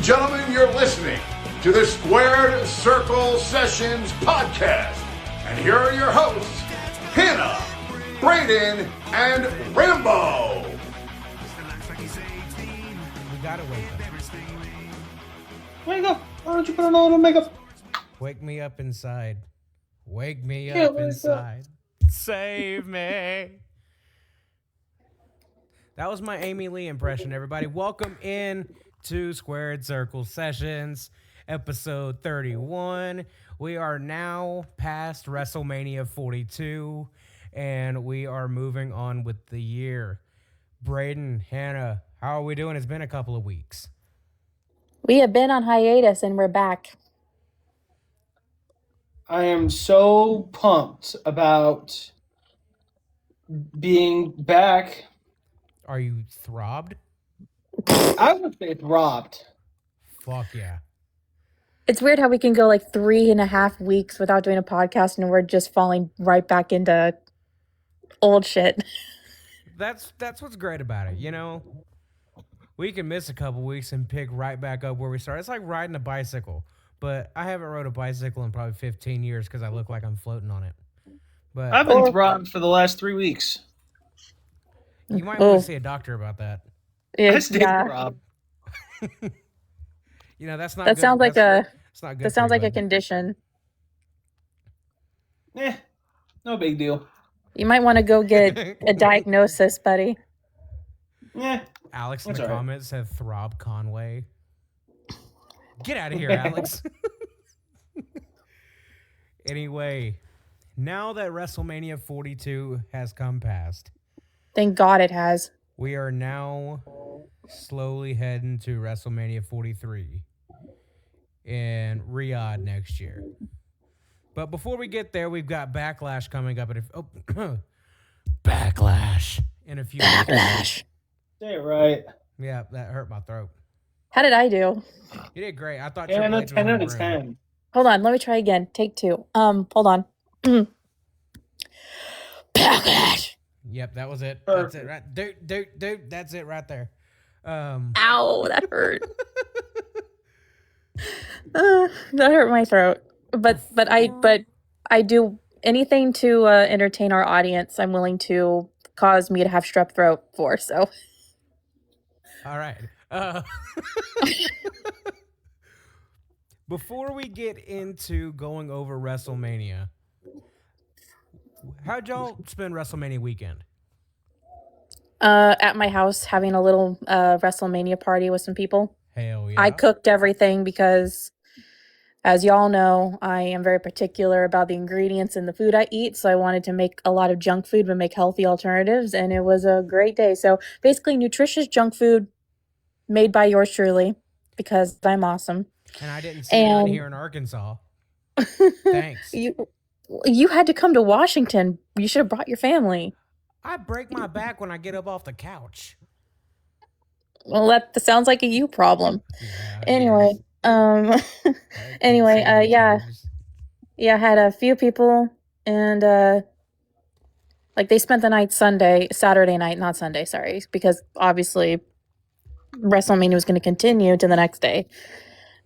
gentlemen, you're listening to the Squared Circle Sessions podcast. And here are your hosts, Hannah, Braden, and Rambo. We gotta wake up. Wake up! Why don't you put on a little makeup? Wake me up inside. Wake me up inside. Save me. That was my Amy Lee impression, everybody. Welcome in to Squared Circle Sessions, episode 31. We are now past WrestleMania 42, and we are moving on with the year. Braden, Hannah, how are we doing? It's been a couple of weeks. We have been on hiatus, and we're back. I am so pumped about being back. Are you throbbed? I would say robbed. Fuck yeah. It's weird how we can go like 3.5 weeks without doing a podcast, and we're just falling right back into old shit. That's what's great about it, you know? We can miss a couple weeks and pick right back up where we started. It's like riding a bicycle, but I haven't rode a bicycle in probably 15 years because I look like I'm floating on it. But I've been robbed for the last 3 weeks. you might want to see a doctor about that. I stayed robbed. You know, that's not That good. sounds like It's not good. that sounds like a condition. No big deal. You might want to go get a diagnosis, buddy. Yeah. Alex in That's the all right. comments said Throb Conway. Get out of here, Alex. Anyway, now that WrestleMania 42 has come past, Thank God it has. we are now slowly heading to WrestleMania 43 in Riyadh next year. But before we get there, we've got Backlash coming up. Backlash in a few weeks. Say it right. Yeah, that hurt my throat. How did I do? You did great. I thought 10 Triple out H of was in 10 out the of room. 10. Hold on, let me try again. Take 2. Hold on. Backlash. Yep, that was it. Perfect. That's it, right? Dude, that's it right there. Ow, that hurt. That hurt my throat. But I do anything to entertain our audience. I'm willing to cause me to have strep throat for. So All right. Before we get into going over WrestleMania, how'd y'all spend WrestleMania weekend? at my house having a little WrestleMania party with some people. Hell yeah. I cooked everything because, as y'all know, I am very particular about the ingredients in the food I eat. So I wanted to make a lot of junk food but make healthy alternatives, and it was a great day. So basically, nutritious junk food made by yours truly because I'm awesome. And I didn't see none here in Arkansas. Thanks. You had to come to Washington. You should have brought your family. I break my back when I get up off the couch. Well, that sounds like a you problem. Yeah, Anyway, I had a few people, and like they spent the night Saturday night, not Sunday, sorry, because obviously WrestleMania was going to continue to the next day.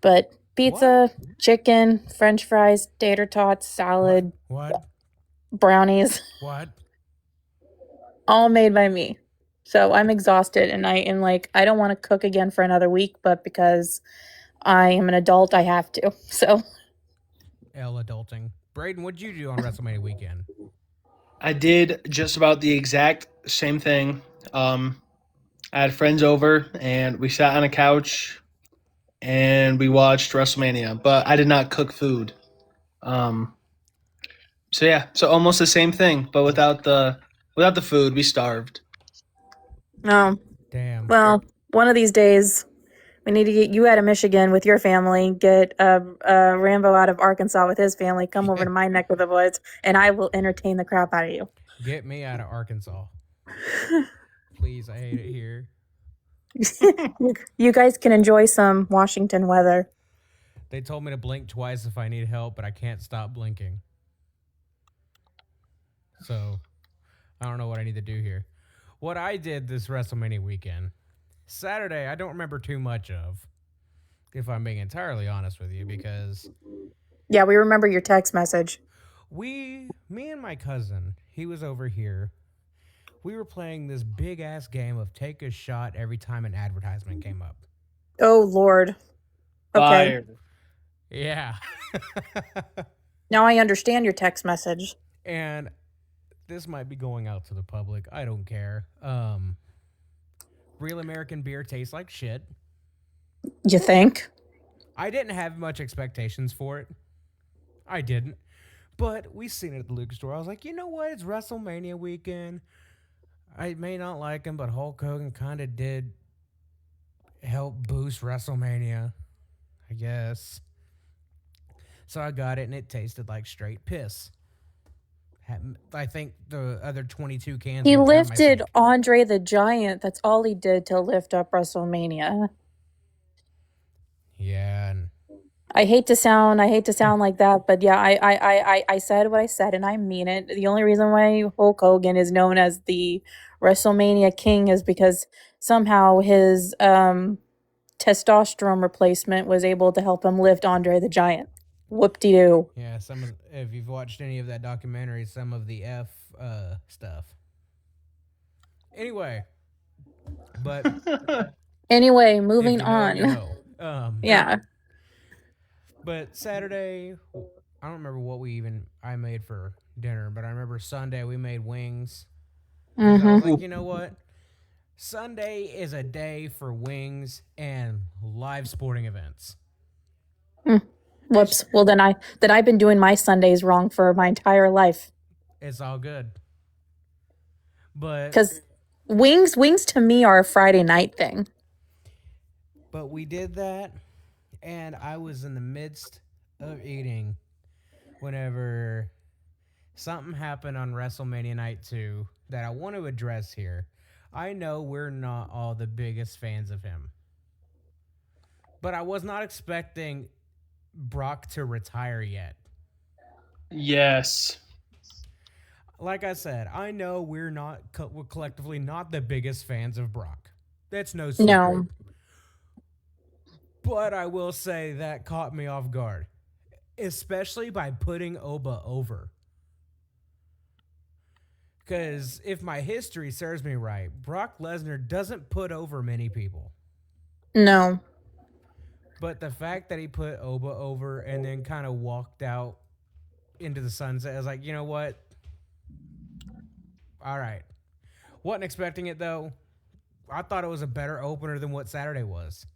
But pizza, chicken, French fries, tater tots, salad, What? brownies, What? all made by me. So I'm exhausted, and I am like, I don't want to cook again for another week, but because I am an adult, I have to. So Adulting. Braden, what'd you do on WrestleMania weekend? I did just about the exact same thing. I had friends over, and we sat on a couch, and we watched WrestleMania. But I did not cook food. So almost the same thing, but without the food, we starved. no. Damn. Well, one of these days, we need to get you out of Michigan with your family, get Rambo out of Arkansas with his family, come over to my neck of the woods, and I will entertain the crap out of you. Get me out of Arkansas. Please, I hate it here. You guys can enjoy some Washington weather. They told me to blink twice if I need help, but I can't stop blinking. So, I don't know what I need to do here. What I did this WrestleMania weekend, Saturday, I don't remember too much of. if I'm being entirely honest with you, because Yeah, we remember your text message. me and my cousin, he was over here. We were playing this big ass game of take a shot every time an advertisement came up. Oh, Lord. Okay. Fire. Yeah. Now I understand your text message. And this might be going out to the public. I don't care. Real American beer tastes like shit. You think? I didn't have much expectations for it. I didn't. But we seen it at the liquor store. I was like, you know what? It's WrestleMania weekend. I may not like him, but Hulk Hogan kind of did help boost WrestleMania, I guess. So I got it, and it tasted like straight piss. I think the other 22 cans. He were down my lifted sink. Andre the Giant. That's all he did to lift up WrestleMania. Yeah, and I hate to sound like that, but yeah, I said what I said, and I mean it. The only reason why Hulk Hogan is known as the WrestleMania King is because somehow his testosterone replacement was able to help him lift Andre the Giant. Whoop-de-doo. yeah. If you've watched any of that documentary, some of the F stuff. Anyway, but Anyway, if moving you know, on. you know. Yeah. But Saturday, I don't remember what I made for dinner, but I remember Sunday we made wings. 'Cause I was like, you know what? Sunday is a day for wings and live sporting events. Whoops. Well, then I've been doing my Sundays wrong for my entire life. It's all good. But Because wings to me are a Friday night thing. But we did that, and I was in the midst of eating whenever something happened on WrestleMania Night 2 that I want to address here. I know we're not all the biggest fans of him, but I was not expecting Brock to retire yet. Yes. Like I said, I know we're collectively not the biggest fans of Brock. That's no secret. No. But I will say that caught me off guard, especially by putting Oba over. Because if my history serves me right, Brock Lesnar doesn't put over many people. No. But the fact that he put Oba over and then kind of walked out into the sunset, I was like, you know what? All right. Wasn't expecting it, though. I thought it was a better opener than what Saturday was.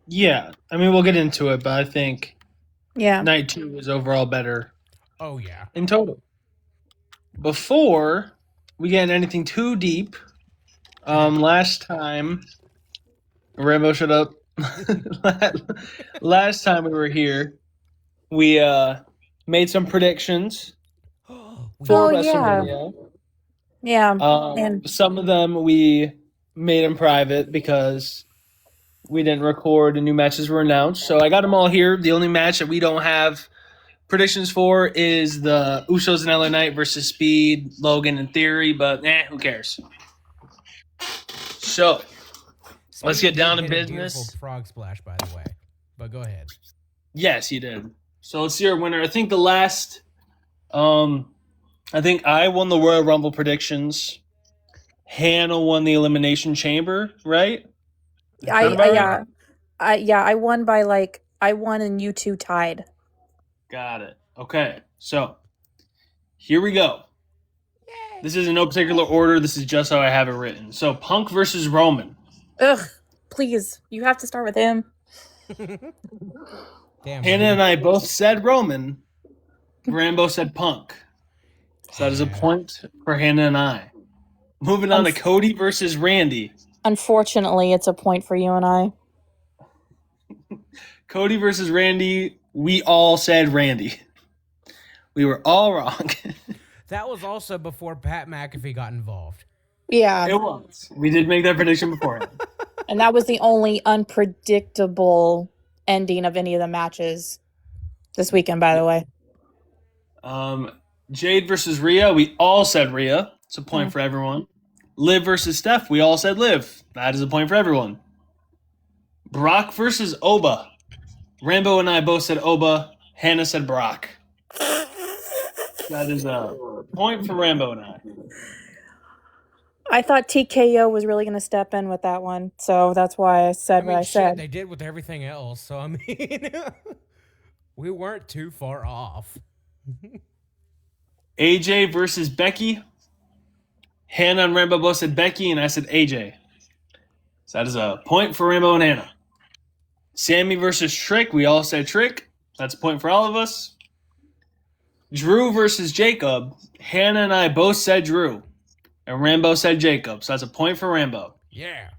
Yeah. I mean, we'll get into it, but I think Yeah. night 2 was overall better Oh, yeah. in total. Before we get into anything too deep, last time Rambo shut up. Last time we were here, we made some predictions for Oh, yeah. WrestleMania. Yeah. And Some of them we made in private because we didn't record and new matches were announced. So I got them all here. The only match that we don't have predictions for is the Usos and LA Knight versus Speed, Logan, and Theory, but who cares? So let's get down to Hit a business. beautiful frog splash, by the way. But go ahead. Yes, he did. So let's see our winner. I think I think I won the Royal Rumble predictions. Hannah won the Elimination Chamber, right? I won by I won and you two tied. Got it. Okay, so here we go. Yay. This is in no particular order. This is just how I have it written. So Punk versus Roman. Ugh, please. You have to start with him. Damn. Hannah and I both said Roman. Rambo said Punk. So that is a point for Hannah and I. Moving on to Cody versus Randy. Unfortunately, it's a point for you and I. Cody versus Randy. We all said Randy. We were all wrong. That was also before Pat McAfee got involved. Yeah. It was. We did make that prediction beforehand. And that was the only unpredictable ending of any of the matches this weekend, by the way. Jade versus Rhea. We all said Rhea. It's a point for everyone. Liv versus Steph. We all said Liv. That is a point for everyone. Brock versus Oba. Rambo and I both said Oba. Hannah said Brock. That is a point for Rambo and I. I thought TKO was really going to step in with that one, so that's why I said what I said. They did with everything else, so I mean, we weren't too far off. AJ versus Becky. Hannah and Rambo both said Becky, and I said AJ. So that is a point for Rambo and Hannah. Sammy versus Trick. We all said Trick. That's a point for all of us. Drew versus Jacob. Hannah and I both said Drew. And Rambo said Jacob. So that's a point for Rambo. Yeah.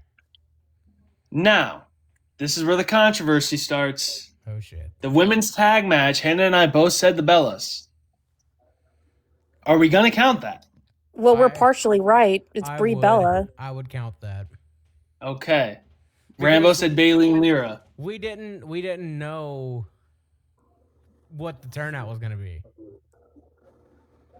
Now, this is where the controversy starts. Oh, shit. The women's tag match. Hannah and I both said the Bellas. Are we going to count that? Well, we're partially right. It's Brie Bella. I would count that. Okay. Rambo said Bailey and Lyra. We didn't know what the turnout was going to be.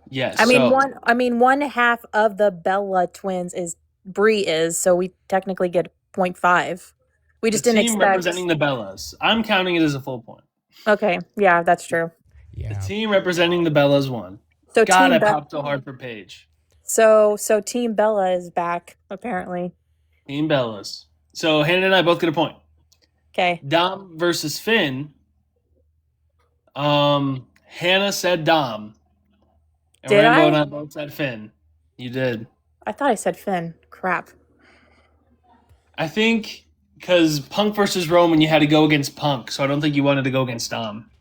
Yes. One half of the Bella twins is Brie, so we technically get 0.5. We just didn't expect. The team representing the Bellas. I'm counting it as a full point. Okay, yeah, that's true. Yeah. The team representing the Bellas won. So God, I popped so hard for Paige. So Team Bella is back, apparently. Team Bellas. So Hannah and I both get a point. Okay. Dom versus Finn. Hannah said Dom. And Did Rambo I? and I both said Finn. You did. I thought I said Finn. Crap. I think because Punk versus Roman, you had to go against Punk, so I don't think you wanted to go against Dom.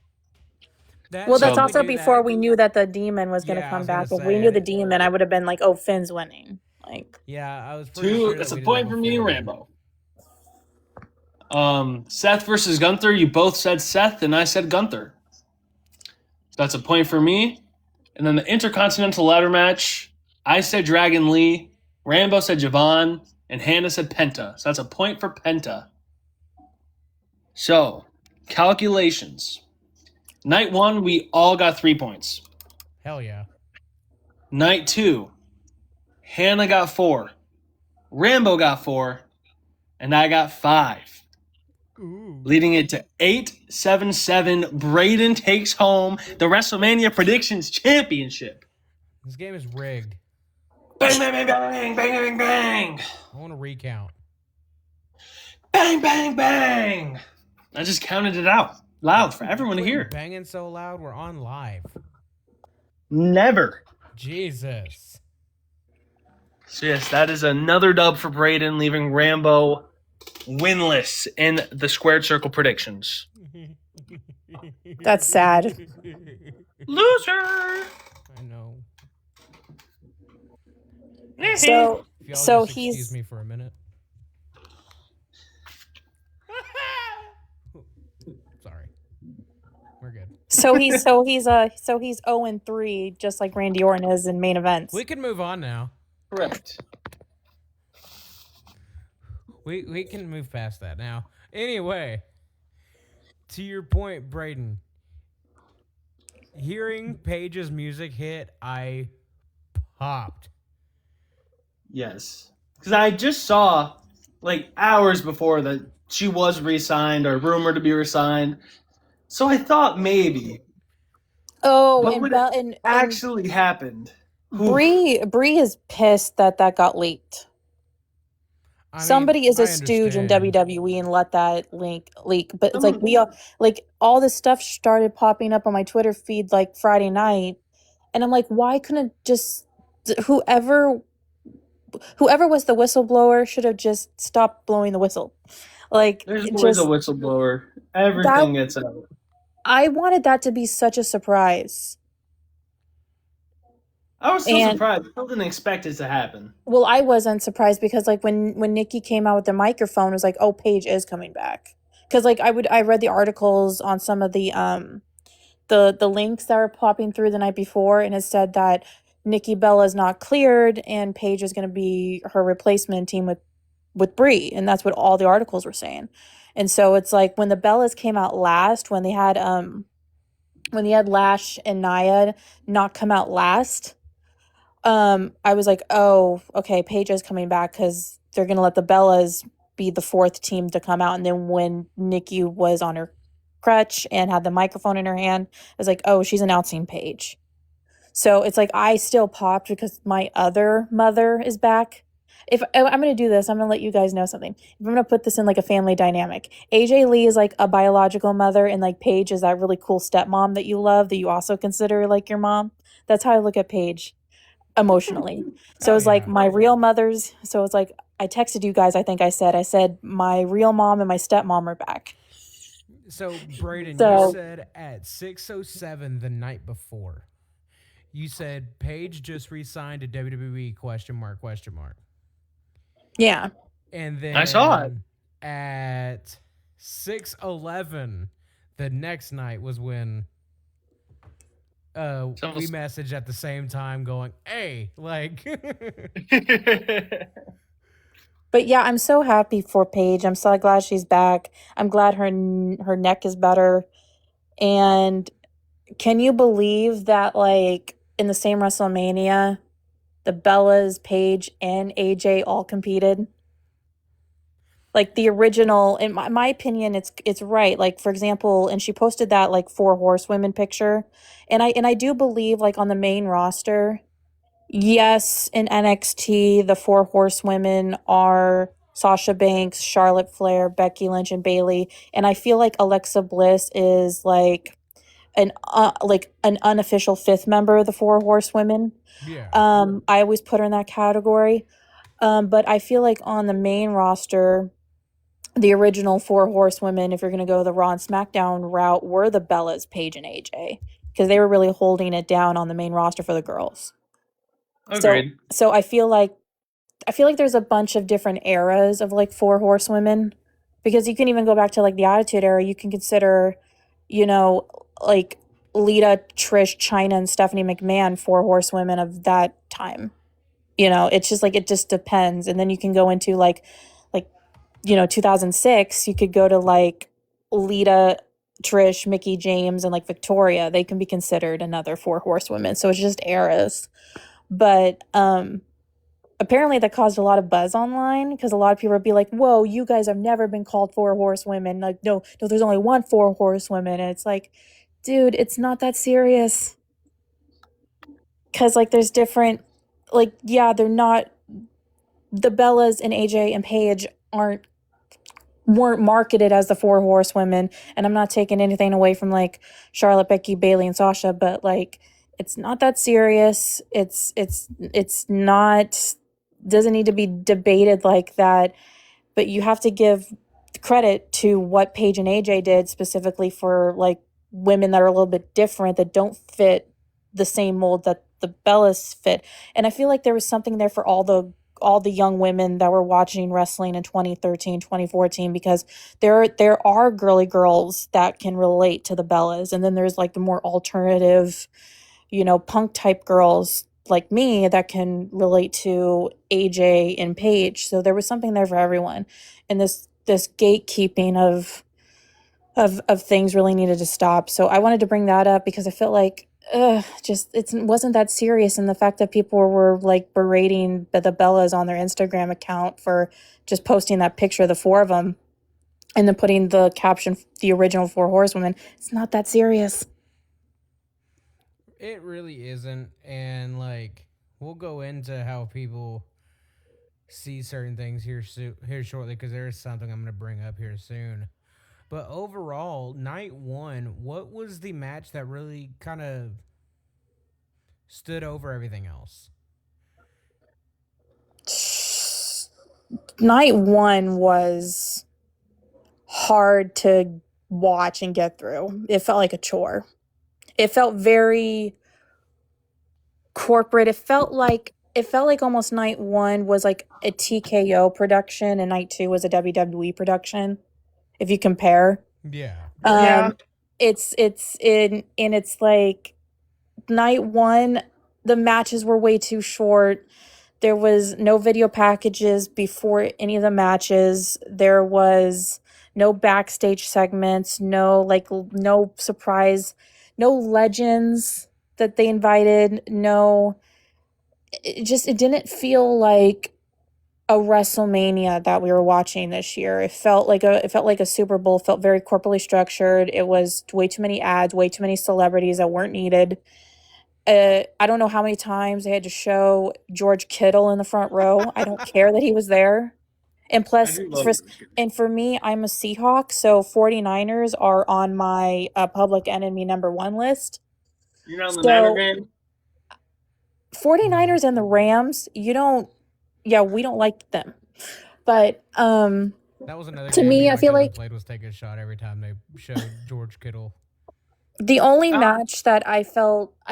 That's also before we knew that the demon was going to come back. If we knew the demon, I would have been like, "Oh, Finn's winning." Yeah, I was pretty sure that's a point for me and Rambo. Seth versus Gunther. You both said Seth, and I said Gunther. That's a point for me. And then the Intercontinental Ladder match. I said Dragon Lee. Rambo said Javon, and Hannah said Penta. So that's a point for Penta. So calculations. Night 1, we all got 3 points. Hell yeah. Night 2, Hannah got 4, Rambo got 4, and I got 5. Ooh. Leading it to 8-7-7. Braden takes home the WrestleMania Predictions Championship. This game is rigged. Bang, bang, bang, bang, bang, bang, bang. I want to recount. Bang, bang, bang. I just counted it out loud for everyone to hear. Banging so loud, we're on live. Never. Jesus. So yes, that is another dub for Braden, leaving Rambo winless in the Squared Circle predictions. That's sad. Loser. I know. So excuse me for a minute. Sorry. We're good. So he's 0-3, just like Randy Orton is in main events. We can move on now. Correct. We can move past that now. Anyway, to your point, Braden, hearing Paige's music hit, I popped. Yes. Because I just saw, like, hours before that she was re-signed or rumored to be re-signed. So I thought maybe. Oh, but and when Bell it and actually happened. Brie is pissed that got leaked. Somebody is a stooge in WWE and let that leak. But it's like all this stuff started popping up on my Twitter feed like Friday night, and I'm like, why couldn't just whoever was the whistleblower should have just stopped blowing the whistle? Like, there's always a whistleblower. Everything gets out. I wanted that to be such a surprise. I was so surprised. I didn't expect it to happen. Well, I wasn't surprised because like when Nikki came out with the microphone, it was like, oh, Paige is coming back. Because like I read the articles on some of the links that were popping through the night before, and it said that Nikki Bella is not cleared and Paige is going to be her replacement team with Brie, and that's what all the articles were saying. And so it's like when the Bellas came out last, when they had Lash and Nia not come out last. I was like, oh, okay, Paige is coming back because they're going to let the Bellas be the fourth team to come out. And then when Nikki was on her crutch and had the microphone in her hand, I was like, oh, she's announcing Paige. So it's like I still popped because my other mother is back. If I'm going to do this, I'm going to let you guys know something. If I'm going to put this in like a family dynamic, AJ Lee is like a biological mother, and like Paige is that really cool stepmom that you love that you also consider like your mom. That's how I look at Paige emotionally. So it's like my real mother's. So it's like I texted you guys. I think I said my real mom and my stepmom are back. So Braden, you said at 6:07 the night before, you said Paige just re-signed to WWE ? Yeah. And then I saw it. At 6:11 the next night was when we messaged at the same time going, hey, like. But yeah, I'm so happy for Paige. I'm so glad she's back. I'm glad her neck is better. And can you believe that, like, in the same WrestleMania, the Bellas, Paige, and AJ all competed? Like the original, in my opinion, it's right. Like, for example, and she posted that like 4 horsewomen picture, and I do believe like on the main roster, yes, in NXT, the 4 horsewomen are Sasha Banks, Charlotte Flair, Becky Lynch, and Bayley, and I feel like Alexa Bliss is like an unofficial 5th member of the 4 horsewomen. Yeah. I always put her in that category. But I feel like on the main roster, the original 4 horsewomen, if you're going to go the Raw and SmackDown route, were the Bellas, Paige, and AJ, because they were really holding it down on the main roster for the girls. Agreed. So I feel like there's a bunch of different eras of like 4 horsewomen, because you can even go back to like the Attitude Era. You can consider, like Lita, Trish, Chyna, and Stephanie McMahon 4 horsewomen of that time. It's just like it just depends. And then you can go into like 2006, you could go to like Lita, Trish, Mickey James, and like Victoria. They can be considered another 4 horsewomen. So it's just eras. But apparently that caused a lot of buzz online, because a lot of people would be like, whoa, you guys have never been called 4 horsewomen. Like, no, there's only one 4 horsewomen. And it's like, dude, it's not that serious. Because like there's different, like, yeah, they're not, the Bellas and AJ and Paige weren't marketed as the 4 horsewomen, and I'm not taking anything away from like Charlotte, Becky, Bayley, and Sasha, but like it's not that serious. It's not, doesn't need to be debated like that. But you have to give credit to what Paige and AJ did specifically for like women that are a little bit different, that don't fit the same mold that the Bellas fit. And I feel like there was something there for all the young women that were watching wrestling in 2013, 2014, because there are girly girls that can relate to the Bellas. And then there's like the more alternative, punk type girls like me that can relate to AJ and Paige. So there was something there for everyone. And this gatekeeping of things really needed to stop. So I wanted to bring that up because I felt like it wasn't that serious. And the fact that people were like berating the Bellas on their Instagram account for just posting that picture of the 4 of them and then putting the caption, the original 4 horsewomen, it's not that serious. It really isn't. And like, we'll go into how people see certain things here shortly, because there is something I'm going to bring up here soon. But overall, night 1, what was the match that really kind of stood over everything else? Night 1 was hard to watch and get through. It felt like a chore. It felt very corporate. It felt like almost night 1 was like a TKO production and night 2 was a WWE production, if you compare. Yeah. It's like night 1, the matches were way too short. There was no video packages before any of the matches. There was no backstage segments, no surprise, no legends that they invited. No, it didn't feel like a WrestleMania that we were watching this year. It felt like a Super Bowl. It felt very corporately structured. It was way too many ads, way too many celebrities that weren't needed. I don't know how many times they had to show George Kittle in the front row. I don't care that he was there. And I plus, do love for, George Kittle. and for me, I'm a Seahawk, so 49ers are on my public enemy number one list. You're not in the So Niner game? 49ers and the Rams, we don't like them. But That was another to game me, me I and my feel cousin like played was take a shot every time they showed George Kittle. the only match that I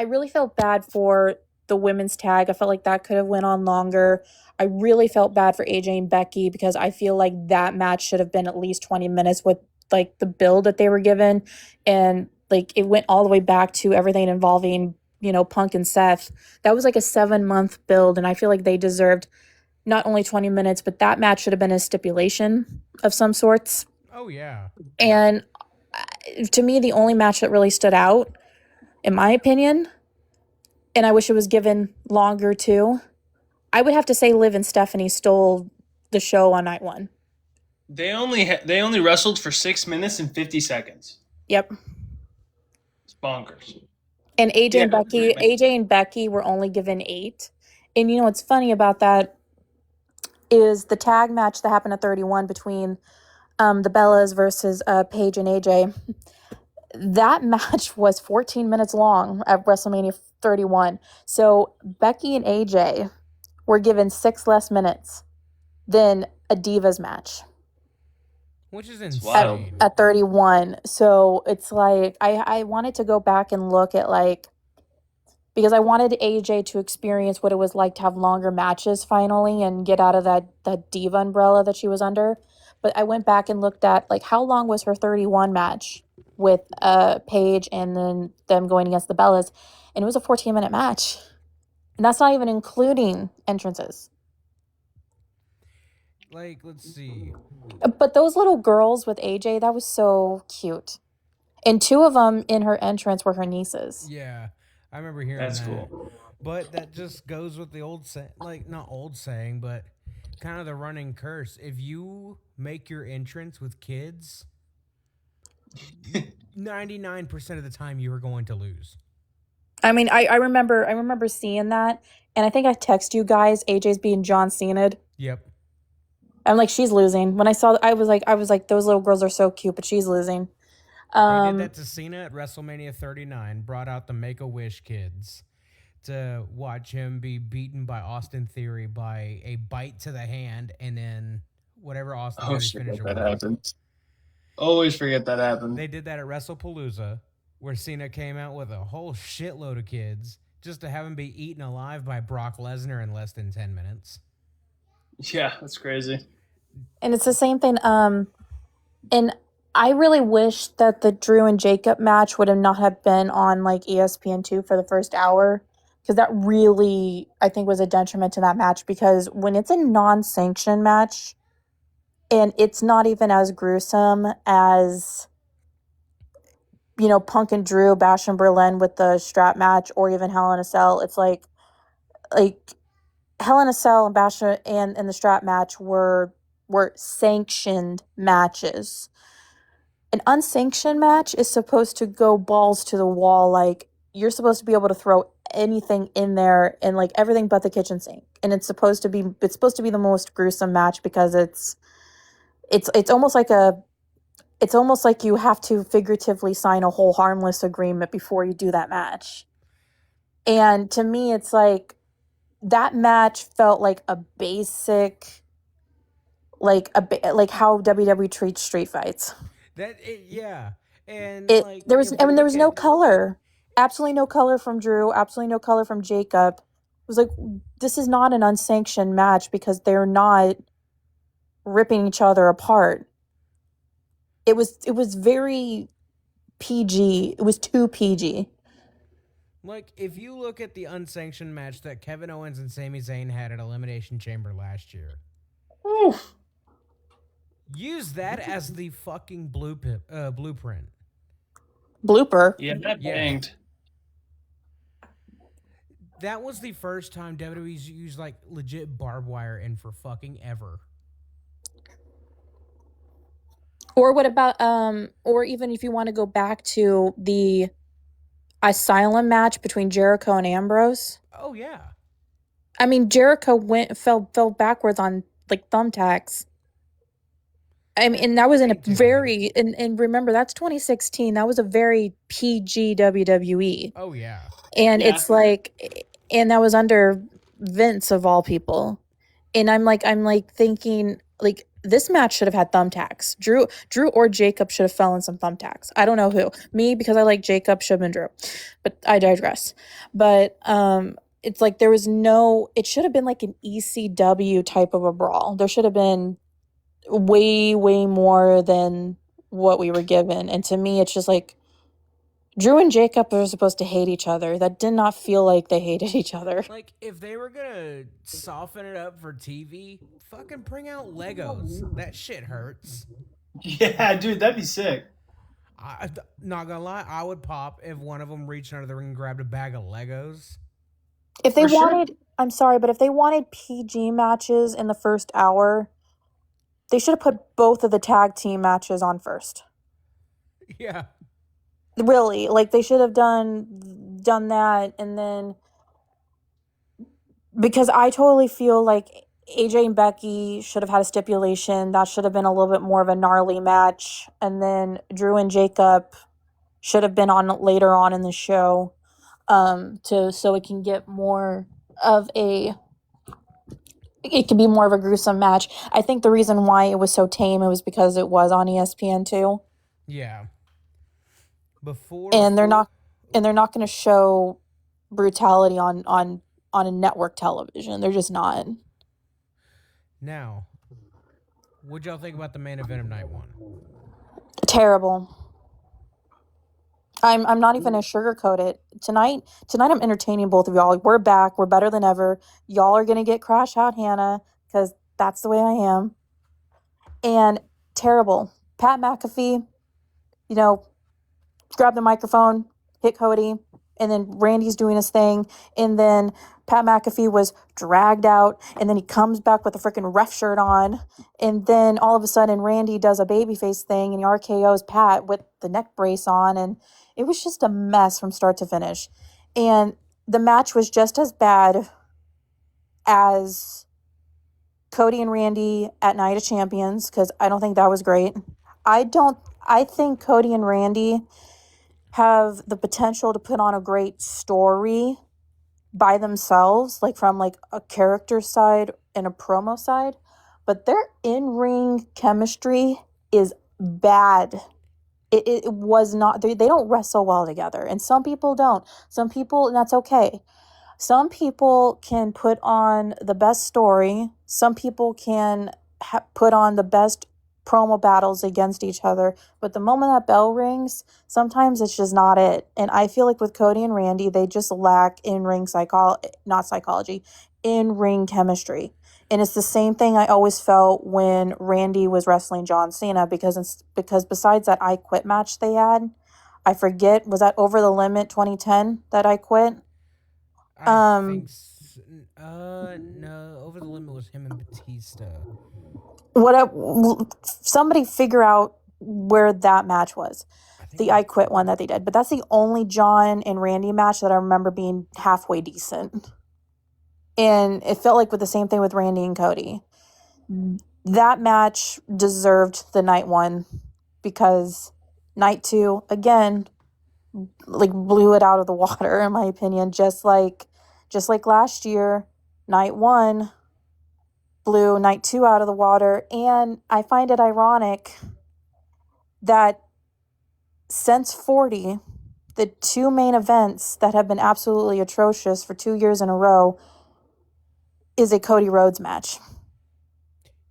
really felt bad for the women's tag. I felt like that could have went on longer. I really felt bad for AJ and Becky because I feel like that match should have been at least 20 minutes with like the build that they were given, and like it went all the way back to everything involving, Punk and Seth. That was like a 7-month build, and I feel like they deserved not only 20 minutes, but that match should have been a stipulation of some sorts. Oh yeah. And to me, the only match that really stood out, in my opinion, and I wish it was given longer too, I would have to say Liv and Stephanie stole the show on night one. They only wrestled for 6 minutes and 50 seconds. Yep. It's bonkers. And Yeah. AJ and Becky were only given 8. And what's funny about that is the tag match that happened at 31 between the Bellas versus Paige and AJ. That match was 14 minutes long at WrestleMania 31. So Becky and AJ were given 6 less minutes than a Divas match. Which is wild. insane. At 31. So it's like I wanted to go back and look at because I wanted AJ to experience what it was like to have longer matches finally and get out of that diva umbrella that she was under. But I went back and looked at how long was her 31 match with Paige and then them going against the Bellas, and it was a 14-minute match. And that's not even including entrances. Let's see. But those little girls with AJ, that was so cute. And 2 of them in her entrance were her nieces. Yeah, I remember hearing That's that. cool. But that just goes with the old saying, not old saying, but kind of the running curse. If you make your entrance with kids, 99% of the time you are going to lose. I mean, I remember seeing that, and I think I text you guys AJ's being John Cena'd. Yep. I'm like, she's losing. When I saw, I was like, those little girls are so cute, but she's losing. They did that to Cena at WrestleMania 39, brought out the Make-A-Wish kids to watch him be beaten by Austin Theory by a bite to the hand, and then whatever Austin Theory's finisher was. Happens. Always forget that happened. They did that at WrestlePalooza, where Cena came out with a whole shitload of kids just to have him be eaten alive by Brock Lesnar in less than 10 minutes. Yeah, that's crazy. And it's the same thing. And I really wish that the Drew and Jacob match would have not have been on ESPN2 for the first hour, because that really, I think, was a detriment to that match. Because when it's a non-sanctioned match and it's not even as gruesome as Punk and Drew, Bash and Berlin with the strap match, or even Hell in a Cell, it's like Hell in a Cell and Bash and the strap match were sanctioned matches. An unsanctioned match is supposed to go balls to the wall. You're supposed to be able to throw anything in there and everything but the kitchen sink. And it's supposed to be the most gruesome match because it's almost like you have to figuratively sign a whole harmless agreement before you do that match. And to me, it's that match felt like a basic, like how WWE treats street fights. Yeah, and there was no color, absolutely no color from Drew, absolutely no color from Jacob. It was like, this is not an unsanctioned match because they're not ripping each other apart. It was very PG. It was too PG. If you look at the unsanctioned match that Kevin Owens and Sami Zayn had at Elimination Chamber last year, Oof. use that as the fucking blueprint. Blooper. Yeah, that banged. That was the first time WWE's used like legit barbed wire in for fucking ever. Or what about or even if you want to go back to the Asylum match between Jericho and Ambrose. Oh yeah. I mean, Jericho fell backwards on like thumbtacks. I mean, and that was in a very and remember that's 2016. That was a very PG WWE. Oh yeah. And it's like, and that was under Vince of all people. And I'm like thinking like this match should have had thumbtacks. Drew or Jacob should have fell in some thumbtacks. I don't know who. Me, because I like Jacob, should have been Drew. But I digress. But it's like there was no, it should have been like an ECW type of a brawl. There should have been way more than what we were given. And to me it's just like Drew and Jacob are supposed to hate each other. That did not feel like they hated each other. Like, if they were gonna soften it up for TV, fucking bring out Legos. That shit hurts. Yeah, dude, that'd be sick. Not gonna lie, I would pop if one of them reached under the ring and grabbed a bag of Legos. If they wanted, I'm sorry, but if they wanted PG matches in the first hour, they should have put both of the tag team matches on first. Yeah. Really, like they should have done that, and then because I totally feel like AJ and Becky should have had a stipulation that should have been a little bit more of a gnarly match, and then Drew and Jacob should have been on later on in the show, so it can get more of a. It could be more of a gruesome match. I think the reason why it was so tame it was because it was on ESPN too. Yeah. And they're not going to show brutality on a network television. They're just not. Now, what'd y'all think about the main event of night one? Terrible. I'm not even going to sugarcoat it. Tonight I'm entertaining both of y'all. We're back. We're better than ever. Y'all are going to get crash out Hannah because that's the way I am. And terrible. Pat McAfee, grab the microphone, hit Cody, and then Randy's doing his thing, and then Pat McAfee was dragged out, and then he comes back with a freaking ref shirt on, and then all of a sudden Randy does a babyface thing, and he RKO's Pat with the neck brace on, and it was just a mess from start to finish. And the match was just as bad as Cody and Randy at Night of Champions, because I don't think that was great. I think Cody and Randy have the potential to put on a great story by themselves, like from like a character side and a promo side, but their in-ring chemistry is bad. It was not, they don't wrestle well together, and some people don't. Some people, and that's okay. Some people can put on the best story. Some people can put on the best promo battles against each other, but the moment that bell rings, sometimes it's just not it. And I feel like with Cody and Randy, they just lack in-ring in-ring chemistry. And it's the same thing I always felt when Randy was wrestling John Cena, because besides that I Quit match they had, I forget, was that Over the Limit 2010 that I Quit? I think no, Over the Limit was him and Batista. Somebody figure out where that match was. The I Quit one that they did. But that's the only John and Randy match that I remember being halfway decent. And it felt like with the same thing with Randy and Cody. That match deserved the night one, because night two, again, like blew it out of the water, in my opinion. Just like last year, night one blew night two out of the water. And I find it ironic that since 40, the two main events that have been absolutely atrocious for 2 years in a row is a Cody Rhodes match.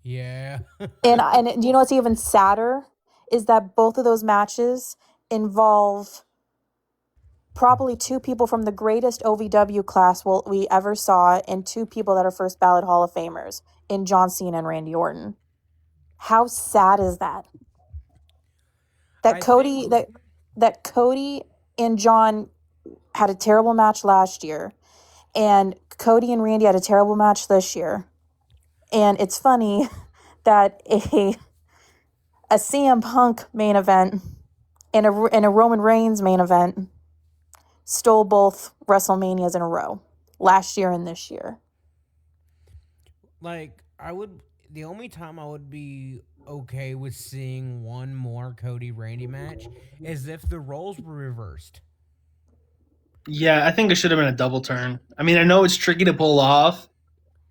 Yeah. and you know what's even sadder is that both of those matches involve probably two people from the greatest OVW class we ever saw, and two people that are first ballot Hall of Famers in John Cena and Randy Orton. How sad is that? That Cody and John had a terrible match last year, And Cody and Randy had a terrible match this year. And it's funny that a CM Punk main event and a Roman Reigns main event stole both WrestleManias in a row, last year and this year. Like, the only time I would be okay with seeing one more Cody Randy match is if the roles were reversed. Yeah, I think it should have been a double turn. I mean, I know it's tricky to pull off,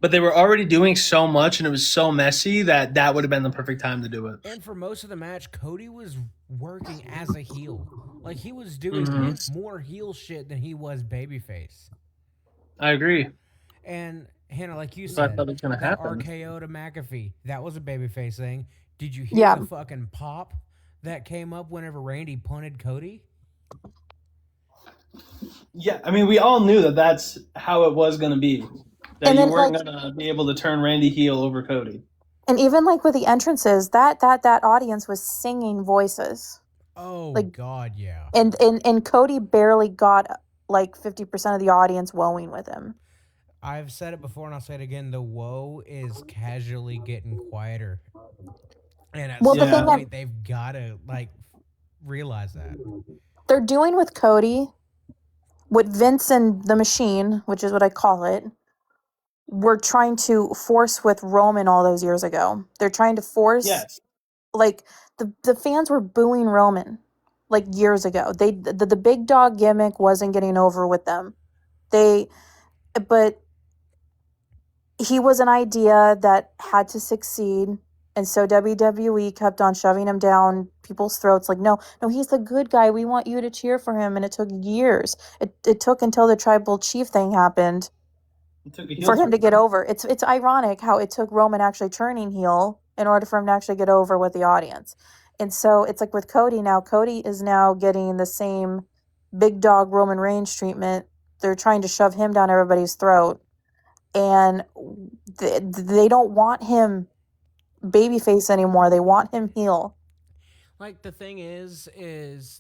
but they were already doing so much and it was so messy that would have been the perfect time to do it. And for most of the match, Cody was working as a heel. Like, he was doing more heel shit than he was babyface. I agree. And Hannah, like you So I said, thought it was gonna that happen. RKO to McAfee, that was a babyface thing. Did you hear the fucking pop that came up whenever Randy punted Cody? Yeah, I mean, we all knew that that's how it was going to be. That And you then, weren't like, going to be able to turn Randy heel over Cody. and even like with the entrances, that audience was singing voices. Oh, Like, God, yeah. And Cody barely got like 50% of the audience woeing with him. I've said it before and I'll say it again. The woe is casually getting quieter. And at Well, the some thing point, they've got to, like, realize that. They're doing with Cody, what Vince and the Machine, which is what I call it, were trying to force with Roman all those years ago. They're trying to force, Yes. like, the fans were booing Roman, like, years ago. The big dog gimmick wasn't getting over with them. But he was an idea that had to succeed. And so WWE kept on shoving him down people's throats like, no, he's the good guy. We want you to cheer for him. And it took years. It took until the tribal chief thing happened for him to get over. It's ironic how it took Roman actually turning heel in order for him to actually get over with the audience. And so it's like with Cody now. Cody is now getting the same big dog Roman Reigns treatment. They're trying to shove him down everybody's throat. And they don't want him babyface anymore. They want him heel. Like, the thing is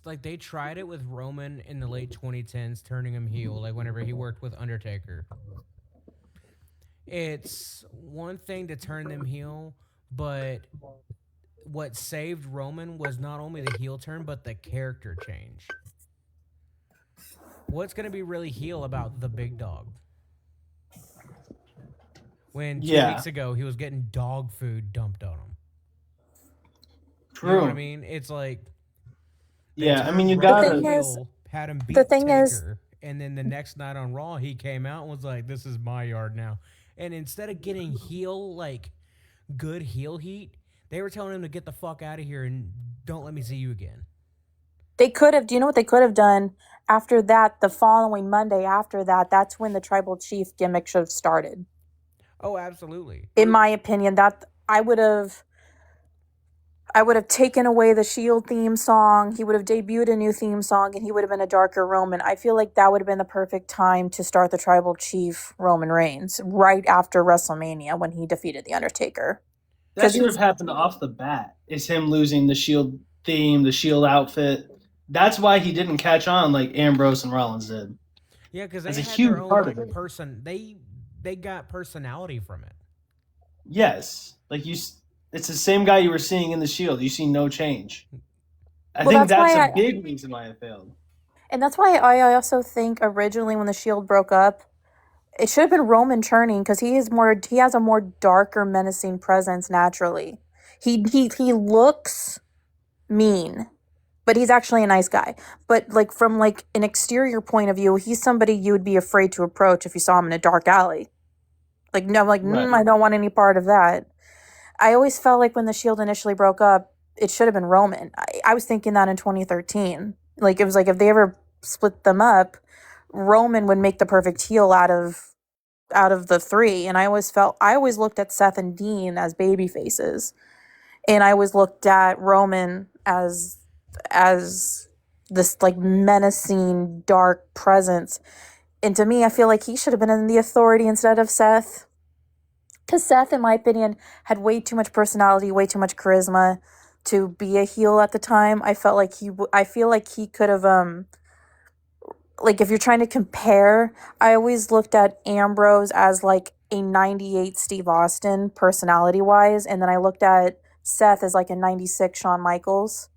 like, they tried it with Roman in the late 2010s, turning him heel, like, whenever he worked with Undertaker. It's one thing to turn them heel, but what saved Roman was not only the heel turn, but the character change. What's going to be really heel about the big dog? When 2 weeks ago, he was getting dog food dumped on him. True. You know what I mean? It's like... Yeah, I mean, you gotta... had him beat Taker, and then the next night on Raw, he came out and was like, this is my yard now. And instead of getting heel, like, good heel heat, they were telling him to get the fuck out of here and don't let me see you again. They could have... Do you know what they could have done? After that, the following Monday after that, that's when the tribal chief gimmick should have started. Oh, absolutely. In my opinion, that I would have taken away the Shield theme song. He would have debuted a new theme song, and he would have been a darker Roman. I feel like that would have been the perfect time to start the tribal chief Roman Reigns, right after WrestleMania when he defeated The Undertaker. That should have happened off the bat. It's him losing the Shield theme, the Shield outfit. That's why he didn't catch on like Ambrose and Rollins did. Yeah, because they had a huge their own part of it. person. They got personality from it. Yes, like it's the same guy you were seeing in the Shield. You see no change. I think that's a big reason why it failed. And that's why I also think originally when the Shield broke up, it should have been Roman turning because he has a more darker, menacing presence naturally. He looks mean, but he's actually a nice guy. But like from like an exterior point of view, he's somebody you would be afraid to approach if you saw him in a dark alley. Like, no, like, right. I don't want any part of that. I always felt like when the Shield initially broke up, it should have been Roman. I was thinking that in 2013. Like, it was like if they ever split them up, Roman would make the perfect heel out of the three. And I always looked at Seth and Dean as baby faces. And I always looked at Roman as this like menacing, dark presence. And to me, I feel like he should have been in the Authority instead of Seth. Because Seth, in my opinion, had way too much personality, way too much charisma to be a heel at the time. I feel like he could have like if you're trying to compare, I always looked at Ambrose as like a 98 Steve Austin personality wise, and then I looked at Seth as like a 96 Shawn Michaels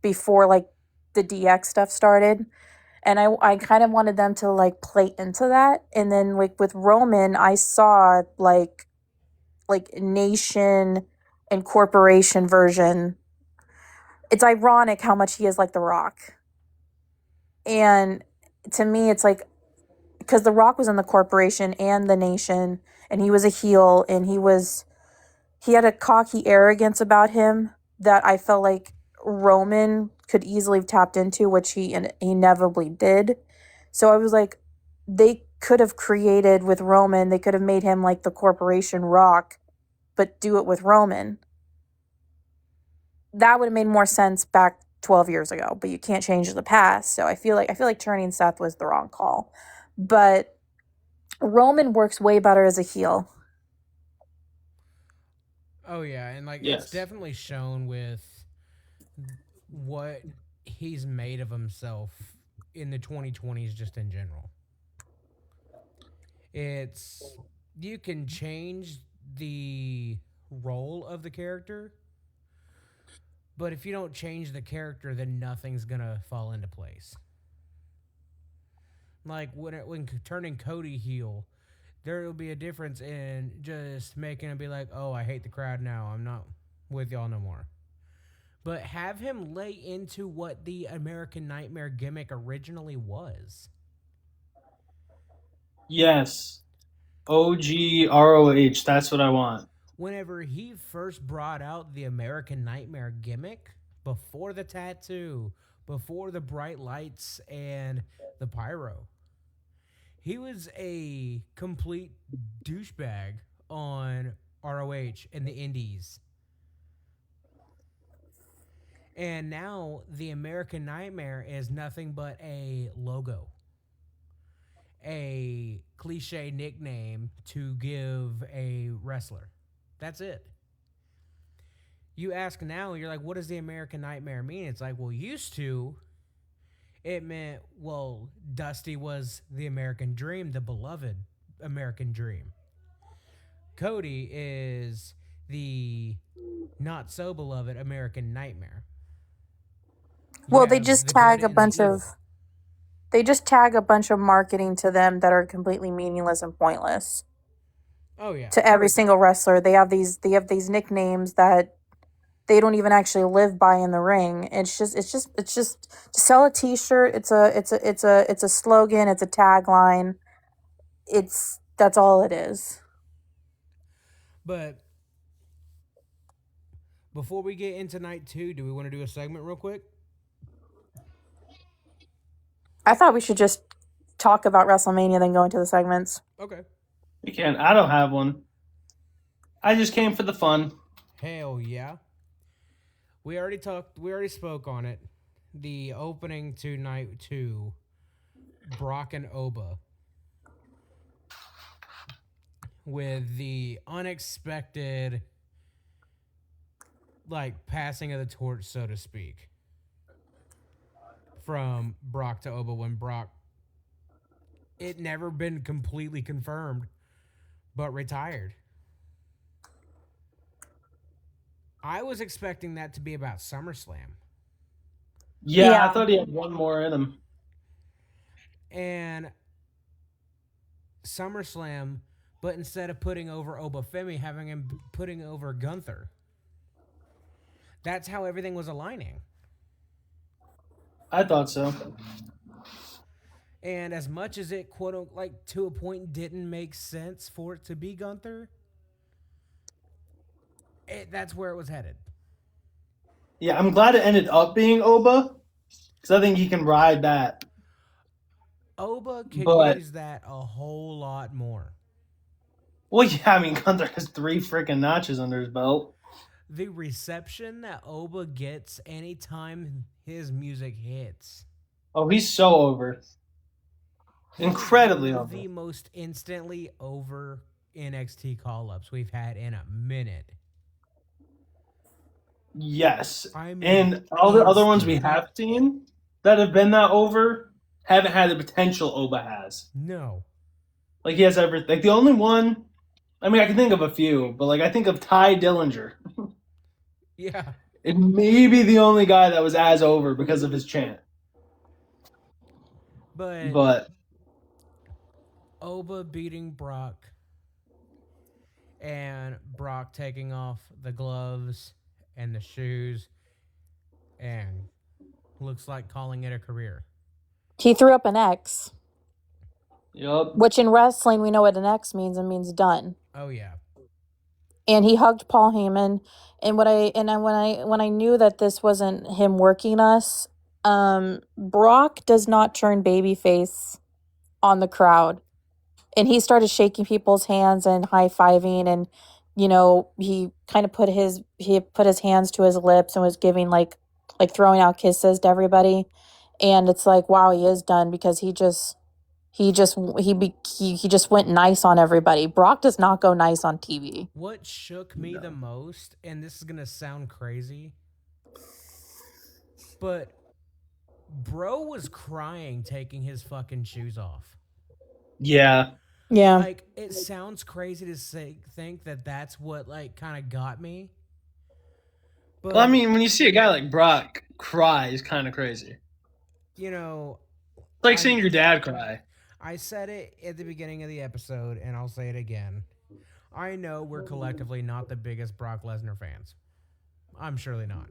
before like the DX stuff started. And I kind of wanted them to like play into that. And then like with Roman, I saw like nation and corporation version. It's ironic how much he is like The Rock. And to me, it's like because The Rock was in the corporation and the nation, and he was a heel, and he had a cocky arrogance about him that I felt like Roman could easily have tapped into, which he inevitably did. So I was like, they could have created with Roman, they could have made him like the corporation Rock, but do it with Roman. That would have made more sense back 12 years ago, but you can't change the past. So I feel like turning Seth was the wrong call. But Roman works way better as a heel. Oh yeah, and like Yes. it's definitely shown with what he's made of himself in the 2020s just in general. It's you can change the role of the character, but if you don't change the character, then nothing's gonna fall into place. Like when turning Cody heel, there will be a difference in just making him be like, "Oh, I hate the crowd now. I'm not with y'all no more." But have him lay into what the American Nightmare gimmick originally was. Yes. OG ROH. That's what I want. Whenever he first brought out the American Nightmare gimmick, before the tattoo, before the bright lights and the pyro, he was a complete douchebag on ROH and the Indies. And now the American Nightmare is nothing but a logo, a cliche nickname to give a wrestler. That's it. You ask now, you're like, what does the American Nightmare mean? It's like, well, used to, it meant, well, Dusty was the American Dream, the beloved American Dream. Cody is the not so beloved American Nightmare. Well, they just tag a bunch of marketing to them that are completely meaningless and pointless. Oh yeah. To every single wrestler, they have these nicknames that they don't even actually live by in the ring. It's just to sell a T-shirt. It's a slogan. It's a tagline. That's all it is. But before we get into night 2, do we want to do a segment real quick? I thought we should just talk about WrestleMania, then go into the segments. Okay. You can. I don't have one. I just came for the fun. Hell yeah. We already spoke on it. The opening to night 2, Brock and Oba. With the unexpected, like, passing of the torch, so to speak. From Brock to Oba when Brock, it never been completely confirmed, but retired. I was expecting that to be about SummerSlam. Yeah, I thought he had one more in him. And SummerSlam, but instead of putting over Obafemi, having him putting over Gunther. That's how everything was aligning. I thought so. And as much as it, quote unquote, like to a point didn't make sense for it to be Gunther, that's where it was headed. Yeah, I'm glad it ended up being Oba, because I think he can ride that. Oba could use that a whole lot more. Well, yeah, I mean, Gunther has 3 freaking notches under his belt. The reception that Oba gets anytime his music hits. Oh, he's so over. Incredibly over. The most instantly over NXT call-ups we've had in a minute. Yes. I mean, and all the other ones we have seen that have been that over haven't had the potential Oba has. No. Like, he has everything. Like, the only one, I mean, I can think of a few, but, like, I think of Ty Dillinger. Yeah. And maybe the only guy that was as over because of his chant. But Oba beating Brock and Brock taking off the gloves and the shoes and looks like calling it a career. He threw up an X. Yup. Which in wrestling we know what an X means. It means done. Oh yeah. And he hugged Paul Heyman. And when I knew that this wasn't him working us, Brock does not turn babyface on the crowd. And he started shaking people's hands and high-fiving, and he kind of put his hands to his lips and was giving like throwing out kisses to everybody. And it's like, wow, he is done, because he just went nice on everybody. Brock does not go nice on TV. What shook me the most, and this is going to sound crazy, but bro was crying taking his fucking shoes off. Yeah. Yeah. Like, it sounds crazy to think that that's what, like, kind of got me. But, Well, I mean, when you see a guy like Brock cry, it's kind of crazy. you know, It's like seeing your dad cry. I said it at the beginning of the episode, and I'll say it again. I know we're collectively not the biggest Brock Lesnar fans. I'm surely not.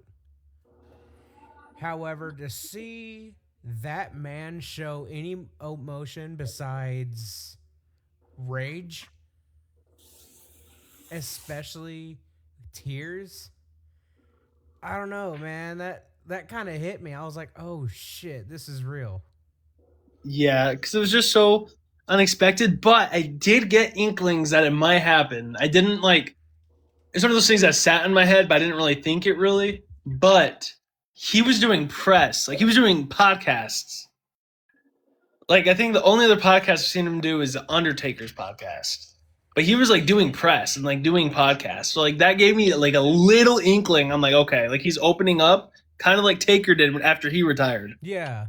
However, to see that man show any emotion besides rage, especially tears, I don't know, man. That kind of hit me. I was like, oh shit, this is real. Yeah, because it was just so unexpected, but I did get inklings that it might happen. I didn't it's one of those things that sat in my head, but I didn't really think it really. But he was doing press, like he was doing podcasts. Like, I think the only other podcast I've seen him do is the Undertaker's podcast. But he was like doing press and like doing podcasts. So like that gave me like a little inkling. I'm like, okay, like he's opening up, kind of like Taker did after he retired. Yeah.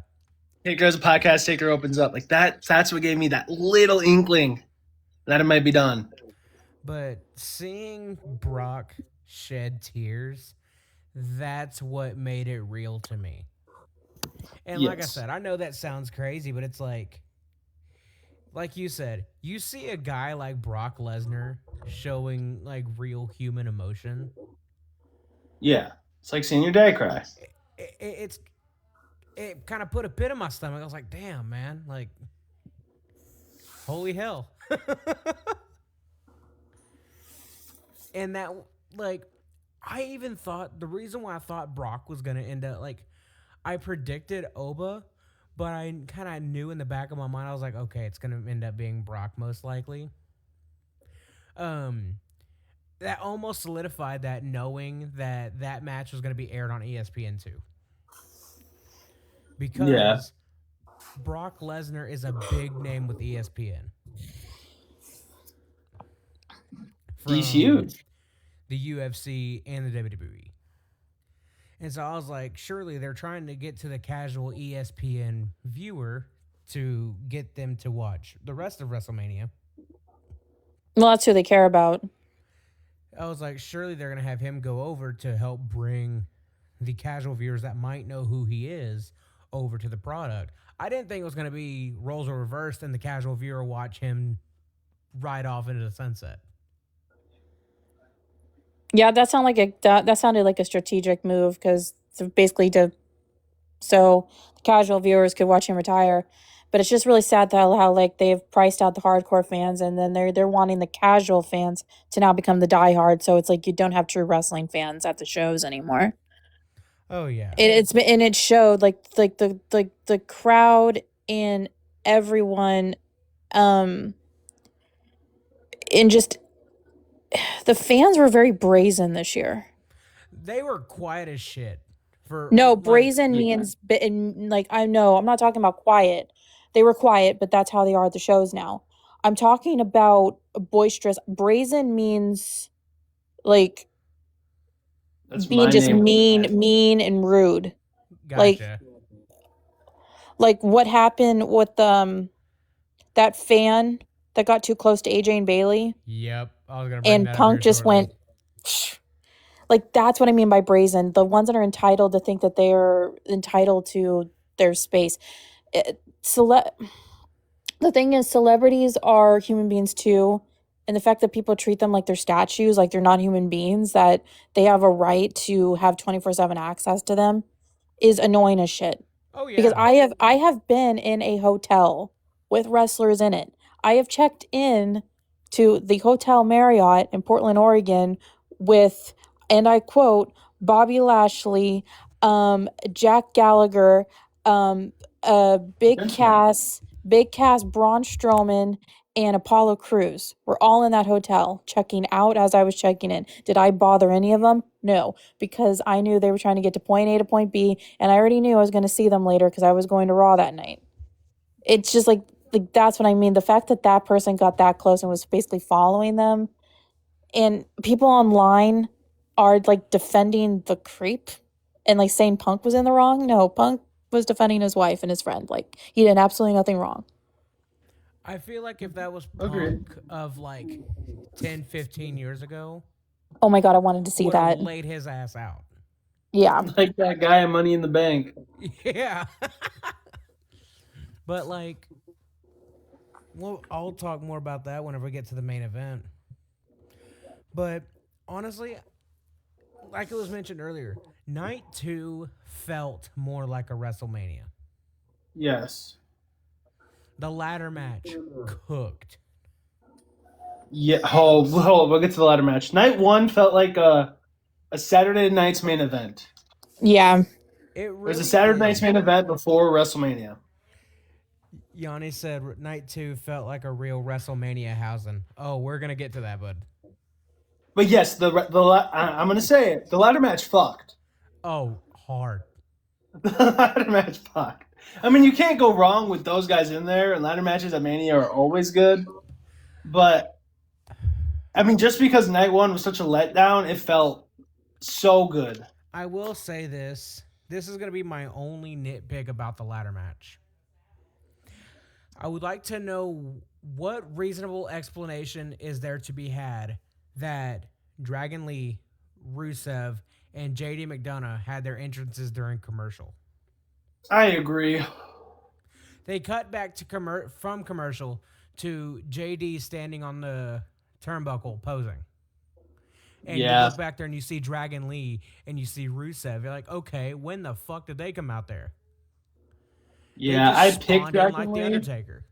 Taker has a podcast, Taker opens up. Like that's what gave me that little inkling that it might be done. But seeing Brock shed tears, that's what made it real to me. And like I Yes. said, I know that sounds crazy, but it's like you said, you see a guy like Brock Lesnar showing like real human emotion. Yeah. It's like seeing your dad cry. It kind of put a pit in my stomach. I was like, damn, man. Like, holy hell. And that, like, I even thought, the reason why I thought Brock was going to end up, like, I predicted Oba, but I kind of knew in the back of my mind, I was like, okay, it's going to end up being Brock most likely. That almost solidified that, knowing that match was going to be aired on ESPN too. Because Brock Lesnar is a big name with ESPN. He's huge. The UFC and the WWE. And so I was like, surely they're trying to get to the casual ESPN viewer to get them to watch the rest of WrestleMania. Well, that's who they care about. I was like, surely they're going to have him go over to help bring the casual viewers that might know who he is over to the product. I didn't think it was going to be roles are reversed and the casual viewer watch him ride off into the sunset. Yeah, that sounded like a strategic move, because basically so the casual viewers could watch him retire. But it's just really sad that how like they've priced out the hardcore fans, and then they're wanting the casual fans to now become the diehard. So it's like you don't have true wrestling fans at the shows anymore. Oh yeah. It showed like the crowd and everyone, and just the fans were very brazen this year. They were quiet as shit. Brazen means, like, I know, I'm not talking about quiet. They were quiet, but that's how they are at the shows now. I'm talking about boisterous. Brazen means like That's being my just name. mean and rude. Gotcha. Like what happened with that fan that got too close to AJ and Bailey, Yep, I was gonna bring and that up Punk here just shortly. went. Like that's what I mean by brazen. The ones that are entitled to think that they are entitled to their space. The thing is, celebrities are human beings too, and the fact that people treat them like they're statues, like they're not human beings, that they have a right to have 24/7 access to them, is annoying as shit. Oh yeah, Because I have been in a hotel with wrestlers in it. I have checked in to the Hotel Marriott in Portland, Oregon with, and I quote, Bobby Lashley, Jack Gallagher, um, Big Cass, Braun Strowman, and Apollo Crews. We're all in that hotel, checking out as I was checking in. Did I bother any of them? No, because I knew they were trying to get to point A to point B, and I already knew I was going to see them later because I was going to Raw that night. It's just like that's what I mean. The fact that that person got that close and was basically following them, and people online are like defending the creep and like saying Punk was in the wrong. No, Punk was defending his wife and his friend. Like he did absolutely nothing wrong. I feel like if that was Agreed. Punk of like 10, 15 years ago, Oh my god, I wanted to see would have that. laid his ass out. Yeah. Like that guy at Money in the Bank. Yeah. But like, well, I'll talk more about that whenever we get to the main event. But honestly, like it was mentioned earlier, night 2 felt more like a WrestleMania. Yes. The ladder match cooked. Yeah. Hold. We'll get to the ladder match. Night 1 felt like a Saturday night's main event. Yeah. It It was really a Saturday night's did. main event before WrestleMania. Yanni said night 2 felt like a real WrestleMania housing. Oh, we're gonna get to that, bud. But yes, I'm gonna say it. The ladder match fucked. Oh, hard. The ladder match fucked. I mean, you can't go wrong with those guys in there, and ladder matches at Mania are always good. But I mean, just because night 1 was such a letdown, it felt so good. I will say this. This is gonna be my only nitpick about the ladder match. I would like to know what reasonable explanation is there to be had that Dragon Lee, Rusev, and JD McDonough had their entrances during commercial. I agree. They cut back to from commercial to JD standing on the turnbuckle posing. And you look back there and you see Dragon Lee and you see Rusev. You're like, okay, when the fuck did they come out there? Yeah, I picked spawned in Dragon like Lee. the Undertaker.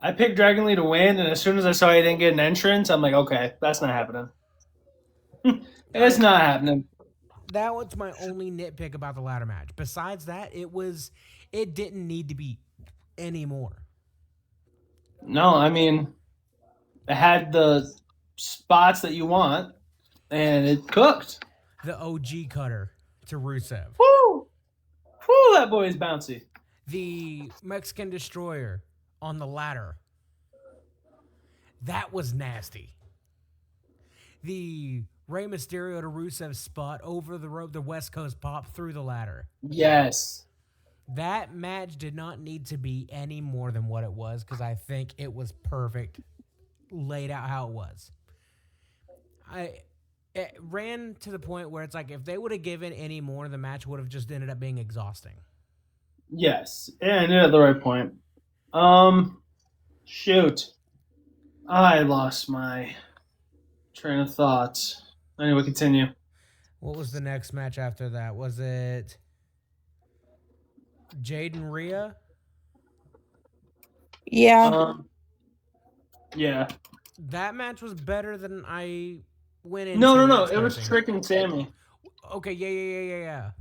I picked Dragon Lee to win, and as soon as I saw he didn't get an entrance, I'm like, okay, that's not happening. It's not happening. That was my only nitpick about the ladder match. Besides that, it didn't need to be any more. No, I mean, it had the spots that you want, and it cooked. The OG cutter to Rusev. Woo! Woo, that boy is bouncy. The Mexican Destroyer on the ladder. That was nasty. The Rey Mysterio to Rusev spot over the rope, the West Coast pop through the ladder. Yes. That match did not need to be any more than what it was because I think it was perfect, laid out how it was. It ran to the point where it's like if they would have given any more, the match would have just ended up being exhausting. Yes, and at the right point. Shoot. I lost my train of thought. Anyway, continue. What was the next match after that? Was it Jade and Rhea? Yeah. Yeah. That match was better than I went into. No. It was Trick and Sammy. Okay, yeah.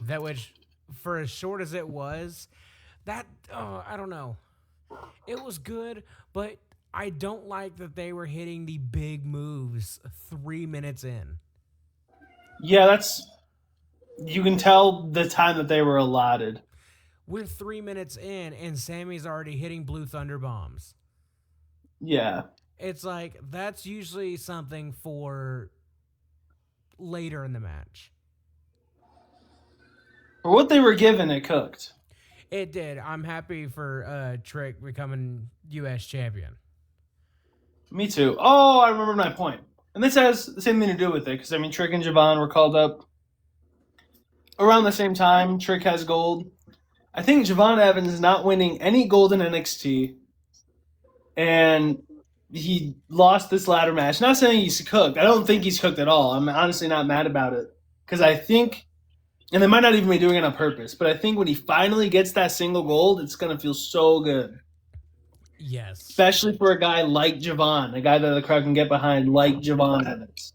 That which, for as short as it was, that I don't know. It was good, but I don't like that they were hitting the big moves 3 minutes in. Yeah, you can tell the time that they were allotted. We're 3 minutes in, and Sammy's already hitting Blue Thunder bombs. Yeah. It's like, that's usually something for later in the match. For what they were given, it cooked. It did. I'm happy for Trick becoming U.S. champion. Me too. Oh, I remember my point. And this has the same thing to do with it, because, I mean, Trick and Javon were called up around the same time. Trick has gold. I think Javon Evans is not winning any gold in NXT, and he lost this ladder match. Not saying he's cooked. I don't think he's cooked at all. I'm honestly not mad about it, because I think, and they might not even be doing it on purpose, but I think when he finally gets that single gold, it's going to feel so good. Yes. Especially for a guy like Javon, a guy that the crowd can get behind like Javon Evans.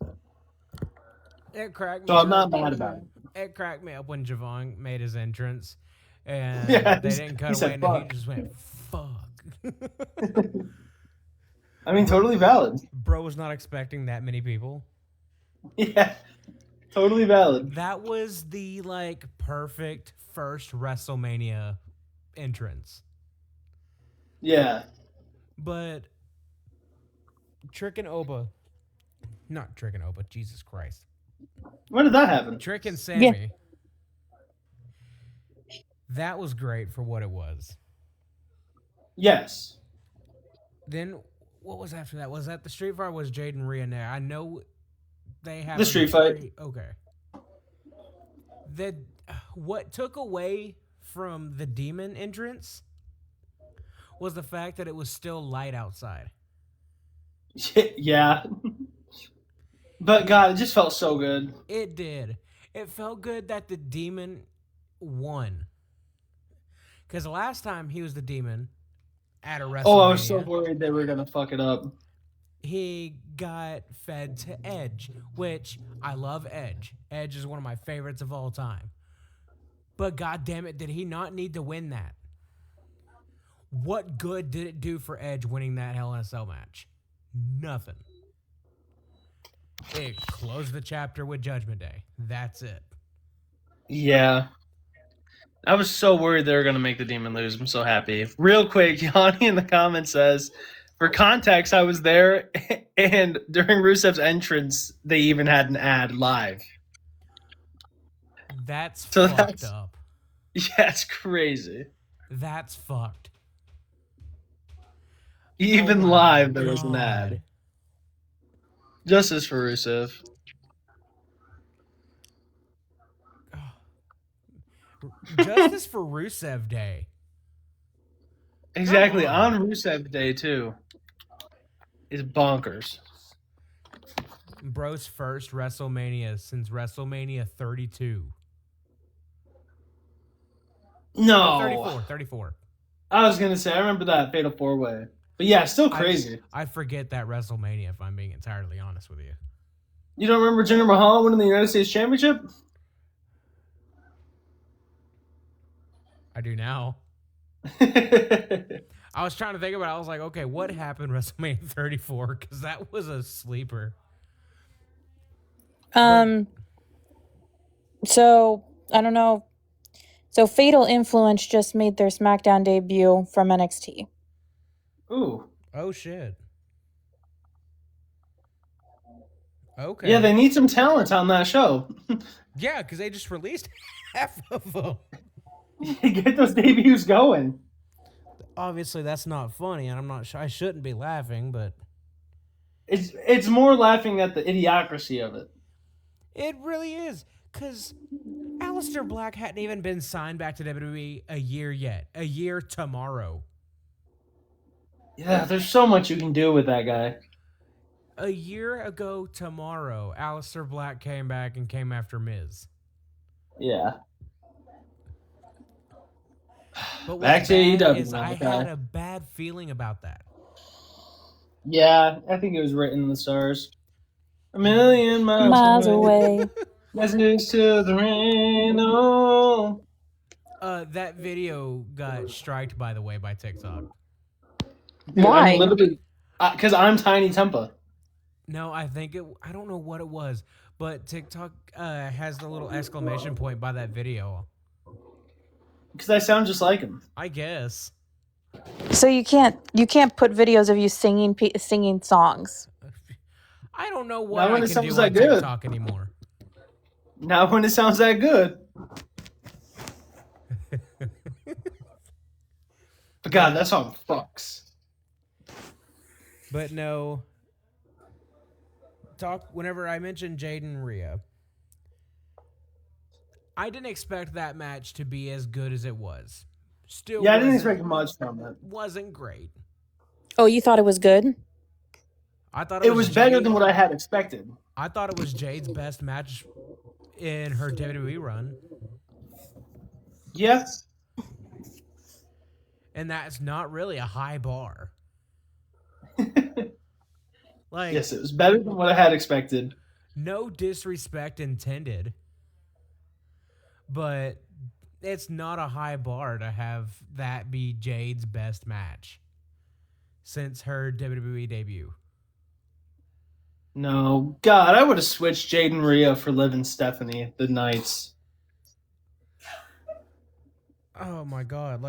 It cracked me So I'm up. not mad about it. It cracked me up when Javon made his entrance, and Yeah, they didn't cut he away, said, and "Fuck." he just went, fuck. I mean, totally valid. Bro was not expecting that many people. Yeah, totally valid. That was the, like, perfect first WrestleMania entrance. Yeah. But Trick and Oba, not Trick and Oba, Jesus Christ. When did that happen? Trick and Sammy. That was great for what it was. Yes. Then what was after that? Was that the street fight? Or was Jade and Rhea there? I know they have The street fight. Okay. What took away from the demon entrance was the fact that it was still light outside. Yeah. But God, it just felt so good. It did. It felt good that the demon won. Because the last time he was the demon at a WrestleMania, I was so worried they were going to fuck it up. he got fed to Edge, which I love Edge. Edge is one of my favorites of all time. But God damn it, did he not need to win that? What good did it do for Edge winning that Hell in a Cell match? Nothing. It closed the chapter with Judgment Day. That's it. Yeah. I was so worried they were going to make the demon lose. I'm so happy. Real quick, Yanni in the comments says, for context, I was there, and during Rusev's entrance, they even had an ad live. That's So fucked up. Yeah, it's crazy. That's fucked. Even Oh my live, there was an God. ad. Justice for Rusev. Justice for Rusev Day. Exactly, Come on. on Rusev Day, too. Is bonkers. Bro's first WrestleMania since WrestleMania 32. No. 34. I was going to say, I remember that Fatal 4-Way. But yeah, still crazy. I forget that WrestleMania, if I'm being entirely honest with you. You don't remember Jinder Mahal winning the United States Championship? I do now. I was trying to think about it. I was like, okay, what happened WrestleMania 34? Because that was a sleeper. So I don't know. So Fatal Influence just made their SmackDown debut from NXT. Ooh. Oh, shit. Okay. Yeah, they need some talent on that show. Yeah, because they just released half of them. Get those debuts going. Obviously, that's not funny, and I'm not sure. I shouldn't be laughing, but It's more laughing at the idiocracy of it. it really is. Because Aleister Black hadn't even been signed back to WWE a year yet. A year tomorrow. Yeah, there's so much you can do with that guy. A year ago tomorrow, Aleister Black came back and came after Miz. Yeah. But Back what's to bad AEW is now, I okay. had a bad feeling about that. Yeah, I think it was written in the stars. A million Miles away. Message to the rain. Oh. That video got striked, by the way, by TikTok. Dude, Why? I'm literally, because I'm Tiny Tempa. No, I don't know what it was, but TikTok has the little exclamation point by that video. Because I sound just like him. I guess. So you can't put videos of you singing songs. I don't know Not what when I it can sounds do that on good. TikTok anymore. Not when it sounds that good. God, that song fucks. But no. Whenever I mentioned Jade and Rhea, I didn't expect that match to be as good as it was. Still, I didn't expect much from it. Wasn't great. Oh, you thought it was good? I thought it was better than what I had expected. I thought it was Jade's best match in her WWE run. Yes. And that's not really a high bar. Yes, it was better than what I had expected. No disrespect intended. But it's not a high bar to have that be Jade's best match since her WWE debut. No, God, I would have switched Jade and Rhea for Liv and Stephanie the nights. Oh my God,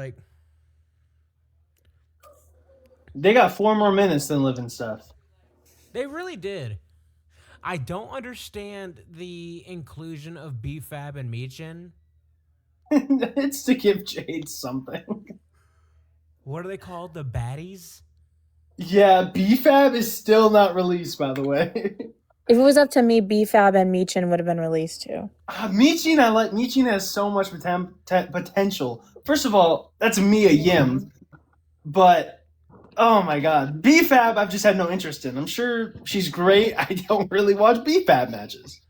they got 4 more minutes than Liv and Steph. They really did. I don't understand the inclusion of B-Fab and Michin. It's to give Jade something. What are they called? The baddies? Yeah, B-Fab is still not released, by the way. If it was up to me, B-Fab and Michin would have been released too. Michin, I like. Michin has so much potential. First of all, that's Mia Yim. But, oh my God. B-Fab, I've just had no interest in. I'm sure she's great. I don't really watch B-Fab matches.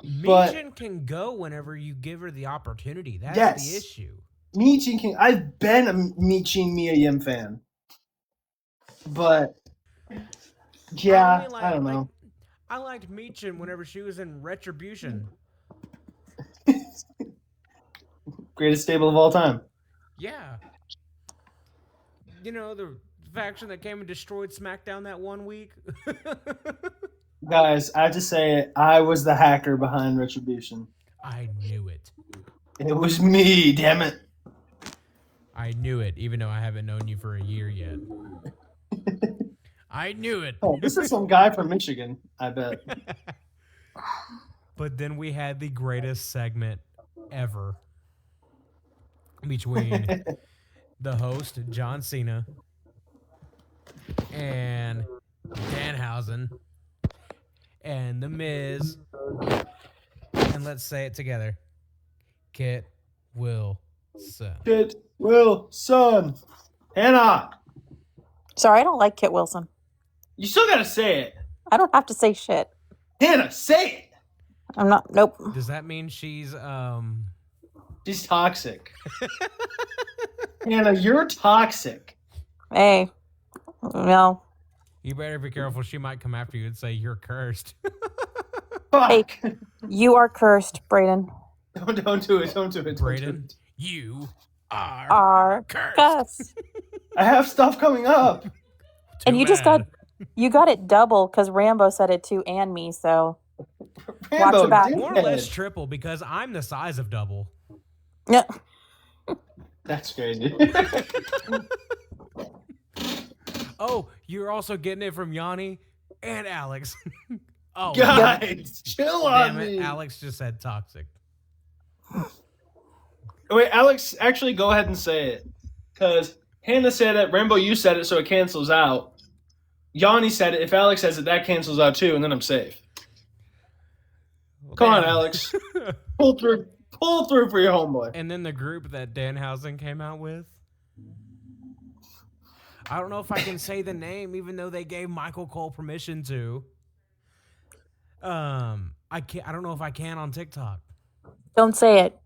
Michin can go whenever you give her the opportunity. That's the issue. Michin can. I've been a Michin Mia Yim fan. But, yeah, I don't know. I liked Michin whenever she was in Retribution. Greatest stable of all time. Yeah. You know, the faction that came and destroyed SmackDown that one week. Guys, I have to say it. I was the hacker behind Retribution. I knew it. It was me, damn it. I knew it, even though I haven't known you for a year yet. I knew it. Oh, this is some guy from Michigan, I bet. But then we had the greatest segment ever between the host, John Cena, and Danhausen, and The Miz, and let's say it together, Kit Wilson. Kit Wilson. Hannah. Sorry, I don't like Kit Wilson. You still gotta say it. I don't have to say shit. Hannah, say it. I'm not. Nope. Does that mean she's She's toxic. Hannah, you're toxic. Hey. No. You better be careful. She might come after you and say you're cursed. Fuck. Hey, you are cursed, Braden. Don't do it. Don't do it. Braden, you are cursed. Cursed. I have stuff coming up. And you just got it double because Rambo said it too and me, so Rambo, watch your back. More or less triple because I'm the size of double. Yeah. That's crazy. Oh, you're also getting it from Yanni and Alex. Oh, guys, chill on damn it. me. Alex just said toxic. Wait, Alex, actually go ahead and say it. Because Hannah said it, Rambo, you said it, so it cancels out. Yanni said it. If Alex says it, that cancels out too, and then I'm safe. Come on, Alex. Pull through for your homeboy. And then the group that Danhausen came out with. I don't know if I can say the name, even though they gave Michael Cole permission to. I don't know if I can on TikTok. Don't say it.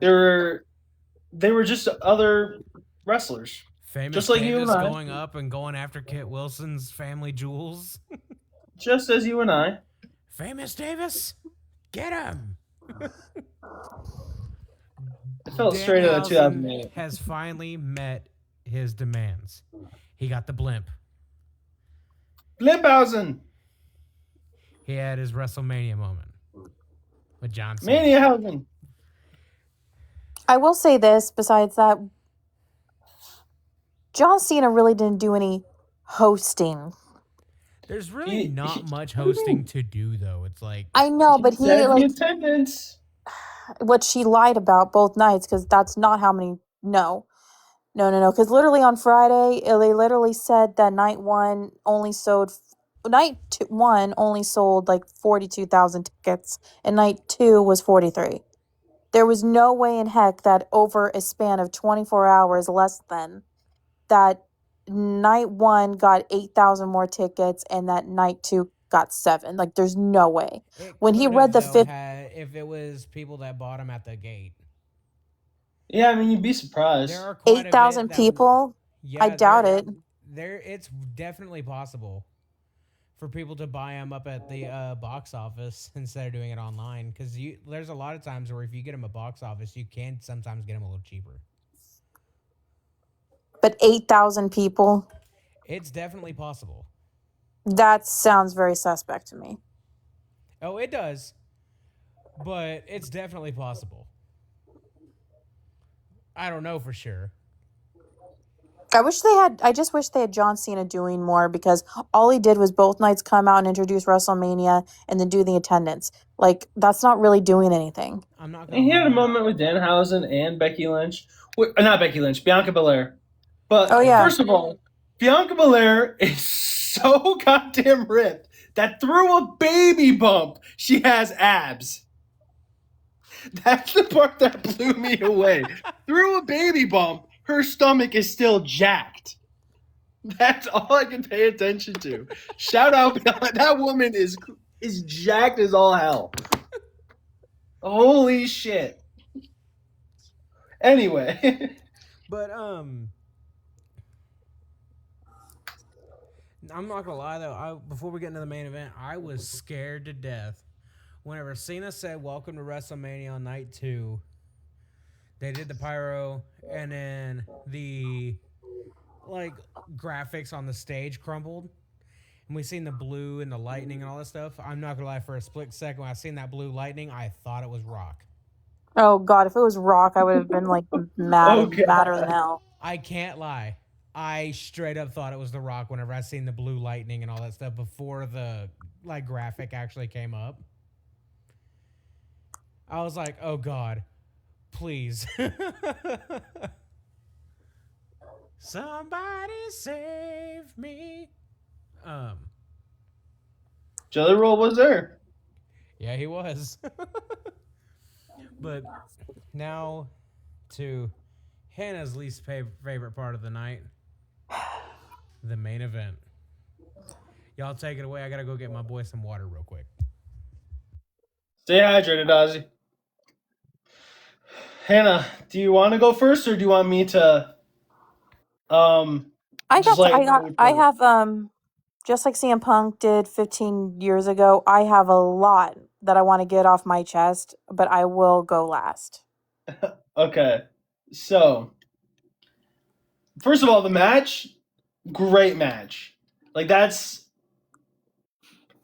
They were just other wrestlers. Famous just like Davis you and I. going up and going after Kit Wilson's family jewels. Just as you and I. Famous Davis, get him. I felt straight out of 2008. Has finally met his demands. He got the blimp. Blimphausen. He had his WrestleMania moment with John Cena. Maniahausen. I will say this, besides that, John Cena really didn't do any hosting. There's really not much hosting to do, though. It's like... I know, but he said like, the attendance. what she lied about both nights, because that's not how many... No. No. Because literally on Friday, they literally said that night one only sold like 42,000 tickets, and night two was 43. There was no way in heck that over a span of 24 hours, less than that, night one got 8,000 more tickets, and that night two got 7. Like, there's no way. It When he could read have, the though, fifth, if it was people that bought them at the gate. Yeah, I mean, you'd be surprised. There are quite 8,000 a bit that, people, I yeah, doubt it. it's definitely possible for people to buy them up at the box office instead of doing it online. Because there's a lot of times where if you get them at box office, you can sometimes get them a little cheaper. But 8,000 people, It's definitely possible. that sounds very suspect to me. Oh, it does. But it's definitely possible. I don't know for sure. I just wish they had John Cena doing more, because all he did was both nights come out and introduce WrestleMania and then do the attendance. Like, that's not really doing anything. I'm not And gonna he had a lie. moment with Danhausen and Becky Lynch. Not Becky Lynch, Bianca Belair. But Oh, yeah. first of all, Bianca Belair is so goddamn ripped that through a baby bump, she has abs. That's the part that blew me away. Through a baby bump, her stomach is still jacked. That's all I can pay attention to. Shout out, that woman is jacked as all hell. Holy shit. Anyway. But I'm not gonna lie though. Before we get into the main event, I was scared to death whenever Cena said "Welcome to WrestleMania" on night 2. They did the pyro, and then the graphics on the stage crumbled, and we seen the blue and the lightning and all that stuff. I'm not gonna lie, for a split second when I seen that blue lightning, I thought it was Rock. Oh, God, if it was Rock, I would have been, like, madder than hell. I can't lie. I straight up thought it was The Rock whenever I seen the blue lightning and all that stuff before the graphic actually came up. I was like, oh God, please. Somebody save me. Jelly Roll was there. Yeah, he was. But now to Hannah's least favorite part of the night, the main event. Y'all take it away. I gotta go get my boy some water real quick. Stay hydrated, Ozzy. Hannah, do you want to go first, or do you want me to? I have just like CM Punk did 15 years ago. I have a lot that I want to get off my chest, but I will go last. Okay, so first of all, the match, great match. Like, that's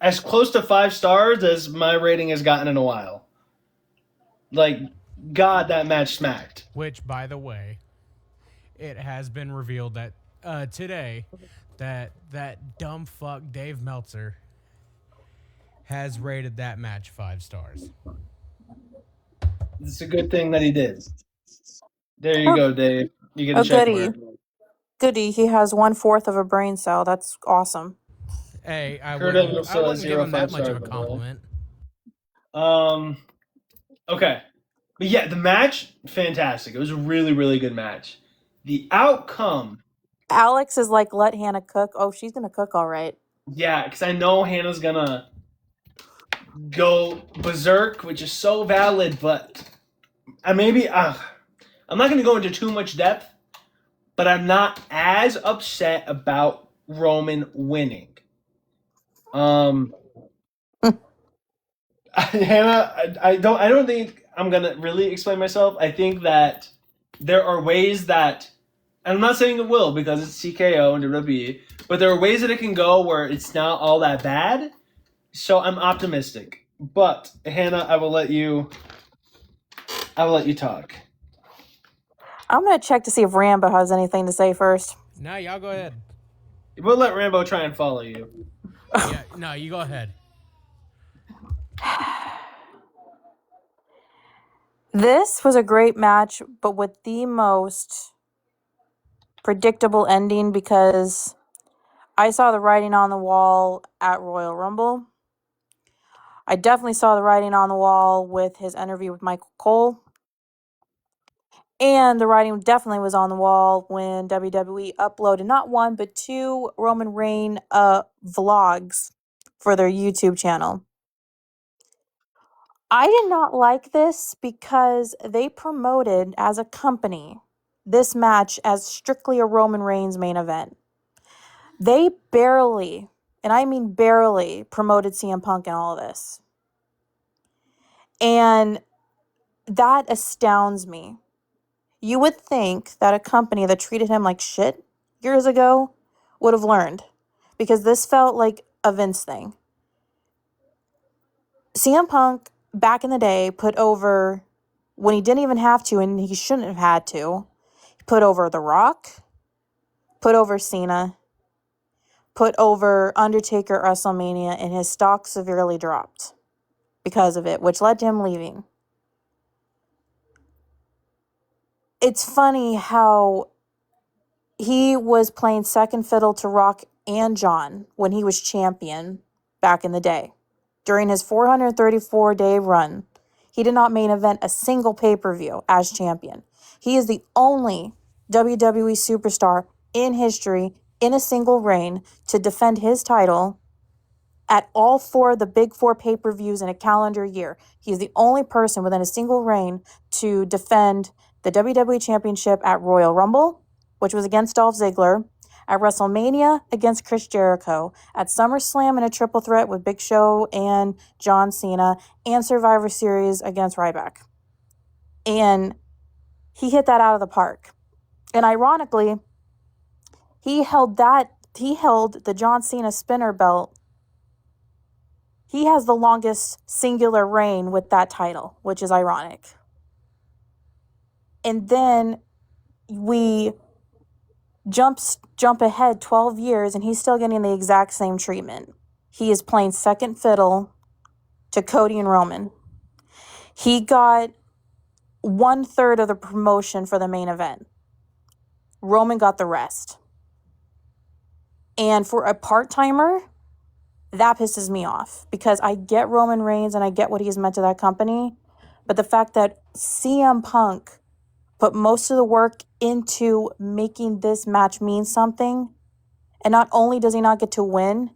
as close to 5 stars as my rating has gotten in a while. Like, God, that match smacked. Which, by the way, it has been revealed that today that dumb fuck Dave Meltzer has rated that match 5 stars. It's a good thing that he did. There you go, Dave. You get a check mark. Goody, he has 1/4 of a brain cell. That's awesome. Hey, I Kurt wouldn't Angle still has give him that 0 much of a 5 stars, compliment. Okay. But yeah, the match, fantastic. It was a really, really good match. The outcome, Alex is like, let Hannah cook. Oh, she's gonna cook all right. yeah, because I know Hannah's gonna go berserk, which is so valid, but I'm not gonna go into too much depth, but I'm not as upset about Roman winning. Hannah, I don't think I'm gonna really explain myself. I think that there are ways that, and I'm not saying it will because it's TKO and WWE, but there are ways that it can go where it's not all that bad. So I'm optimistic. But Hannah, I will let you talk. I'm gonna check to see if Rambo has anything to say first. No, y'all go ahead. We'll let Rambo try and follow you. Yeah, no, you go ahead. This was a great match, but with the most predictable ending because I saw the writing on the wall at Royal Rumble. I definitely saw the writing on the wall with his interview with Michael Cole. And the writing definitely was on the wall when WWE uploaded not one, but 2 Roman Reigns vlogs for their YouTube channel. I did not like this because they promoted, as a company, this match as strictly a Roman Reigns main event. They barely, and I mean barely, promoted CM Punk in all of this. And that astounds me. You would think that a company that treated him like shit years ago would have learned, because this felt like a Vince thing. CM Punk, back in the day, put over, when he didn't even have to and he shouldn't have had to, he put over The Rock, put over Cena, put over Undertaker at WrestleMania, and his stock severely dropped because of it, which led to him leaving. It's funny how he was playing second fiddle to Rock and John when he was champion back in the day. During his 434-day run, he did not main event a single pay-per-view as champion. He is the only WWE superstar in history in a single reign to defend his title at all 4 of the big 4 pay-per-views in a calendar year. He's the only person within a single reign to defend the WWE Championship at Royal Rumble, which was against Dolph Ziggler, at WrestleMania against Chris Jericho, at SummerSlam in a triple threat with Big Show and John Cena, and Survivor Series against Ryback. And he hit that out of the park. And ironically, he held the John Cena spinner belt. He has the longest singular reign with that title, which is ironic. And then we jump ahead 12 years, and he's still getting the exact same treatment. He is playing second fiddle to Cody and Roman. He got 1/3 of the promotion for the main event. Roman got the rest. And for a part-timer, that pisses me off, because I get Roman Reigns and I get what he's meant to that company, but the fact that CM Punk put most of the work into making this match mean something, and not only does he not get to win,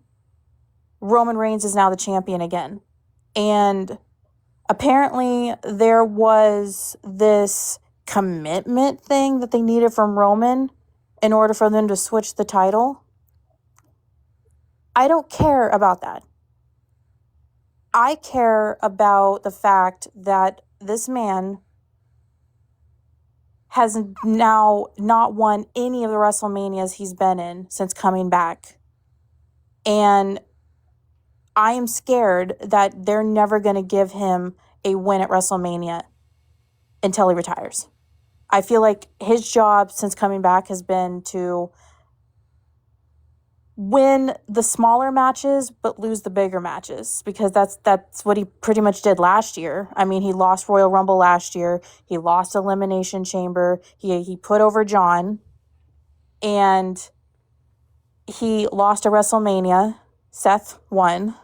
Roman Reigns is now the champion again. And apparently there was this commitment thing that they needed from Roman in order for them to switch the title. I don't care about that. I care about the fact that this man has now not won any of the WrestleManias he's been in since coming back. And I am scared that they're never going to give him a win at WrestleMania until he retires. I feel like his job since coming back has been to win the smaller matches but lose the bigger matches, because that's what he pretty much did last year. I mean, he lost Royal Rumble last year. He lost Elimination Chamber. He put over John, and he lost a WrestleMania. Seth won.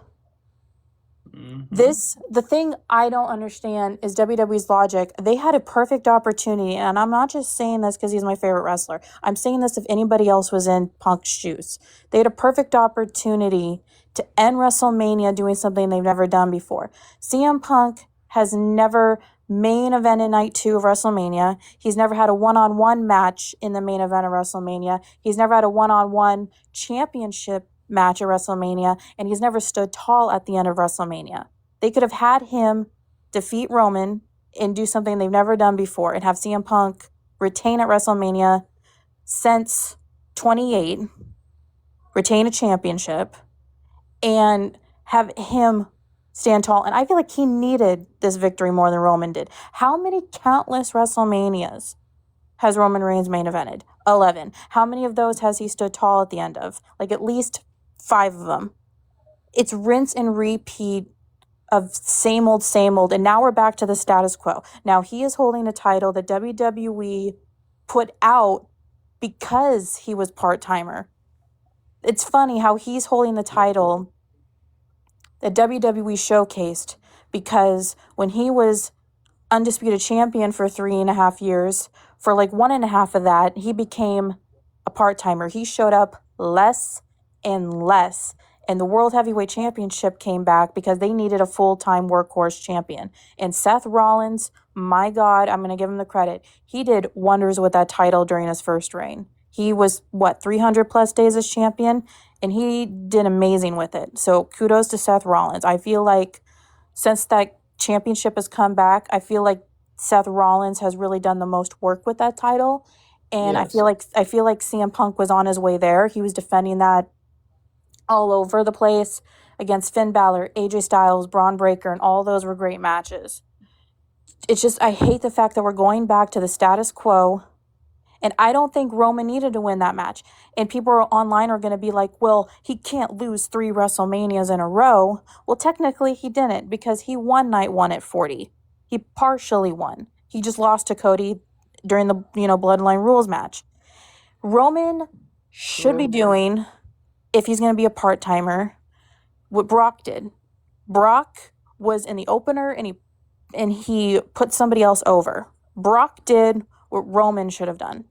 The thing I don't understand is WWE's logic. They had a perfect opportunity, and I'm not just saying this because he's my favorite wrestler. I'm saying this if anybody else was in Punk's shoes. They had a perfect opportunity to end WrestleMania doing something they've never done before. CM Punk has never main evented night 2 of WrestleMania. He's never had a one-on-one match in the main event of WrestleMania. He's never had a one-on-one championship match at WrestleMania, and he's never stood tall at the end of WrestleMania. They could have had him defeat Roman and do something they've never done before, and have CM Punk retain at WrestleMania since 28, retain a championship, and have him stand tall. And I feel like he needed this victory more than Roman did. How many countless WrestleManias has Roman Reigns main evented? 11. How many of those has he stood tall at the end of? Like at least 5 of them. It's rinse and repeat of same old, and now we're back to the status quo. Now he is holding a title that WWE put out because he was part-timer. It's funny how he's holding the title that WWE showcased, because when he was undisputed champion for 3.5 years, for like 1.5 of that, he became a part-timer. He showed up less and less. And the World Heavyweight Championship came back because they needed a full-time workhorse champion. And Seth Rollins, my God, I'm going to give him the credit. He did wonders with that title during his first reign. He was, 300 plus days as champion, and he did amazing with it. So kudos to Seth Rollins. I feel like since that championship has come back, I feel like Seth Rollins has really done the most work with that title. And Yes. I feel like CM Punk was on his way there. He was defending that all over the place against Finn Balor, AJ Styles, Braun Breaker, and all those were great matches. It's just, I hate the fact that we're going back to the status quo. And I don't think Roman needed to win that match. And people online are going to be like, well, he can't lose 3 WrestleManias in a row. Well, technically he didn't, because he won night 1 at 40. He partially won. He just lost to Cody during the, Bloodline Rules match. Roman should be doing, if he's going to be a part-timer, what Brock did. Brock was in the opener and he put somebody else over. Brock did what Roman should have done.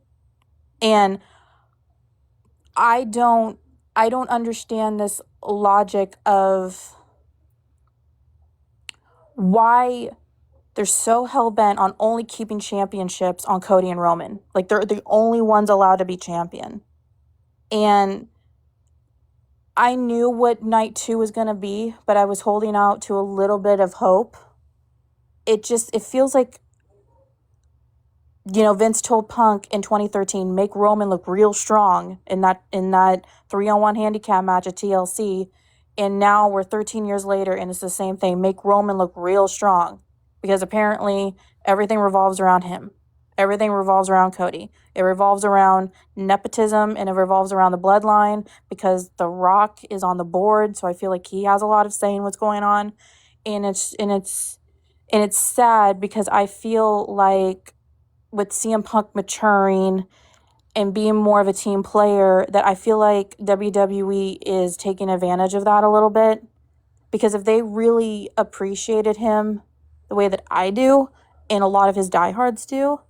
And I don't understand this logic of why they're so hell-bent on only keeping championships on Cody and Roman. Like, they're the only ones allowed to be champion. And I knew what night 2 was going to be, but I was holding out to a little bit of hope. It feels like, Vince told Punk in 2013, make Roman look real strong in that 3-on-1 handicap match at TLC. And now we're 13 years later and it's the same thing. Make Roman look real strong, because apparently everything revolves around him. Everything revolves around Cody. It revolves around nepotism, and it revolves around the bloodline, because The Rock is on the board. So I feel like he has a lot of say in what's going on. And it's sad, because I feel like with CM Punk maturing and being more of a team player, that I feel like WWE is taking advantage of that a little bit. Because if they really appreciated him the way that I do, and a lot of his diehards do,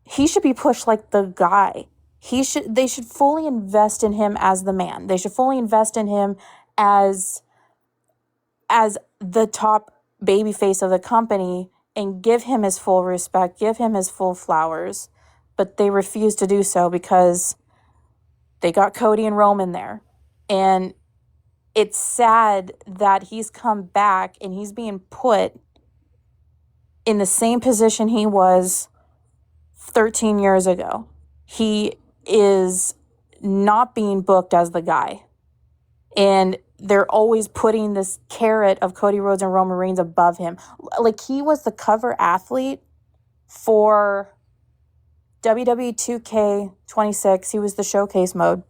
he should be pushed like the guy. They should fully invest in him as the man. They should fully invest in him as the top babyface of the company, and give him his full respect, give him his full flowers. But they refuse to do so because they got Cody and Roman there. And it's sad that he's come back and he's being put in the same position he was 13 years ago. He is not being booked as the guy. And they're always putting this carrot of Cody Rhodes and Roman Reigns above him. Like, he was the cover athlete for WWE 2K26. He was the showcase mode.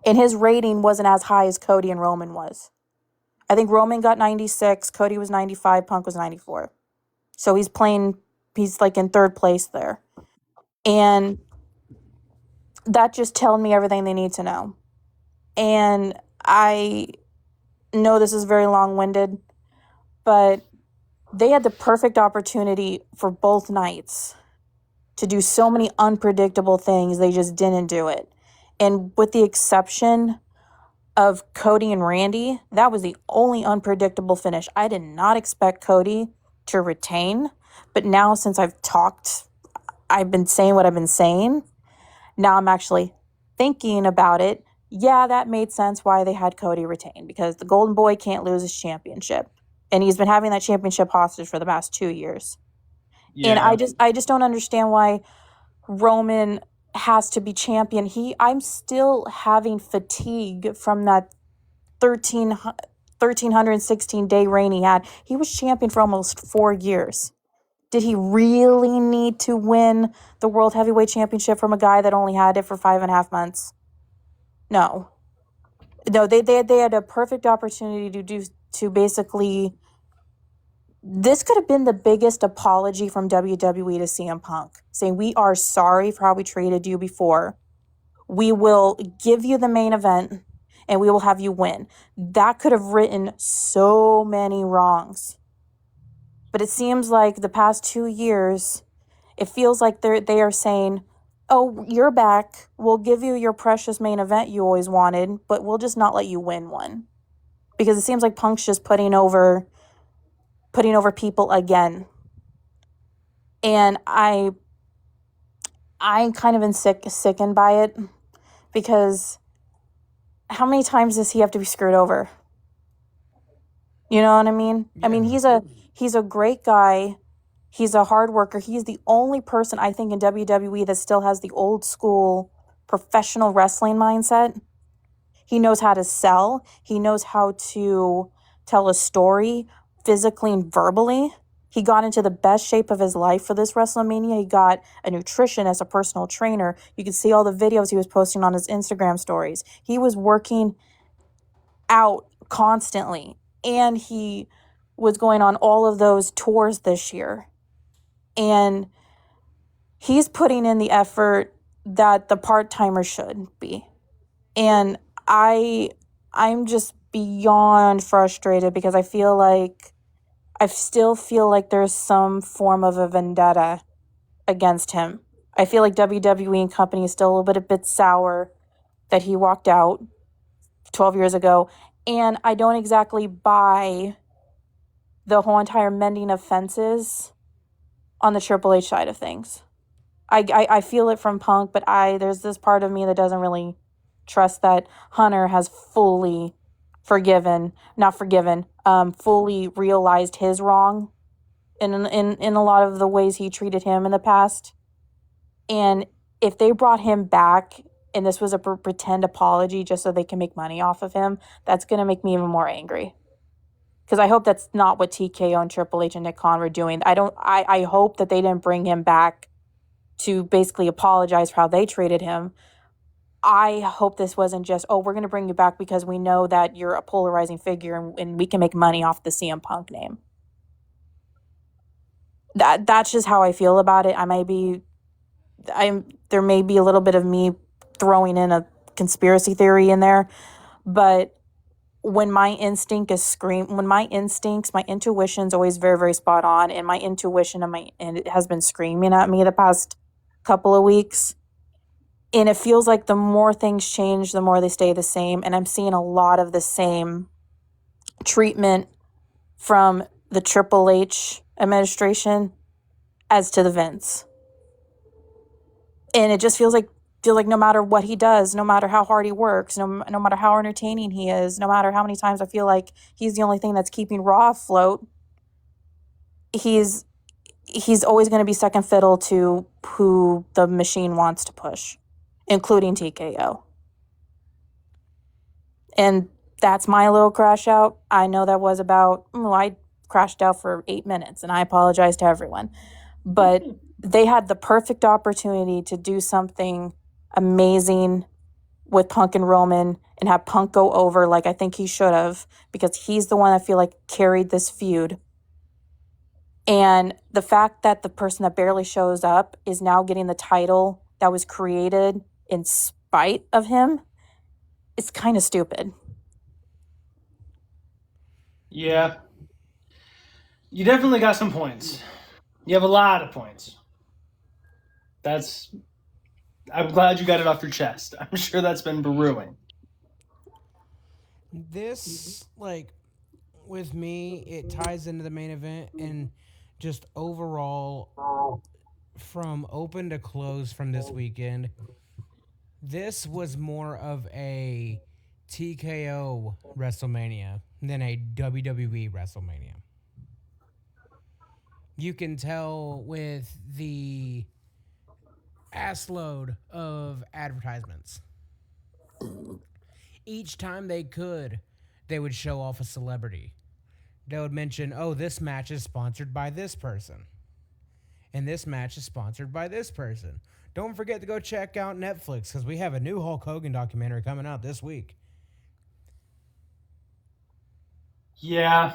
And his rating wasn't as high as Cody and Roman was. I think Roman got 96, Cody was 95, Punk was 94. So he's like in third place there. And that just told me everything they need to know. And I know this is very long-winded, but they had the perfect opportunity for both nights to do so many unpredictable things. They just didn't do it. And with the exception of Cody and Randy, that was the only unpredictable finish. I did not expect Cody to retain, but now since I've been saying what I've been saying. Now I'm actually thinking about it. Yeah, that made sense why they had Cody retain, because the Golden Boy can't lose his championship. And he's been having that championship hostage for the past 2 years. Yeah. And I just don't understand why Roman has to be champion. I'm still having fatigue from that 1,316 day reign he had. He was champion for almost 4 years. Did he really need to win the World Heavyweight Championship from a guy that only had it for 5.5 months? No, they had a perfect opportunity to basically This could have been the biggest apology from WWE to CM Punk, saying, we are sorry for how we treated you before. We will give you the main event and we will have you win. That could have written so many wrongs. But it seems like the past 2 years, it feels like they are saying, oh, you're back. We'll give you your precious main event you always wanted, but we'll just not let you win one. Because it seems like Punk's just putting over people again. And I'm kind of sickened by it, because how many times does he have to be screwed over? You know what I mean? Yeah. I mean, he's a great guy. He's a hard worker. He's the only person I think in WWE that still has the old school professional wrestling mindset. He knows how to sell. He knows how to tell a story physically and verbally. He got into the best shape of his life for this WrestleMania. He got a nutritionist, a personal trainer. You can see all the videos he was posting on his Instagram stories. He was working out constantly, and he was going on all of those tours this year. And he's putting in the effort that the part-timer should be. And I'm just beyond frustrated, because I still feel like there's some form of a vendetta against him. I feel like WWE and company is still a bit sour that he walked out 12 years ago. And I don't exactly buy the whole entire mending of fences on the Triple H side of things. I feel it from Punk, but there's this part of me that doesn't really trust that Hunter has fully fully realized his wrong in a lot of the ways he treated him in the past. And if they brought him back and this was a pretend apology just so they can make money off of him, that's going to make me even more angry. Because I hope that's not what TKO and Triple H and Nick Khan were doing. I hope that they didn't bring him back to basically apologize for how they treated him. I hope this wasn't just, oh, we're going to bring you back because we know that you're a polarizing figure and we can make money off the CM Punk name. That's just how I feel about it. There may be a little bit of me throwing in a conspiracy theory in there, but when my instinct's my intuition's always very, very spot on, and my intuition and it has been screaming at me the past couple of weeks. And it feels like the more things change, the more they stay the same. And I'm seeing a lot of the same treatment from the Triple H administration as to the Vince. And it just feels like no matter what he does, no matter how hard he works, no matter how entertaining he is, no matter how many times I feel like he's the only thing that's keeping Raw afloat, he's always going to be second fiddle to who the machine wants to push, including TKO. And that's my little crash out. I know that was I crashed out for 8 minutes, and I apologize to everyone. But they had the perfect opportunity to do something amazing with Punk and Roman and have Punk go over like I think he should have, because he's the one I feel like carried this feud. And the fact that the person that barely shows up is now getting the title that was created in spite of him, it's kind of stupid. Yeah. You definitely got some points. You have a lot of points. I'm glad you got it off your chest. I'm sure that's been brewing. This, with me, it ties into the main event, and just overall, from open to close from this weekend, this was more of a TKO WrestleMania than a WWE WrestleMania. You can tell with the assload of advertisements. Each time they could, they would show off a celebrity. They would mention, oh, this match is sponsored by this person. And this match is sponsored by this person. Don't forget to go check out Netflix, because we have a new Hulk Hogan documentary coming out this week. Yeah.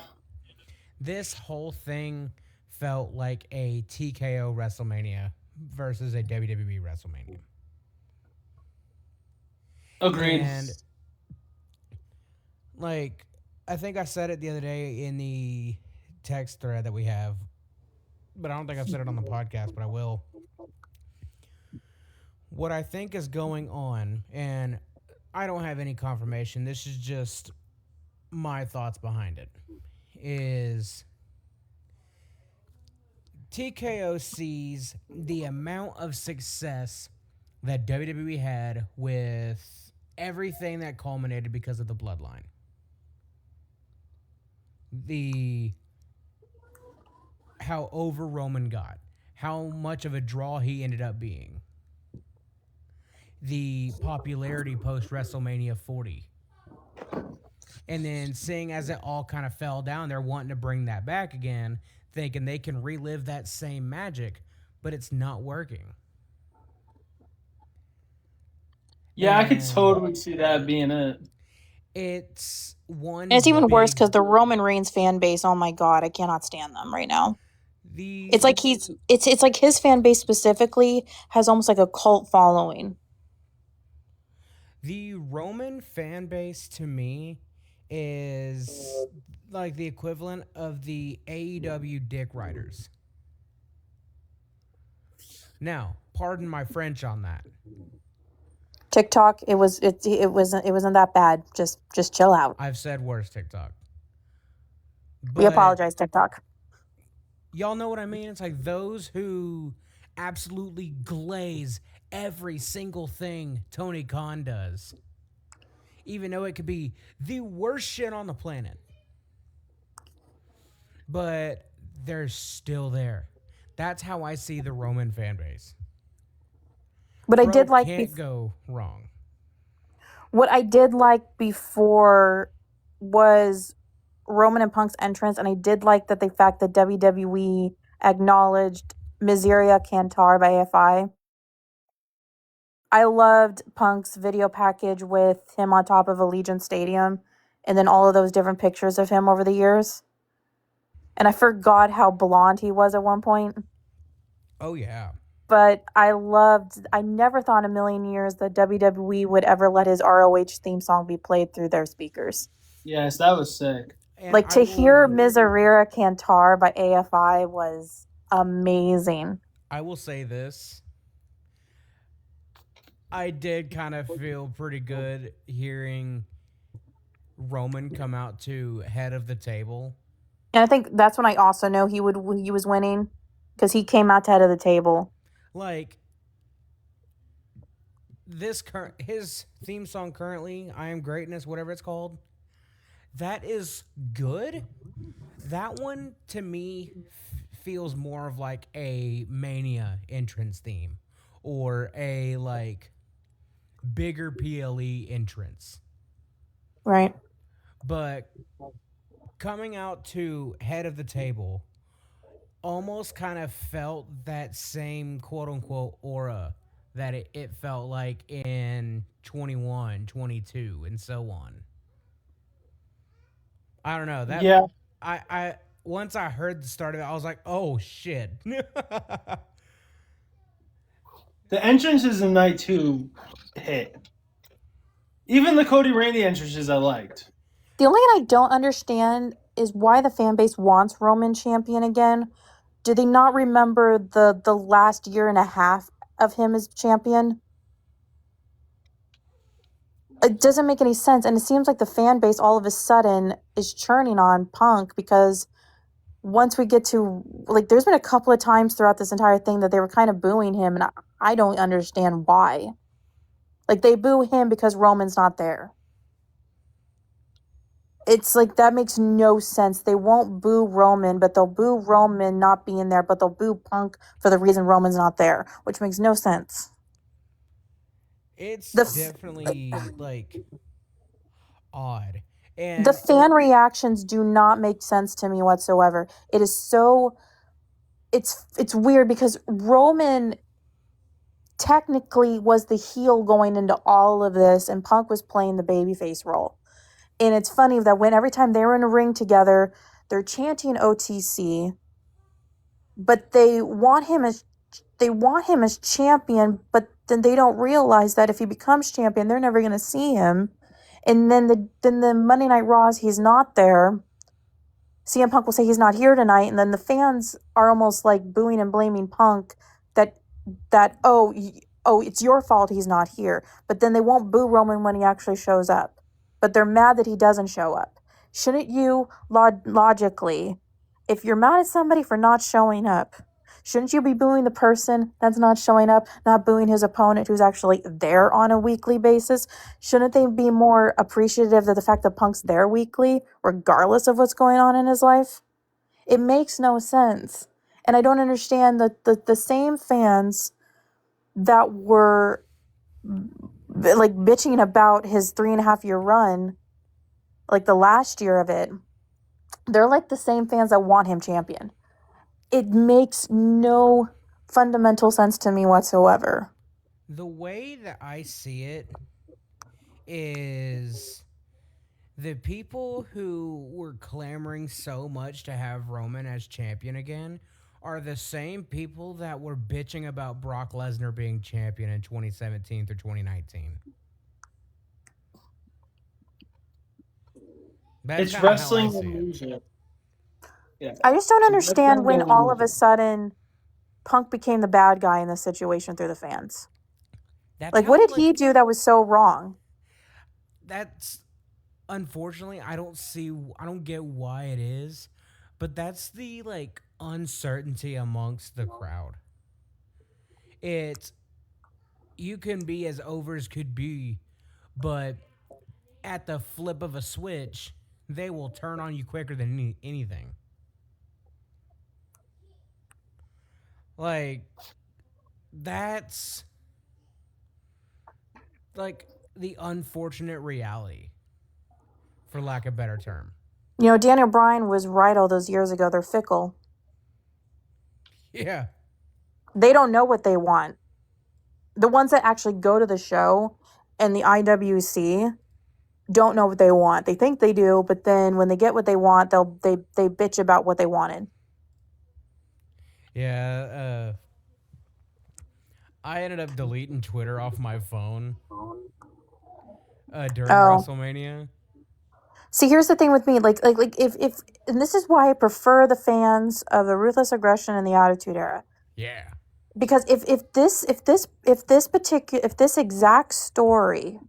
This whole thing felt like a TKO WrestleMania versus a WWE WrestleMania. Agreed. And like I think I said it the other day in the text thread that we have, but I don't think I've said it on the podcast, but I will. What I think is going on, and I don't have any confirmation, this is just my thoughts behind it, is TKO sees the amount of success that WWE had with everything that culminated because of the bloodline. How over Roman got, how much of a draw he ended up being, the popularity post WrestleMania 40. And then seeing as it all kind of fell down, they're wanting to bring that back again, thinking they can relive that same magic, but it's not working. Yeah, I could totally see that being it. It's one. And it's even worse because the Roman Reigns fan base, oh my god, I cannot stand them right now. It's like it's like his fan base specifically has almost like a cult following. The Roman fan base to me is like the equivalent of the AEW Dick Riders. Now, pardon my French on that. TikTok, it wasn't that bad. Just chill out. I've said worse, TikTok. We apologize, TikTok. Y'all know what I mean? It's like those who absolutely glaze every single thing Tony Khan does, even though it could be the worst shit on the planet. But they're still there. That's how I see the Roman fan base. But I did like can't go wrong. What I did like before was Roman and Punk's entrance, and I did like that the fact that WWE acknowledged Miseria Cantar by AFI. I loved Punk's video package with him on top of Allegiant Stadium, and then all of those different pictures of him over the years. And I forgot how blonde he was at one point. Oh, yeah. But I never thought in a million years that WWE would ever let his ROH theme song be played through their speakers. Yes, that was sick. And to hear Miseria Cantar by AFI was amazing. I will say this. I did kind of feel pretty good hearing Roman come out to head of the table. And I think that's when I also know he was winning, because he came out to head of the table. Like his theme song currently, I Am Greatness, whatever it's called, that is good. That one to me feels more of like a Mania entrance theme or a like bigger PLE entrance. Right. But coming out to head of the table almost kind of felt that same quote-unquote aura that it felt like in 21, 22, and so on. I don't know. I once I heard the start of it, I was like, oh, shit. The entrances in night 2 hit. Even the Cody Randy entrances I liked. The only thing I don't understand is why the fan base wants Roman champion again. Do they not remember the last year and a half of him as champion? It doesn't make any sense. And it seems like the fan base all of a sudden is churning on Punk, because once we get to, like, there's been a couple of times throughout this entire thing that they were kind of booing him, and I don't understand why. Like, they boo him because Roman's not there. It's like, that makes no sense. They won't boo Roman, but they'll boo Roman not being there, but they'll boo Punk for the reason Roman's not there, which makes no sense. It's definitely, like, odd. And the fan reactions do not make sense to me whatsoever. It is so... It's weird, because Roman technically was the heel going into all of this, and Punk was playing the babyface role. And it's funny that every time they were in a ring together, They're chanting OTC, but they want him as champion, but then they don't realize that if he becomes champion, they're never going to see him. And then the Monday Night Raws, he's not there. CM Punk will say he's not here tonight, and then the fans are almost like booing and blaming Punk that it's your fault he's not here. But then they won't boo Roman when he actually shows up. But they're mad that he doesn't show up. Shouldn't you logically, if you're mad at somebody for not showing up, shouldn't you be booing the person that's not showing up, not booing his opponent who's actually there on a weekly basis? Shouldn't they be more appreciative of the fact that Punk's there weekly, regardless of what's going on in his life? It makes no sense. And I don't understand the same fans that were like bitching about his 3.5-year run, like the last year of it. They're like the same fans that want him champion. It makes no fundamental sense to me whatsoever. The way that I see it is the people who were clamoring so much to have Roman as champion again are the same people that were bitching about Brock Lesnar being champion in 2017 through 2019. That's It's kinda how I wrestling see it. illusion. Yeah. I just don't It's understand wrestling when all of a illusion. sudden Punk became the bad guy in this situation through the fans. That's Like, how, what did he do that was so wrong? That's unfortunately I don't get why it is, but that's the like uncertainty amongst the crowd. You can be as over as could be, but at the flip of a switch, they will turn on you quicker than anything. Like, that's like the unfortunate reality, for lack of a better term. You know, Daniel Bryan was right all those years ago. They're fickle. Yeah. They don't know what they want. The ones that actually go to the show and the IWC don't know what they want. They think they do, but then when they get what they want, they bitch about what they wanted. Yeah, I ended up deleting Twitter off my phone during Oh. WrestleMania. See, here's the thing with me, like if and this is why I prefer the fans of the Ruthless Aggression and the Attitude Era. Yeah. Because if this exact story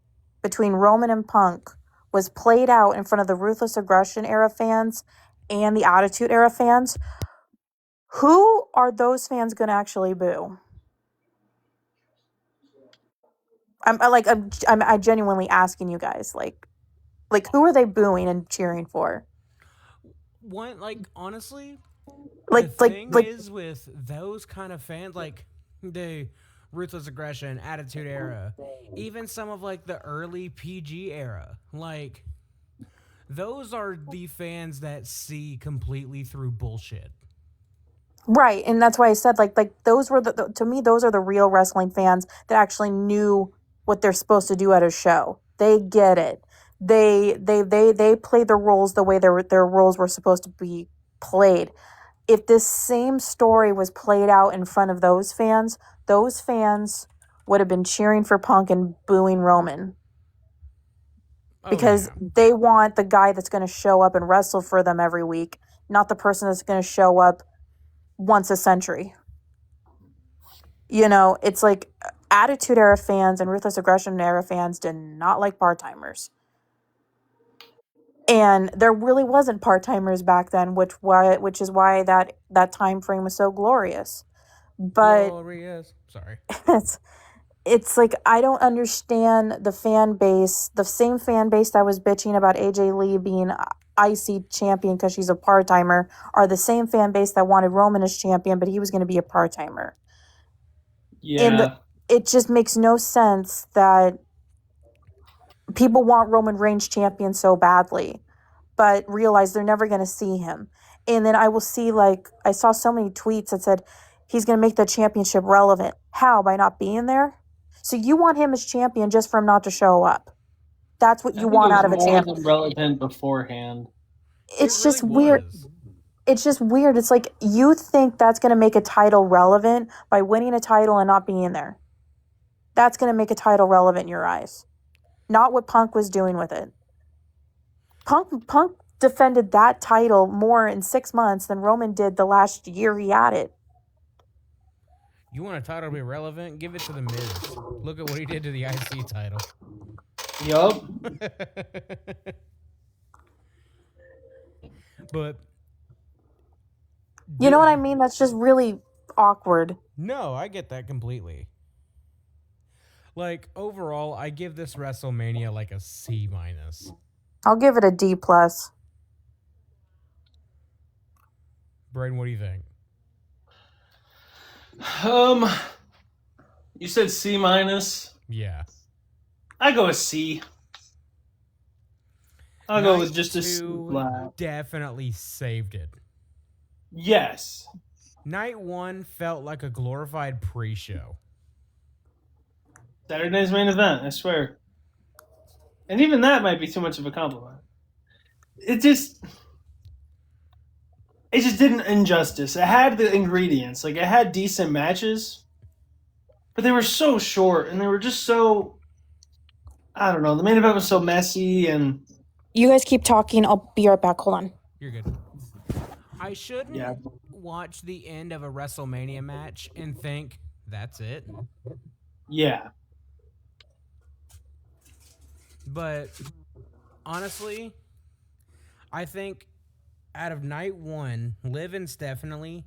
between Roman and Punk was played out in front of the Ruthless Aggression era fans and the Attitude Era fans, who are those fans going to actually boo? I'm genuinely asking you guys, like who are they booing and cheering for? One, like, honestly, Like the like thing like is with those kind of fans, like the Ruthless Aggression, Attitude Era, even some of like the early PG era, like those are the fans that see completely through bullshit. right, and that's why I said like those were to me those are the real wrestling fans that actually knew what they're supposed to do at a show. They get it. They play the roles the way their roles were supposed to be played. If this same story was played out in front of those fans would have been cheering for Punk and booing Roman. Because they want the guy that's going to show up and wrestle for them every week, not the person that's going to show up once a century. You know, it's like Attitude Era fans and Ruthless Aggression Era fans did not like part-timers. And there really wasn't part-timers back then, which is why that time frame was so glorious. But Glorious. Sorry. it's like I don't understand the fan base, the same fan base that was bitching about AJ Lee being IC champion because she's a part-timer, are the same fan base that wanted Roman as champion, but he was going to be a part-timer. Yeah. And it just makes no sense that people want Roman Reigns champion so badly, but realize they're never going to see him. And then I will see, like, I saw so many tweets that said he's going to make the championship relevant. How? By not being there? So you want him as champion just for him not to show up. That's what you want out of a champion. Relevant beforehand. it's It just really weird. was. It's just weird. It's like you think that's going to make a title relevant by winning a title and not being there. That's going to make a title relevant in your eyes. Not what Punk was doing with it. Punk defended that title more in 6 months than Roman did the last year he had it. You want a title to be relevant? Give it to The Miz. Look at what he did to the IC title. Yup. But You know what I mean? That's just really awkward. no, I get that completely. Like overall, I give this WrestleMania like a C minus. I'll give it a D+. Braden, what do you think? You said C minus. Yeah. I go with C. I'll go with Night just a C two flat. definitely saved it. Yes. Night 1 felt like a glorified pre-show. Saturday's main event, I swear. And even that might be too much of a compliment. It just did an injustice. It had the ingredients. Like, it had decent matches, but they were so short, and they were just so, I don't know, the main event was so messy, and You guys keep talking. I'll be right back. Hold on. You're good. I shouldn't watch the end of a WrestleMania match and think, that's it. yeah. But honestly, I think out of night 1, Liv and Definitely.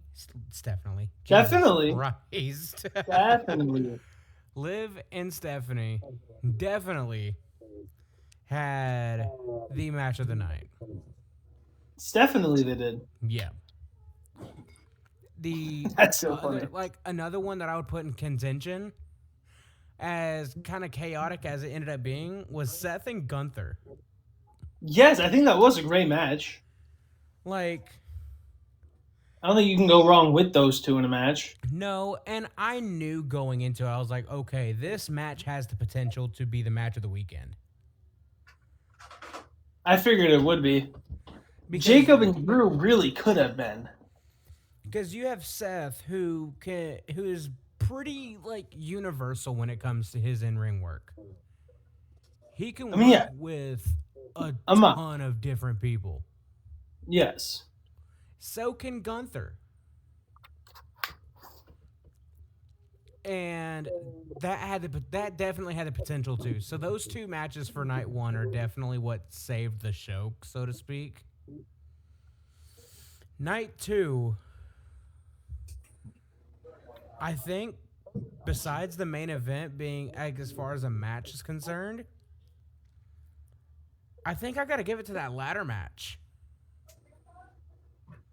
Definitely. Christ. Definitely. Liv and Stephanie definitely had the match of the night. It's definitely they did. Yeah. That's so funny. Like another one that I would put in contention, as kind of chaotic as it ended up being, was Seth and Gunther. Yes, I think that was a great match. Like, I don't think you can go wrong with those two in a match. no, and I knew going into it, I was like, okay, this match has the potential to be the match of the weekend. I figured it would be. Because, Jacob and Drew really could have been. Because you have Seth, who is pretty like universal when it comes to his in-ring work. He can work with a ton of different people. Yes. So can Gunther. And that definitely had the potential too. So those two matches for night 1 are definitely what saved the show, so to speak. Night 2, I think, besides the main event being, as far as a match is concerned, I think I got to give it to that ladder match.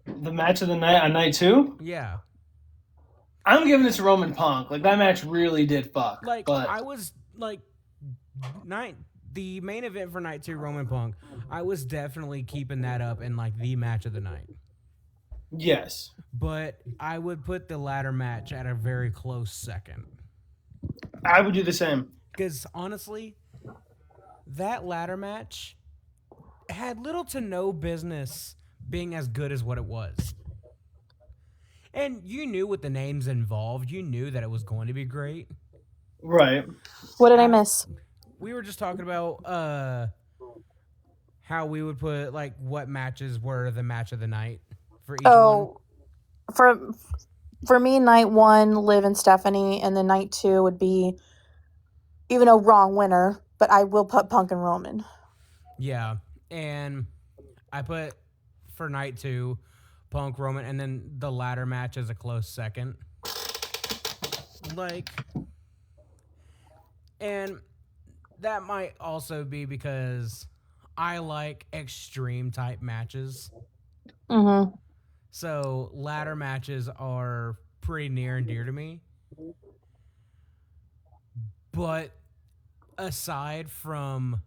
The match of the night on night 2? Yeah. I'm giving it to Roman Punk. Like, that match really did fuck. Like, but I was, like, the main event for night 2, Roman Punk, I was definitely keeping that up in, like, the match of the night. yes. But I would put the ladder match at a very close second. I would do the same. Because, honestly, that ladder match had little to no business being as good as what it was. And you knew with the names involved, you knew that it was going to be great. Right. What did I miss? We were just talking about how we would put, like, what matches were the match of the night for each one. For me, night 1, Liv and Stephanie, and then night 2 would be, even though wrong winner, but I will put Punk and Roman. Yeah, and I put for night 2, Punk, Roman, and then the ladder match as a close second. Like, and that might also be because I like extreme type matches. Mm-hmm. So ladder matches are pretty near and dear to me. But aside from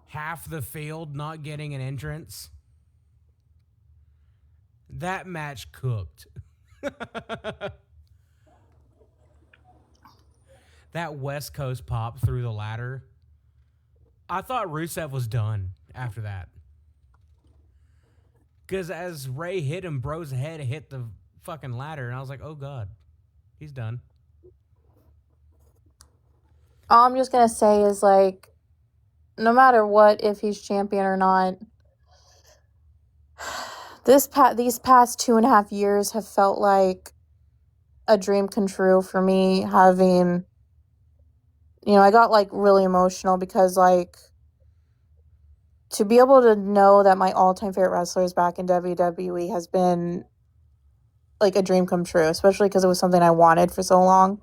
half the field not getting an entrance, that match cooked. That West Coast pop through the ladder. I thought Rusev was done after that. Because as Ray hit him, bro's head hit the fucking ladder, and I was like, oh god, he's done. All I'm just gonna say is, like, no matter what, if he's champion or not, these past 2.5 years have felt like a dream come true for me. Having, I got like really emotional because, like, to be able to know that my all-time favorite wrestler is back in WWE has been like a dream come true, especially because it was something I wanted for so long.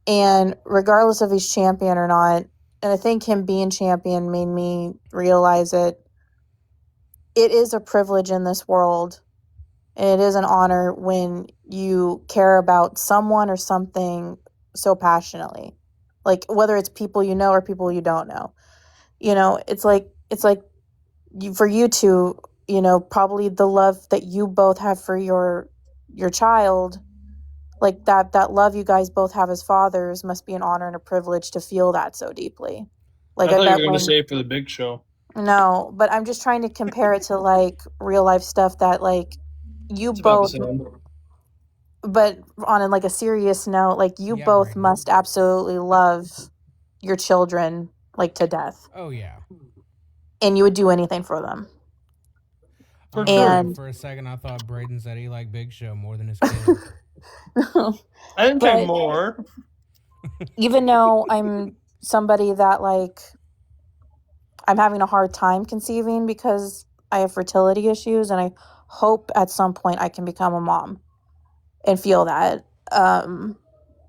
And regardless if he's champion or not, and I think him being champion made me realize it is a privilege in this world. And it is an honor when you care about someone or something so passionately. Like, whether it's people you know or people you don't know. It's like for you two, probably the love that you both have for your child, like that love you guys both have as fathers must be an honor and a privilege to feel that so deeply. Like, I I thought you bet were going to when say it for the Big Show. no, but I'm just trying to compare it to like real life stuff that, like, you It's about the both, same. but on like a serious note, like, you Yeah, both Braden. must absolutely love your children like to death, Oh yeah. and you would do anything for them. For I'm sure. sorry, And for a second, I thought Braden said he liked Big Show more than his kids. I didn't say But more. even though I'm somebody that, like, I'm having a hard time conceiving because I have fertility issues, and I hope at some point I can become a mom and feel that.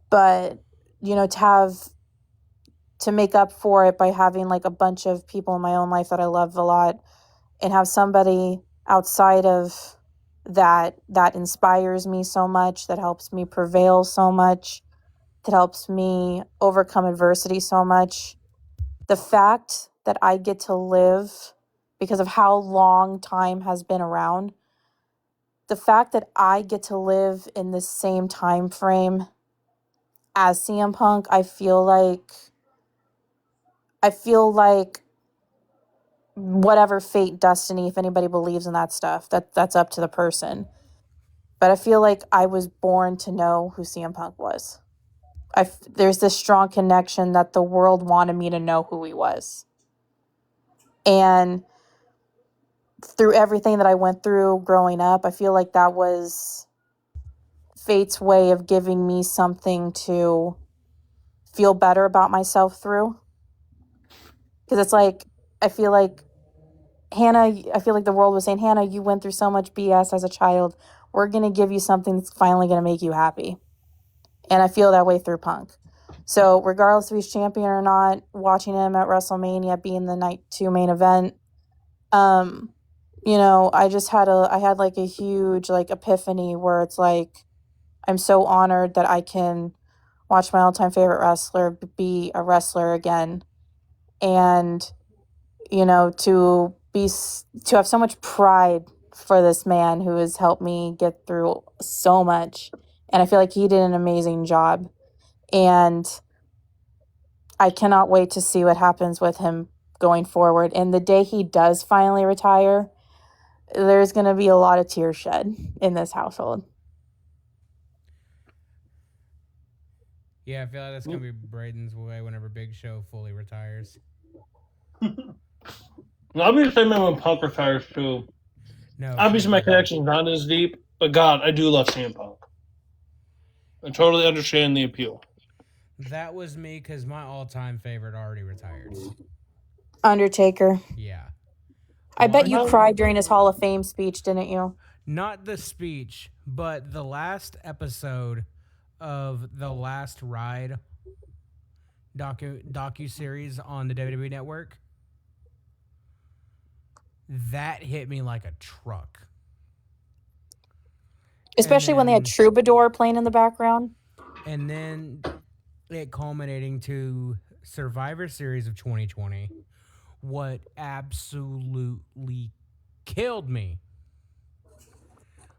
But to make up for it by having like a bunch of people in my own life that I love a lot, and have somebody outside of that inspires me so much, that helps me prevail so much, that helps me overcome adversity so much. The fact that I get to live, because of how long time has been around, the fact that I get to live in the same time frame as CM Punk, I feel like whatever fate, destiny, if anybody believes in that stuff, that's up to the person. But I feel like I was born to know who CM Punk was. There's this strong connection that the world wanted me to know who he was. And through everything that I went through growing up, I feel like that was fate's way of giving me something to feel better about myself through. Because it's like, I feel like I feel like the world was saying, Hannah, you went through so much BS as a child. We're going to give you something that's finally going to make you happy. And I feel that way through Punk. So regardless if he's champion or not, watching him at WrestleMania being the night 2 main event, I had like a huge like epiphany where it's like, I'm so honored that I can watch my all-time favorite wrestler be a wrestler again. And, to have so much pride for this man who has helped me get through so much. And I feel like he did an amazing job. And I cannot wait to see what happens with him going forward. And the day he does finally retire, there's going to be a lot of tears shed in this household. Yeah, I feel like that's gonna be Braden's way whenever Big Show fully retires. I'll be the same way when Punk retires too. No, Obviously, my seriously. connection's not as deep, but God, I do love CM Punk. I totally understand the appeal. That was me because my all-time favorite already retired. Undertaker. Yeah. I bet you Well, cried during his Hall of Fame speech, didn't you? Not the speech, but the last episode of the Last Ride docu-series on the WWE Network. That hit me like a truck. Especially when they had Troubadour playing in the background. And then it culminating to Survivor Series of 2020. What absolutely killed me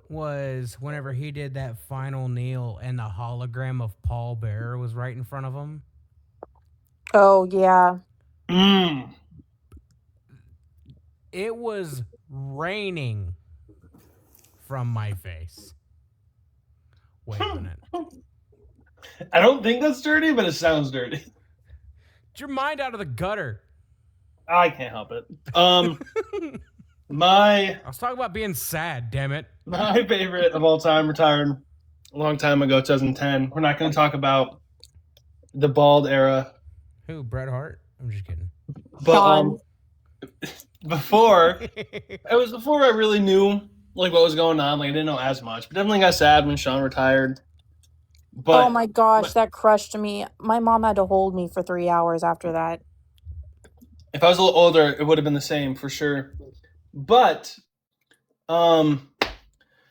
was whenever he did that final kneel and the hologram of Paul Bearer was right in front of him. Oh, yeah. It was raining from my face. Wait a minute. I don't think that's dirty, but it sounds dirty. Get your mind out of the gutter. I can't help it. I was talking about being sad, damn it. My favorite of all time retired a long time ago, 2010. We're not going to talk about the bald era. Who, Bret Hart? I'm just kidding. But before I really knew like what was going on. Like I didn't know as much, but definitely got sad when Sean retired. But oh my gosh, that crushed me. My mom had to hold me for 3 hours after that. if I was a little older, it would have been the same for sure. But Well,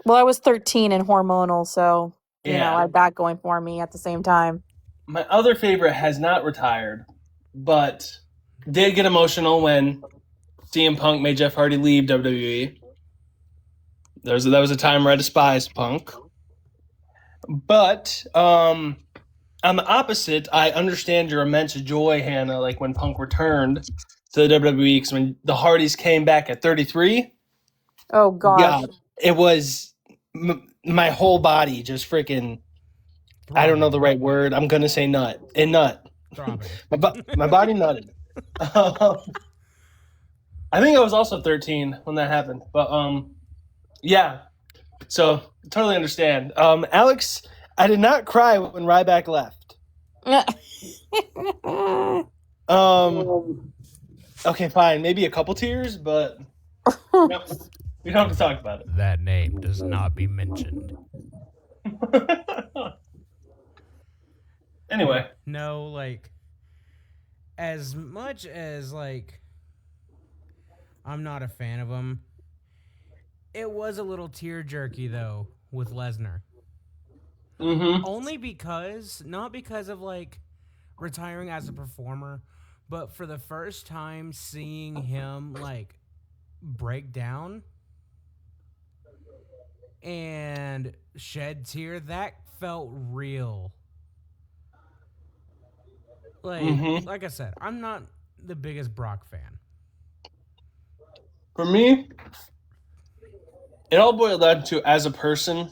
I was 13 and hormonal, so you know, Yeah. I had that going for me at the same time. my other favorite has not retired, but did get emotional when CM Punk made Jeff Hardy leave WWE. That was a time where I despised Punk. But on the opposite, I understand your immense joy, Hannah, like when Punk returned to the WWE, because when the Hardys came back at 33, Oh gosh. yeah, it was my whole body just freaking, I don't know the right word. I'm going to say nut. It nut. Throbbing. My body nutted. I think I was also 13 when that happened. But yeah. So totally understand. Alex, I did not cry when Ryback left. Okay, fine. Maybe a couple tears, but no, we don't have to talk about That name does not be mentioned. it. Anyway. No, like, as much as, like, I'm not a fan of him, it was a little tear jerky, though, with Lesnar. Mm-hmm. Only because, not because of, like, retiring as a performer, but for the first time seeing him, like, break down and shed tear, that felt real. Like I said, I'm not the biggest Brock fan. For me, it all boiled down to, as a person,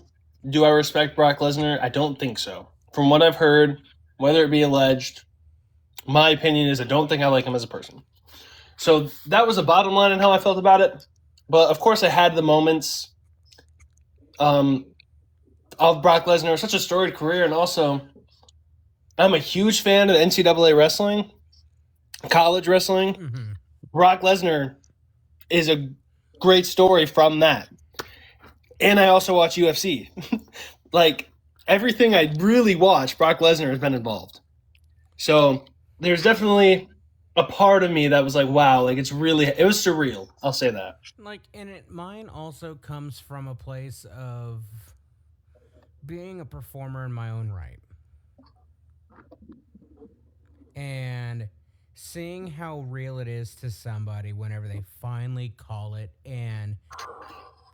do I respect Brock Lesnar? I don't think so. From what I've heard, whether it be alleged, my opinion is I don't think I like him as a person. So that was the bottom line in how I felt about it. But of course, I had the moments of Brock Lesnar, such a storied career, and also I'm a huge fan of NCAA wrestling, college wrestling. Mm-hmm. Brock Lesnar is a great story from that. And I also watch UFC. Like, everything I really watch, Brock Lesnar has been involved. So there's definitely a part of me that was like, wow, like it was surreal. I'll say that. Like, and mine also comes from a place of being a performer in my own right. And seeing how real it is to somebody whenever they finally call it, and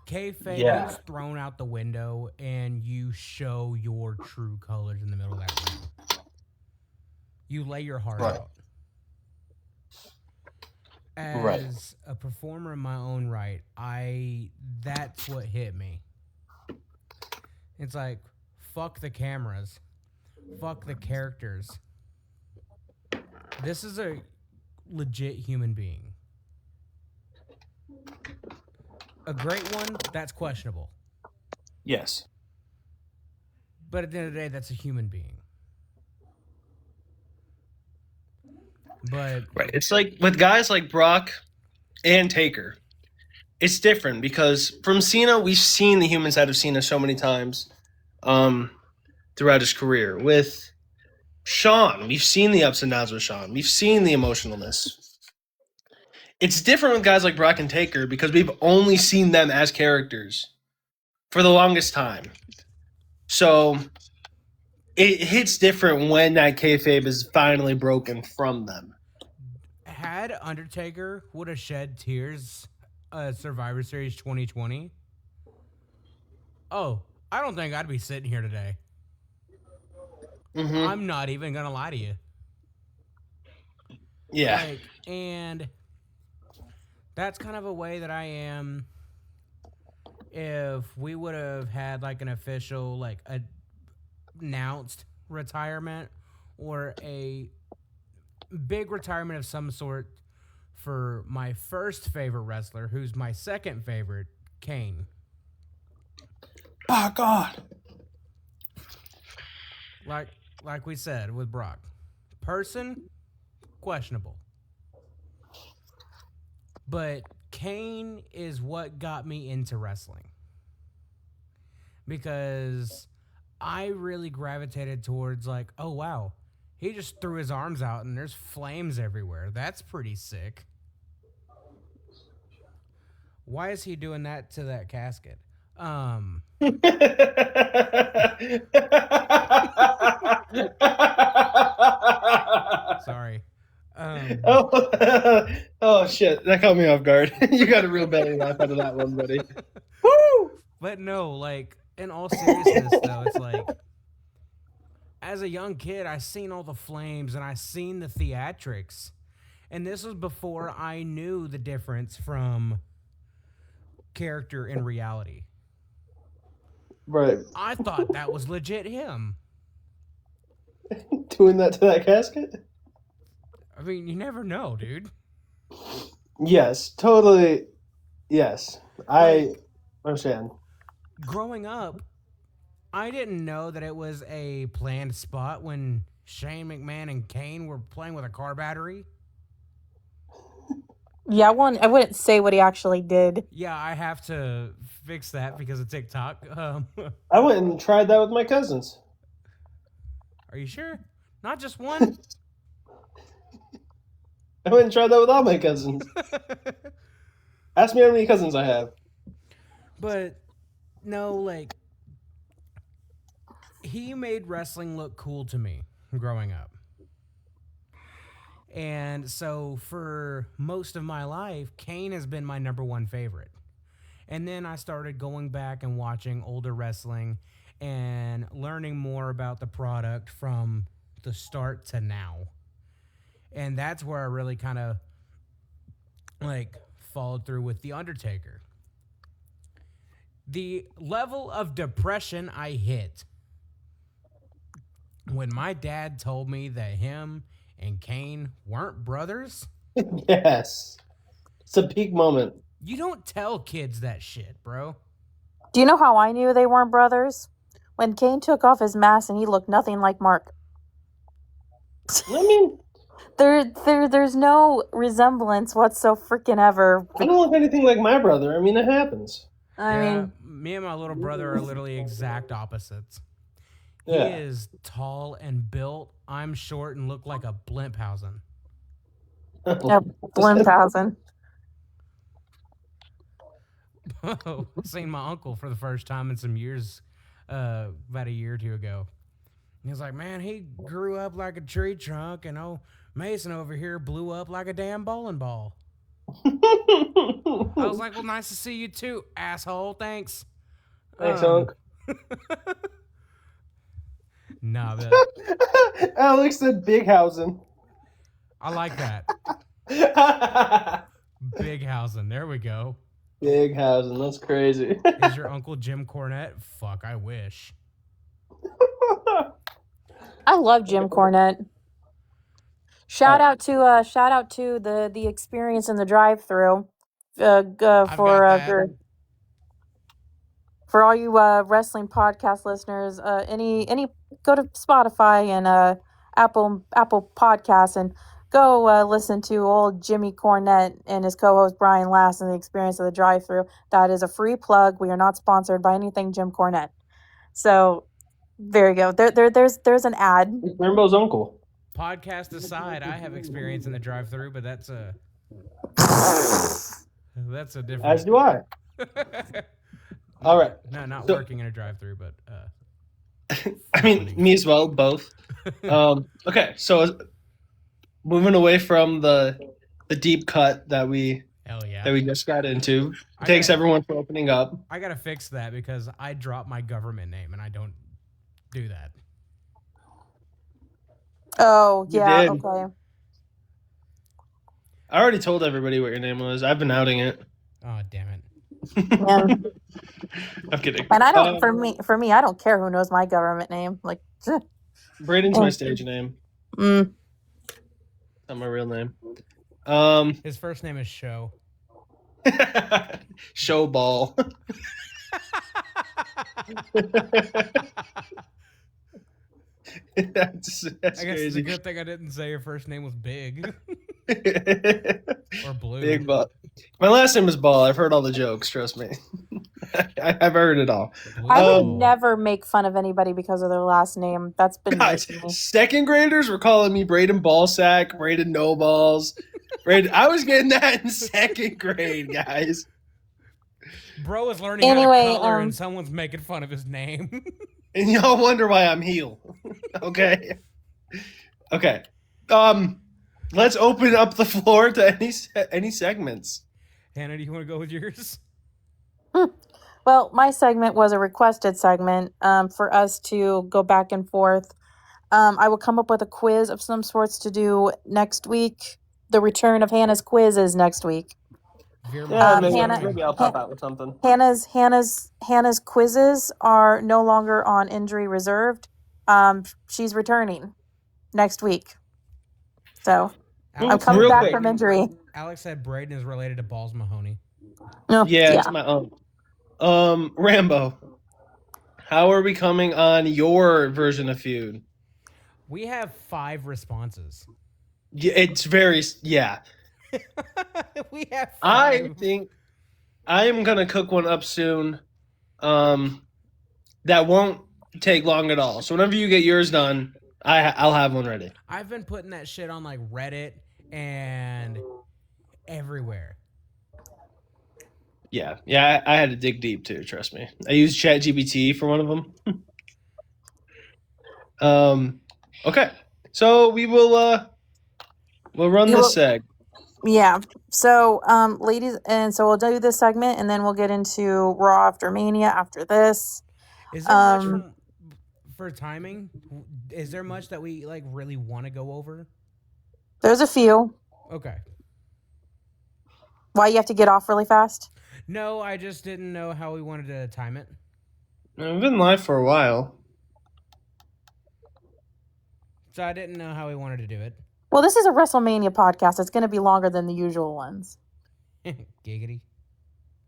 kayfabe is thrown out the window and you show your true colors in the middle of that ring. You lay your heart out. As a performer in my own right, that's what hit me. It's like, fuck the cameras. Fuck the characters. This is a legit human being. A great one, that's questionable. Yes. But at the end of the day, that's a human being. But Right. It's like with guys like Brock and Taker, it's different because from Cena, we've seen the human side of Cena so many times throughout his career. With Shawn, we've seen the ups and downs with Shawn. We've seen the emotionalness. It's different with guys like Brock and Taker because we've only seen them as characters for the longest time. So it hits different when that kayfabe is finally broken from them. had Undertaker would have shed tears Survivor Series 2020, oh, I don't think I'd be sitting here today. Mm-hmm. I'm not even going to lie to you. Yeah. Like, and that's kind of a way that I am if we would have had like an official, like announced retirement or a big retirement of some sort for my first favorite wrestler, who's my second favorite, Kane. Oh God. Like we said with Brock. Person, questionable. But Kane is what got me into wrestling. Because I really gravitated towards like, oh wow, he just threw his arms out and there's flames everywhere. That's pretty sick. Why is he doing that to that casket? Sorry. Oh, oh shit! That caught me off guard. You got a real belly laugh out of that one, buddy. Woo! But no, like in all seriousness, though, it's like as a young kid, I seen all the flames and I seen the theatrics, and this was before I knew the difference from character and reality. Right. I thought that was legit him. Doing that to that casket? I mean, you never know, dude. Yes, totally. Yes, I understand. Growing up, I didn't know that it was a planned spot when Shane McMahon and Kane were playing with a car battery. Yeah, I wouldn't say what he actually did. Yeah, I have to fix that because of TikTok. I went and tried that with my cousins. Are you sure? Not just one? I went and tried that with all my cousins. Ask me how many cousins I have. But no, like he made wrestling look cool to me growing up. And so for most of my life, Kane has been my number one favorite. And then I started going back and watching older wrestling and learning more about the product from the start to now. And that's where I really kind of like followed through with The Undertaker. The level of depression I hit when my dad told me that him and Kane weren't brothers. Yes. It's a peak moment. You don't tell kids that shit, bro. Do you know how I knew they weren't brothers? When Kane took off his mask and he looked nothing like Mark. I mean, There's no resemblance whatsoever freaking ever. I don't look anything like my brother. I mean, it happens. I mean, me and my little brother are literally exact opposites. Yeah. He is tall and built. I'm short and look like a Blimphausen. Blimphausen. Seen my uncle for the first time in some years, about a year or two ago. He was like, man, he grew up like a tree trunk, and old Mason over here blew up like a damn bowling ball. I was like, well, nice to see you too, asshole. Thanks. Thanks, Unc. Nah, Alex said Bighausen. I like that. Bighausen. There we go. Bighausen. That's crazy. Is your uncle Jim Cornette? Fuck, I wish. I love Jim Cornette. Shout out to the experience in the drive-through. For all you wrestling podcast listeners, any go to Spotify and Apple Podcasts and go listen to old Jimmy Cornette and his co-host Brian Last and the experience of the drive-through. That is a free plug. We are not sponsored by anything Jim Cornette. So there you go. There's an ad. It's Rambo's uncle. Podcast aside, I have experience in the drive-through, but that's a different. As do I. All right. No, not working in a drive-through, but I mean, me as well, both. Okay, so moving away from the deep cut that we just got into. Thanks everyone for opening up. I gotta fix that because I dropped my government name and I don't do that. Oh yeah, did. okay. I already told everybody what your name was. I've been outing it. Oh damn it! Yeah. I'm kidding. And I don't. For me, I don't care who knows my government name. Like, Braden's my stage name. mm. Not my real name. His first name is Show. Show ball. that's I guess crazy. it's a good thing I didn't say your first name was Big or Blue. Big ball. My last name is Ball. I've heard all the jokes. Trust me. I've heard it all. Blue I would Ball. never make fun of anybody because of their last name. That's been Guys, nice to me. second graders were calling me Braden Ballsack, Braden No Balls. Braden, I was getting that in second grade, guys. Bro is learning Anyway, how to color and someone's making fun of his name. And y'all wonder why I'm heel. Okay. Okay. Let's open up the floor to any segments. Hannah, do you want to go with yours? Well, my segment was a requested segment for us to go back and forth. I will come up with a quiz of some sorts to do next week. The return of Hannah's quiz is next week. Maybe I'll pop out with something. Hannah's quizzes are no longer on injury reserved. She's returning next week. So I'm coming Real back quick. from injury. Alex said Braden is related to Balls Mahoney. No, Yeah, it's my own. Rambo, how are we coming on your version of Feud? We have 5 responses. Yeah, it's very We have 5. I think I am gonna cook one up soon. That won't take long at all. So whenever you get yours done, I'll have one ready. I've been putting that shit on like Reddit and everywhere. Yeah, I had to dig deep too. Trust me. I used ChatGPT for one of them. Okay, so we'll run this seg. Yeah. So, ladies, and so we'll do this segment, and then we'll get into Raw after Mania after this. Is there much for timing? Is there much that we like really want to go over? There's a few. Okay. Why you have to get off really fast? No, I just didn't know how we wanted to time it. We've been live for a while. So I didn't know how we wanted to do it. Well, this is a WrestleMania podcast. It's going to be longer than the usual ones. Giggity.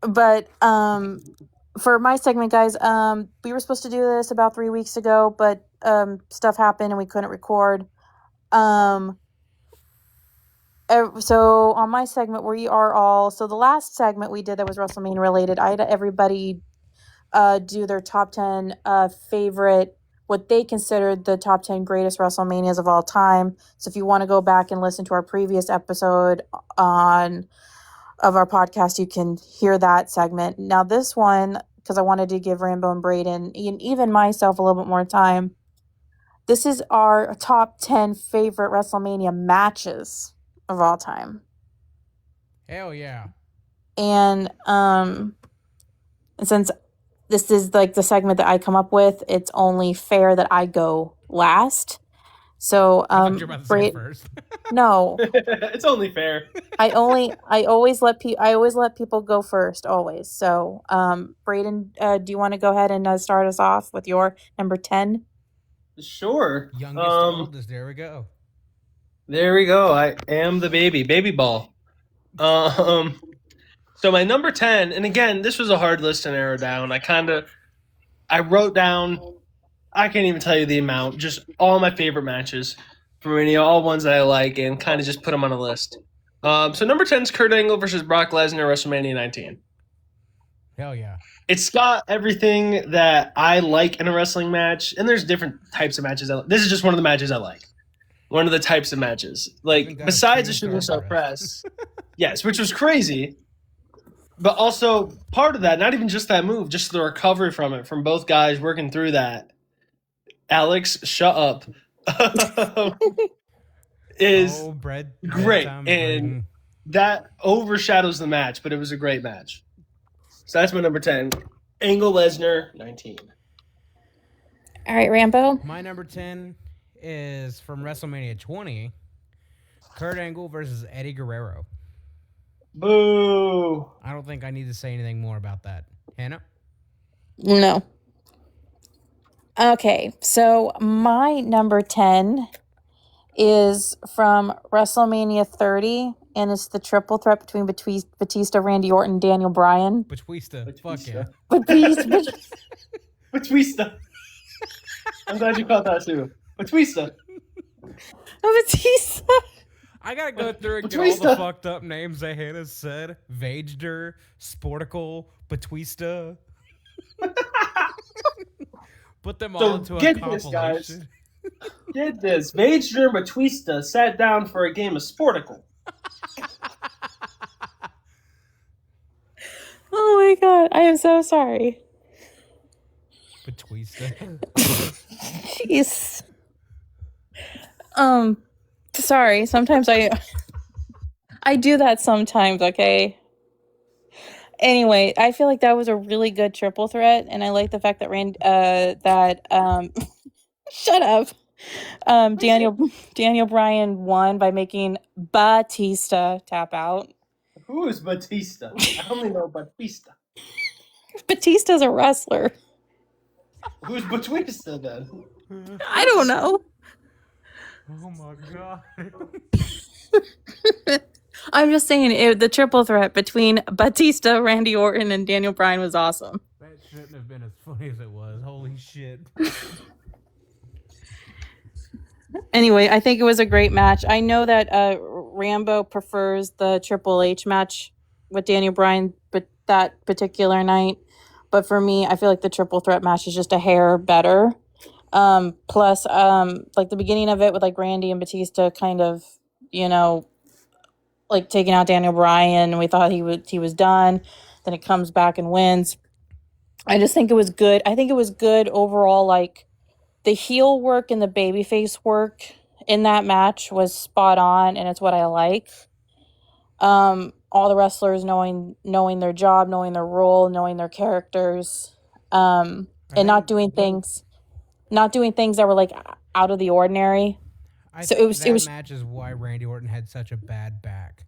But for my segment, guys, we were supposed to do this about 3 weeks ago, but stuff happened and we couldn't record. So on my segment, we are all... So the last segment we did that was WrestleMania related, I had everybody do their top 10 favorite... what they considered the top 10 greatest WrestleManias of all time. So if you want to go back and listen to our previous episode of our podcast, you can hear that segment. Now this one, because I wanted to give Rambo and Braden and even myself a little bit more time, this is our top 10 favorite WrestleMania matches of all time. Hell yeah. And since this is like the segment that I come up with, it's only fair that I go last. So I thought you were about to say first. No. It's only fair. I always let people go first, always. So Braden, do you want to go ahead and start us off with your number 10? Sure. Youngest to oldest, there we go. There we go. I am the baby ball. So my number 10, and again, this was a hard list to narrow down. I wrote down, I can't even tell you the amount, just all my favorite matches from Mania, all ones that I like, and kind of just put them on a list. So number 10 is Kurt Angle versus Brock Lesnar, WrestleMania 19. Hell yeah. It's got everything that I like in a wrestling match, and there's different types of matches. This is just one of the matches I like. One of the types of matches. Like, besides the Shooting Star Press. Yes, which was crazy. But also, part of that, not even just that move, just the recovery from it, from both guys working through that. Alex, shut up. Is great. And that overshadows the match, but it was a great match. So that's my number 10. Angle Lesnar, 19. All right, Rambo. My number 10 is from WrestleMania 20, Kurt Angle versus Eddie Guerrero. Boo. I don't think I need to say anything more about that. Hannah? No. Okay, so my number 10 is from WrestleMania 30, and it's the triple threat between Batista, Randy Orton, and Daniel Bryan. Batista. Fuck yeah. Batista. I'm glad you caught that too. Batista. Batista. I gotta go through and get all the fucked up names that Hannah said. Vageder, Sporticle, Batista. Put them all into a compilation. Guys. Get this. Vageder and Batista sat down for a game of Sporticle. Oh my god, I am so sorry. Batista. Jeez. Sorry. Sometimes I do that sometimes, okay? Anyway, I feel like that was a really good triple threat, and I like the fact that shut up. Daniel Bryan won by making Batista tap out. Who is Batista? I only know Batista. Batista's a wrestler. Who's Batista then? I don't know. Oh my god. I'm just saying the triple threat between Batista, Randy Orton, and Daniel Bryan was awesome. That shouldn't have been as funny as it was. Holy shit. Anyway, I think it was a great match. I know that Rambo prefers the Triple H match with Daniel Bryan, but that particular night. But for me, I feel like the triple threat match is just a hair better. Plus, like the beginning of it with like Randy and Batista kind of, like taking out Daniel Bryan, and we thought he was done. Then it comes back and wins. I just think it was good. I think it was good overall. Like the heel work and the babyface work in that match was spot on, and it's what I like. All the wrestlers knowing their job, knowing their role, knowing their characters, and not doing things that were like out of the ordinary. I think that match is why Randy Orton had such a bad back.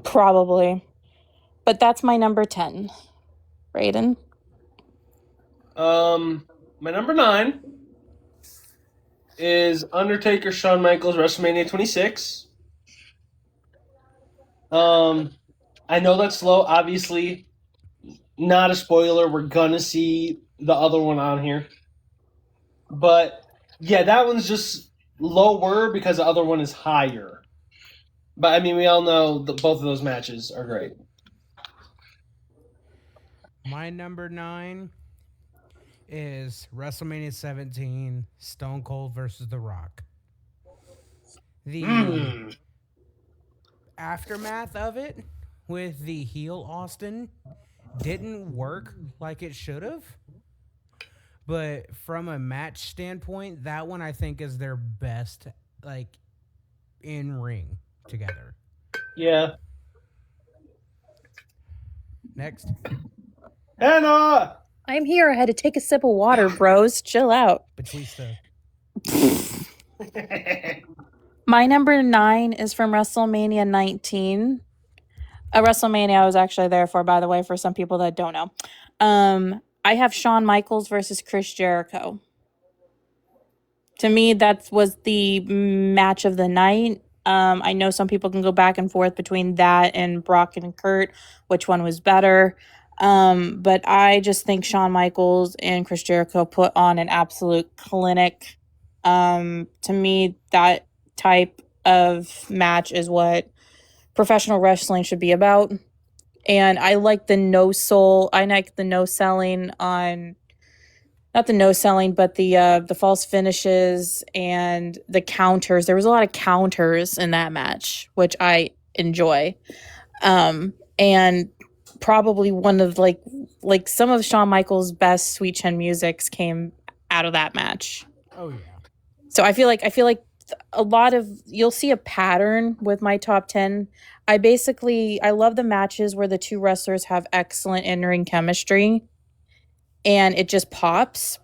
Probably. But that's my number 10. Braden? My number 9 is Undertaker Shawn Michaels WrestleMania 26. I know that's slow. Obviously, not a spoiler. We're gonna see the other one on here. But yeah, that one's just lower because the other one is higher. But I mean, we all know that both of those matches are great. My number 9 is WrestleMania 17, Stone Cold versus The Rock. The aftermath of it with the heel Austin didn't work like it should have. But from a match standpoint, that one I think is their best, like, in ring together. Yeah. Next. Hannah! I'm here. I had to take a sip of water, bros. Chill out. Batista. My number 9 is from WrestleMania 19. A WrestleMania I was actually there for, by the way, for some people that don't know. I have Shawn Michaels versus Chris Jericho. To me, that was the match of the night. I know some people can go back and forth between that and Brock and Kurt, which one was better. But I just think Shawn Michaels and Chris Jericho put on an absolute clinic. To me, that type of match is what professional wrestling should be about. And I like the I like the no selling on, not the no selling, but the false finishes and the counters. There was a lot of counters in that match, which I enjoy. And probably one of like some of Shawn Michaels' best Sweet Chin musics came out of that match. Oh yeah. So I feel like a lot of, you'll see a pattern with my top 10. I love the matches where the two wrestlers have excellent in-ring chemistry and it just pops.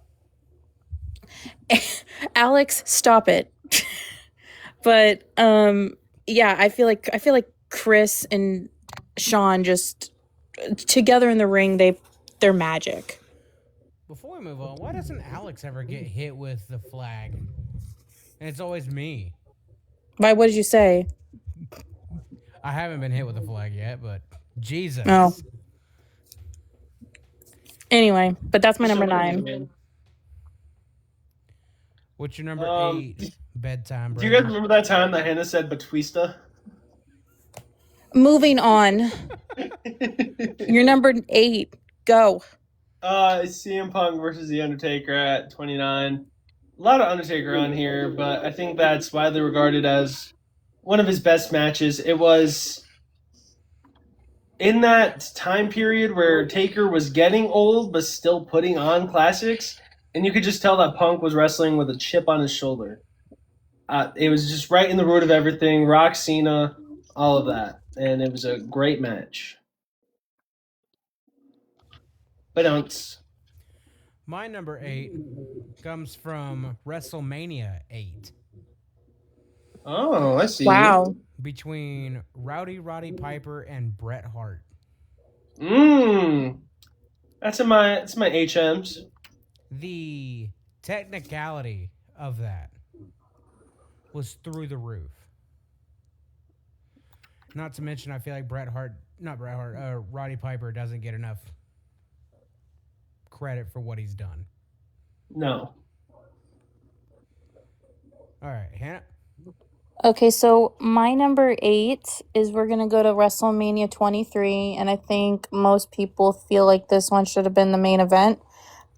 Alex, stop it. But yeah, I feel like Chris and Sean just together in the ring, they're magic. Before we move on, why doesn't Alex ever get hit with the flag? And it's always me. Why? What did you say? I haven't been hit with a flag yet, but Jesus. Oh. Anyway, but that's my number 9. What's your number 8 bedtime? Do you guys remember that time that Hannah said Batista? Moving on. Your number 8. Go. CM Punk versus The Undertaker at 29. A lot of Undertaker on here, but I think that's widely regarded as one of his best matches. It was in that time period where Taker was getting old but still putting on classics, and you could just tell that Punk was wrestling with a chip on his shoulder. It was just right in the root of everything. Rock, Cena, all of that. And it was a great match. But my number 8 comes from WrestleMania 8. Oh, I see. Wow. Between Roddy Piper and Bret Hart. That's my HMs. The technicality of that was through the roof. Not to mention, I feel like Roddy Piper doesn't get enough credit for what he's done. No. All right, Hannah. Okay, so my number 8 is we're going to go to WrestleMania 23, and I think most people feel like this one should have been the main event.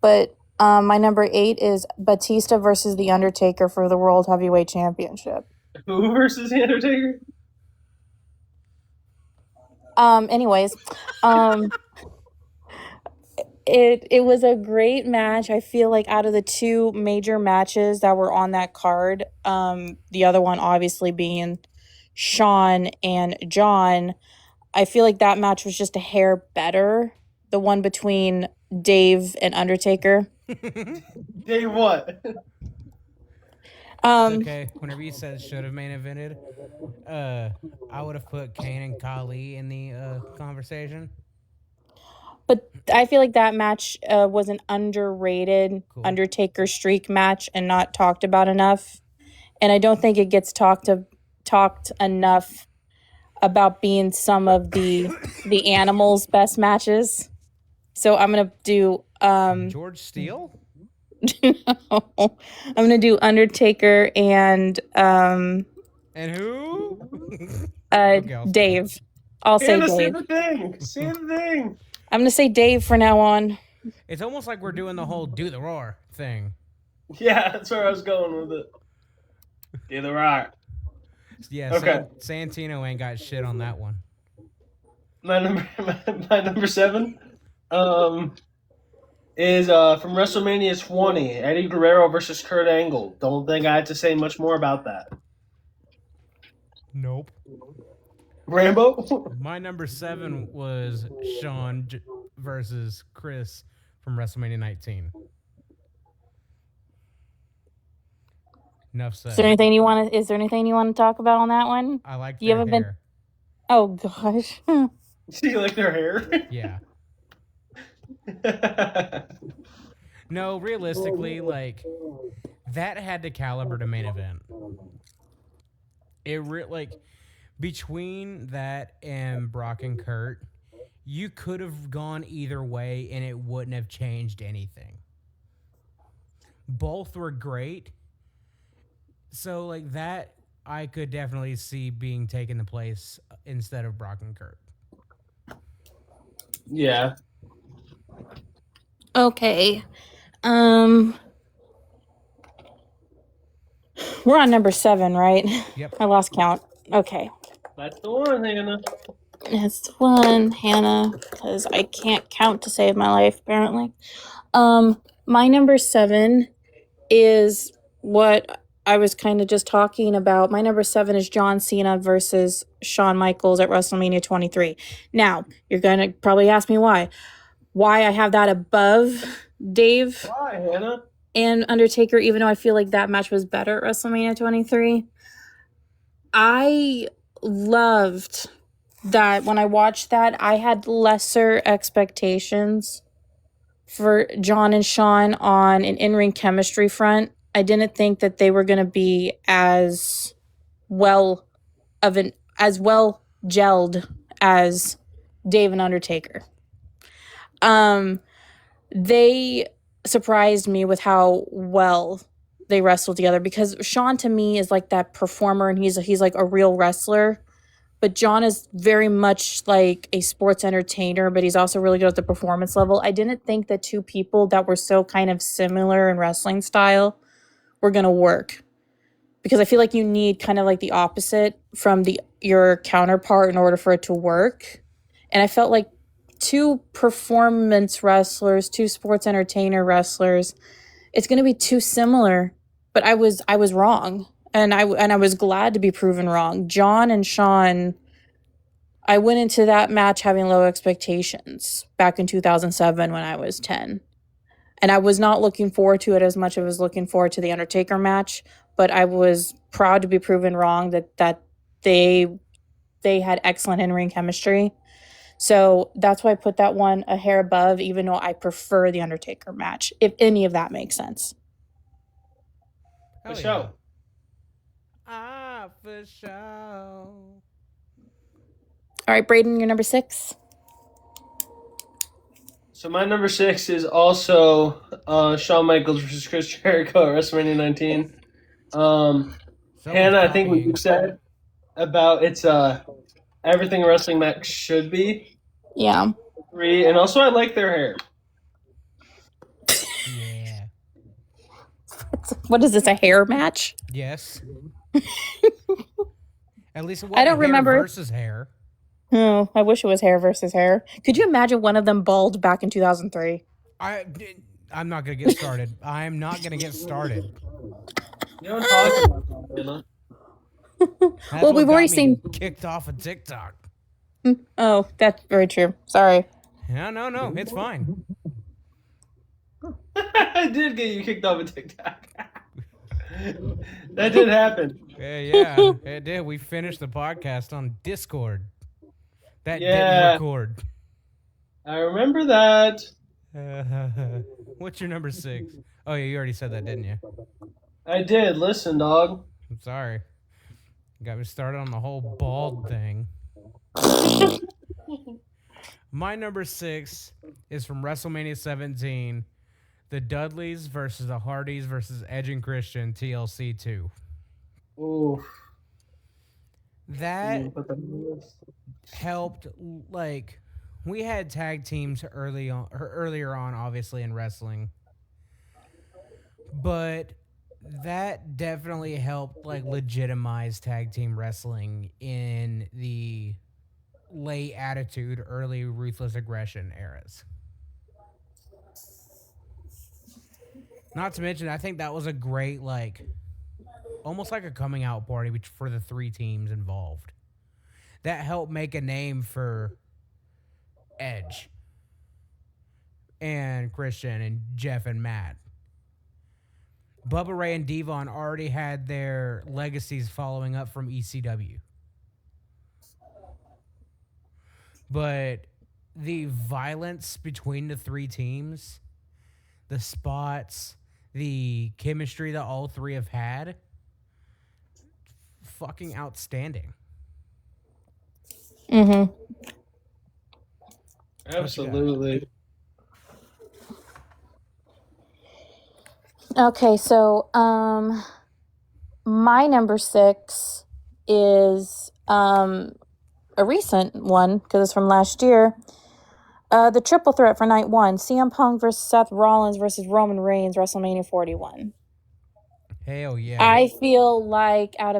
But my number 8 is Batista versus The Undertaker for the World Heavyweight Championship. Who versus The Undertaker? It was a great match. I feel like out of the 2 major matches that were on that card, the other one obviously being Sean and John, I feel like that match was just a hair better. The one between Dave and Undertaker. Dave what? Okay, whenever you said should have main evented, I would have put Kane and Khali in the conversation. But I feel like that match was an underrated Undertaker streak match and not talked about enough. And I don't think it gets talked enough about being some of the Animals' best matches. So I'm gonna do George Steele. I'm gonna do Undertaker and who? Dave. I'll say Dave. Say the thing. I'm gonna say Dave for now on. It's almost like we're doing the whole "do the roar" thing. Yeah, that's where I was going with it. Do the roar. Yeah. Okay. Santino ain't got shit on that one. My number 7, is from WrestleMania 20, Eddie Guerrero versus Kurt Angle. Don't think I had to say much more about that. Nope. Rambo? My number 7 was Sean versus Chris from WrestleMania 19. Enough said. Is there anything you want to talk about on that one? I like their hair. Oh gosh. Do you like their hair? Yeah. No, realistically, like that had the caliber to main event. Between that and Brock and Kurt, you could have gone either way and it wouldn't have changed anything. Both were great. So like that I could definitely see being taken the place instead of Brock and Kurt. Yeah. Okay. We're on number 7, right? Yep. I lost count. Okay. That's the one, Hannah. That's the one, Hannah, because I can't count to save my life, apparently. My number 7 is what I was kind of just talking about. My number 7 is John Cena versus Shawn Michaels at WrestleMania 23. Now, you're going to probably ask me why. Why I have that above Dave Why, Hannah? and Undertaker, even though I feel like that match was better at WrestleMania 23. I loved that when I watched that, I had lesser expectations for John and Sean on an in-ring chemistry front. I didn't think that they were going to be well as well gelled as Dave and Undertaker. They surprised me with how well they wrestled together, because Sean to me is like that performer, and he's like a real wrestler. But John is very much like a sports entertainer, but he's also really good at the performance level. I didn't think that two people that were so kind of similar in wrestling style were going to work, because I feel like you need kind of like the opposite from your counterpart in order for it to work. And I felt like two performance wrestlers, two sports entertainer wrestlers, it's going to be too similar. But I was wrong, and I was glad to be proven wrong. John and Sean, I went into that match having low expectations back in 2007 when I was 10. And I was not looking forward to it as much as I was looking forward to the Undertaker match, but I was proud to be proven wrong that they had excellent in-ring chemistry. So that's why I put that one a hair above, even though I prefer the Undertaker match, if any of that makes sense. For sure. For sure. All right, Braden, your number 6. So my number 6 is also Shawn Michaels versus Chris Jericho at WrestleMania 19. Hannah, I think what you said about it's everything a wrestling match should be. Yeah. 3, and also I like their hair. Yeah. What is this, a hair match? Yes. At least it wasn't I don't hair remember. versus hair. Oh, I wish it was hair versus hair. Could you imagine one of them bald back in 2003? I'm not going to get started. I'm not going to get started. You don't talk about that, Hannah. That's Well, we've what already got me seen. kicked off of TikTok. Oh, that's very true. Sorry. No, it's fine. I did get you kicked off of TikTok. That did happen. Yeah, it did. We finished the podcast on Discord. That didn't Yeah. record. I remember that. What's your number 6? Oh, yeah, you already said that, didn't you? I did. Listen, dog. I'm sorry. Got me started on the whole bald thing. My number 6 is from WrestleMania 17. The Dudleys versus the Hardys versus Edge and Christian, TLC 2. Ooh. That helped, like, we had tag teams earlier on, obviously, in wrestling. But that definitely helped, like, legitimize tag team wrestling in the late Attitude, early Ruthless Aggression eras. Not to mention, I think that was a great, like, almost like a coming out party for the 3 teams involved. That helped make a name for Edge and Christian and Jeff and Matt. Bubba Ray and Devon already had their legacies following up from ECW. But the violence between the 3 teams, the spots, the chemistry that all 3 have had, fucking outstanding. Mm-hmm. Absolutely. Okay, so my number 6 is a recent one, because it's from last year. The triple threat for night 1: CM Punk versus Seth Rollins versus Roman Reigns, WrestleMania 41. Hell yeah. I feel like out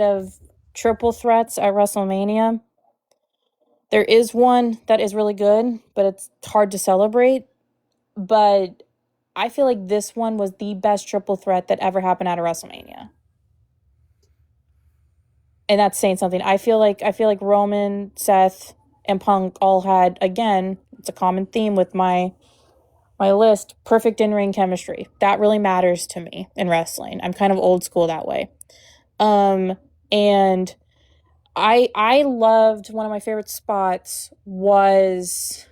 of triple threats at WrestleMania, there is one that is really good, but it's hard to celebrate. But I feel like this one was the best triple threat that ever happened at a WrestleMania. And that's saying something. I feel like Roman, Seth, and Punk all had, again, it's a common theme with my list, perfect in-ring chemistry. That really matters to me in wrestling. I'm kind of old school that way. And I loved one of my favorite spots was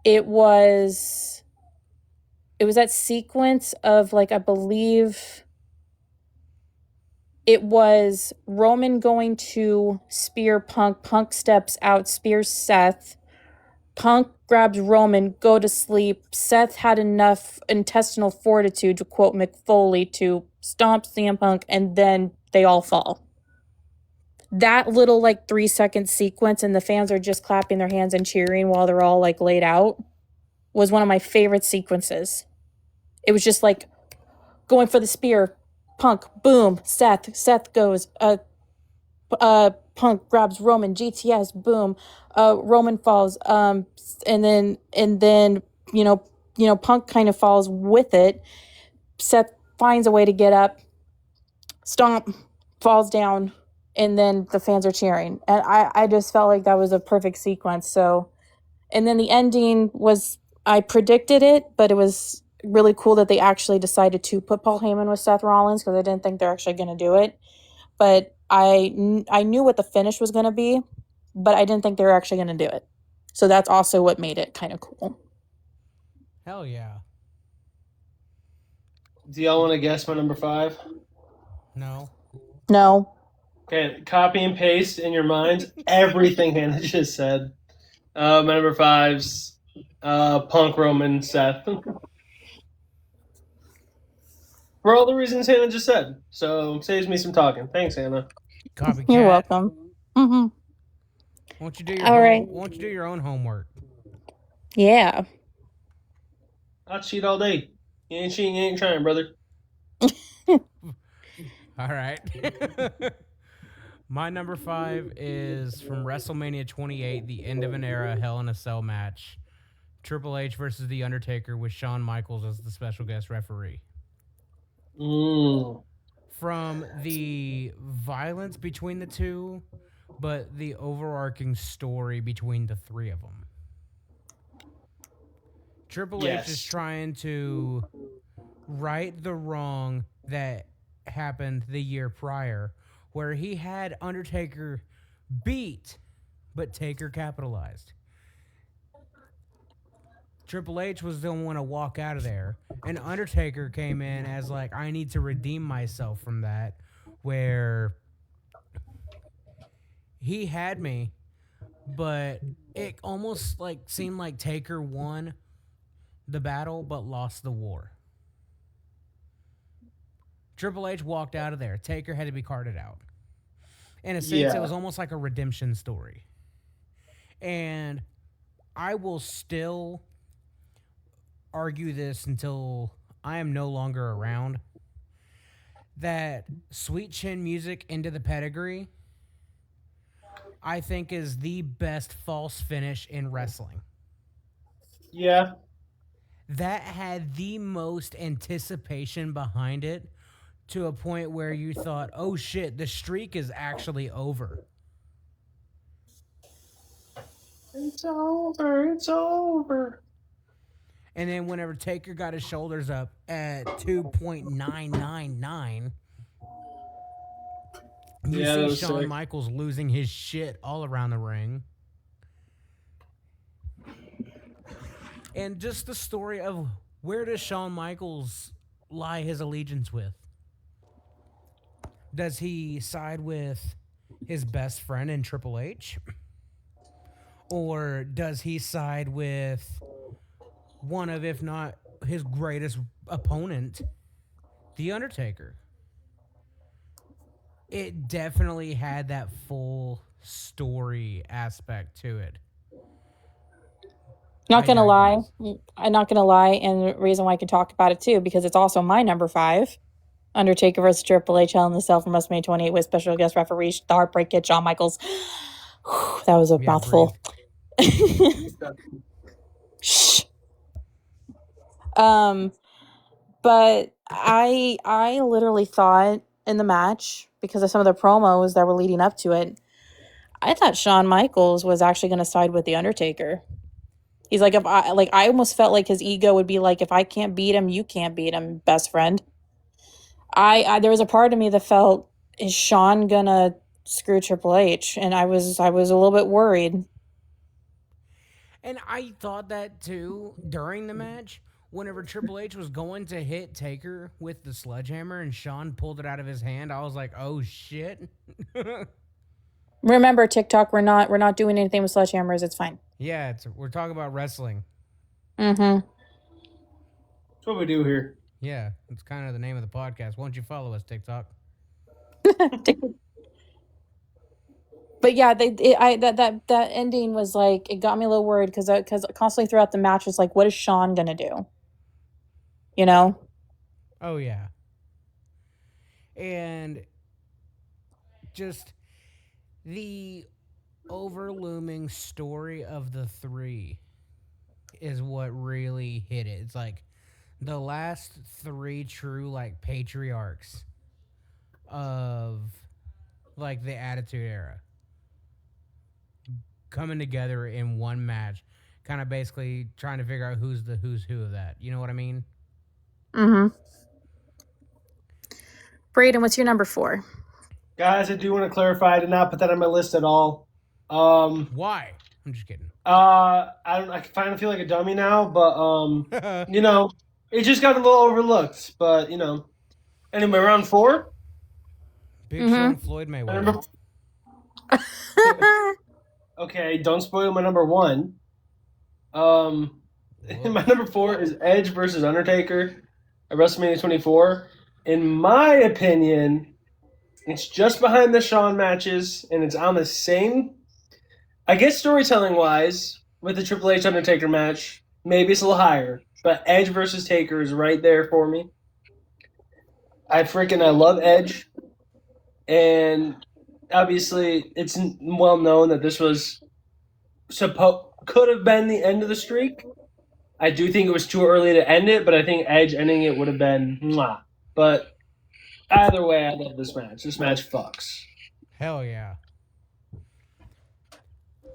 it was that sequence of like I believe it was Roman going to spear Punk. Punk steps out, spears Seth. Punk grabs Roman, go to sleep. Seth had enough intestinal fortitude, to quote McFoley, to stomp CM Punk, and then they all fall. That little like 3-second sequence, and the fans are just clapping their hands and cheering while they're all like laid out, was one of my favorite sequences. It was just like going for the spear, Punk, boom, Seth goes, Punk grabs Roman, GTS, boom, Roman falls, and then Punk kind of falls with it. Seth finds a way to get up, stomp, falls down, and then the fans are cheering. And I just felt like that was a perfect sequence. So, and then the ending was, I predicted it, but it was really cool that they actually decided to put Paul Heyman with Seth Rollins, because I didn't think they're actually going to do it. But I knew what the finish was going to be, but I didn't think they were actually going to do it. So that's also what made it kind of cool. Hell yeah. Do y'all want to guess my number 5? No. Okay, copy and paste in your minds everything Hannah just said. My number 5's Punk, Roman, Seth. For all the reasons Hannah just said. So saves me some talking. Thanks, Hannah. Copycat. You're welcome. Mm-hmm. Won't you do your own homework? Yeah. I'll cheat all day. You ain't cheating, you ain't trying, brother. All right. My number 5 is from WrestleMania 28, the end of an era Hell in a Cell match. Triple H versus The Undertaker with Shawn Michaels as the special guest referee. From the violence between the two, but the overarching story between the three of them. Triple H is trying to right the wrong that happened the year prior, where he had Undertaker beat, but Taker capitalized. Triple H was the one to walk out of there, and Undertaker came in as like, I need to redeem myself from that, where he had me, but it almost like seemed like Taker won the battle but lost the war. Triple H walked out of there. Taker had to be carted out. In a sense, it was almost like a redemption story. And I will still argue this until I am no longer around, that Sweet Chin Music Into the Pedigree, I think, is the best false finish in wrestling. Yeah. That had the most anticipation behind it, to a point where you thought, oh shit, the streak is actually over. It's over. And then whenever Taker got his shoulders up at 2.999, you see Shawn Michaels losing his shit all around the ring. And just the story of, where does Shawn Michaels lie his allegiance with? Does he side with his best friend in Triple H? Or does he side with one of, if not his greatest opponent, The Undertaker? It definitely had that full story aspect to it. I'm not gonna lie, and the reason why I can talk about it too, because it's also my number 5. Undertaker versus Triple H, Hell in a Cell from WrestleMania 28 with special guest referee the Heartbreak Kid, Shawn Michaels. That was a mouthful. Shh. But I literally thought in the match, because of some of the promos that were leading up to it, I thought Shawn Michaels was actually going to side with The Undertaker. He's like, I almost felt like his ego would be like, if I can't beat him, you can't beat him, best friend. There was a part of me that felt is Sean gonna screw Triple H? And I was a little bit worried. And I thought that too during the match. Whenever Triple H was going to hit Taker with the sledgehammer and Sean pulled it out of his hand, I was like, "Oh shit!" Remember, TikTok, we're not doing anything with sledgehammers. It's fine. Yeah, we're talking about wrestling. Mm-hmm. That's what we do here. Yeah, it's kind of the name of the podcast. Why don't you follow us, TikTok? But yeah, that ending was like, it got me a little worried because constantly throughout the match was like, what is Sean gonna do? You know? Oh yeah. And just the overlooming story of the three is what really hit it. It's like the last three true like patriarchs of like the Attitude Era coming together in one match, kind of basically trying to figure out who's the who's who of that. You know what I mean? Mm-hmm. Braden, what's your number 4? Guys, I do want to clarify, I did not put that on my list at all. Why? I'm just kidding. I kind of feel like a dummy now, but you know, it just got a little overlooked. But you know, anyway, round 4. Big Show and Floyd Mayweather. Okay, don't spoil my number 1. My number 4 is Edge versus Undertaker at WrestleMania 24. In my opinion, it's just behind the Shawn matches, and it's on the same. I guess storytelling wise, with the Triple H Undertaker match, maybe it's a little higher, but Edge versus Taker is right there for me. I love Edge, and obviously it's well known that this was could have been the end of the streak. I do think it was too early to end it, but I think Edge ending it would have been mwah. But either way, I love this match. This match fucks. Hell yeah.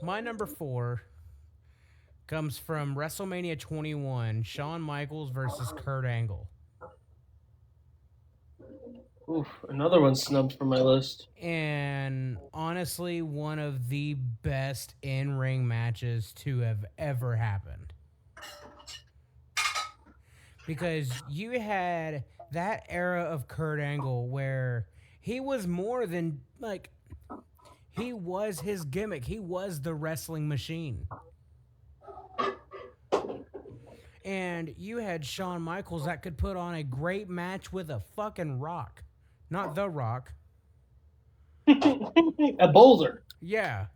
My number 4 comes from WrestleMania 21, Shawn Michaels versus Kurt Angle. Oof, another one snubbed from my list. And honestly, one of the best in-ring matches to have ever happened. Because you had that era of Kurt Angle where he was more than, like, he was his gimmick. He was the wrestling machine. And you had Shawn Michaels that could put on a great match with a fucking Rock. Not The Rock. A boulder. Yeah.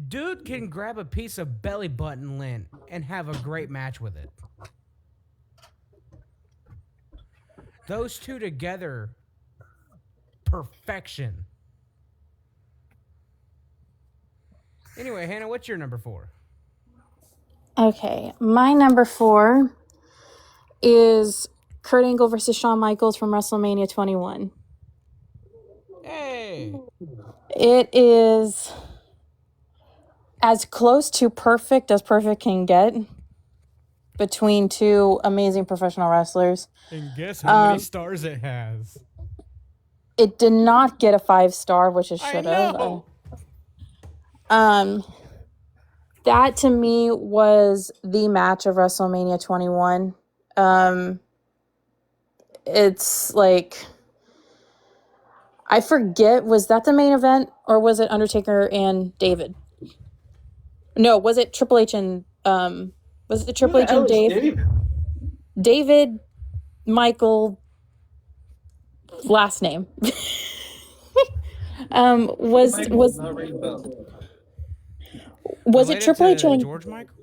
Dude can grab a piece of belly button lint and have a great match with it. Those two together, perfection. Anyway, Hannah, what's your number 4? Okay, my number 4 is Kurt Angle versus Shawn Michaels from WrestleMania 21. Hey! It is as close to perfect as perfect can get between two amazing professional wrestlers. And guess how many stars it has? It did not get a 5-star, which it should have. That to me was the match of WrestleMania 21. It's like, I forget, was that the main event or was it Undertaker and David? No, was it Triple H and was it Triple H and Dave? David, Michael, last name. Was it Triple H and George Michael?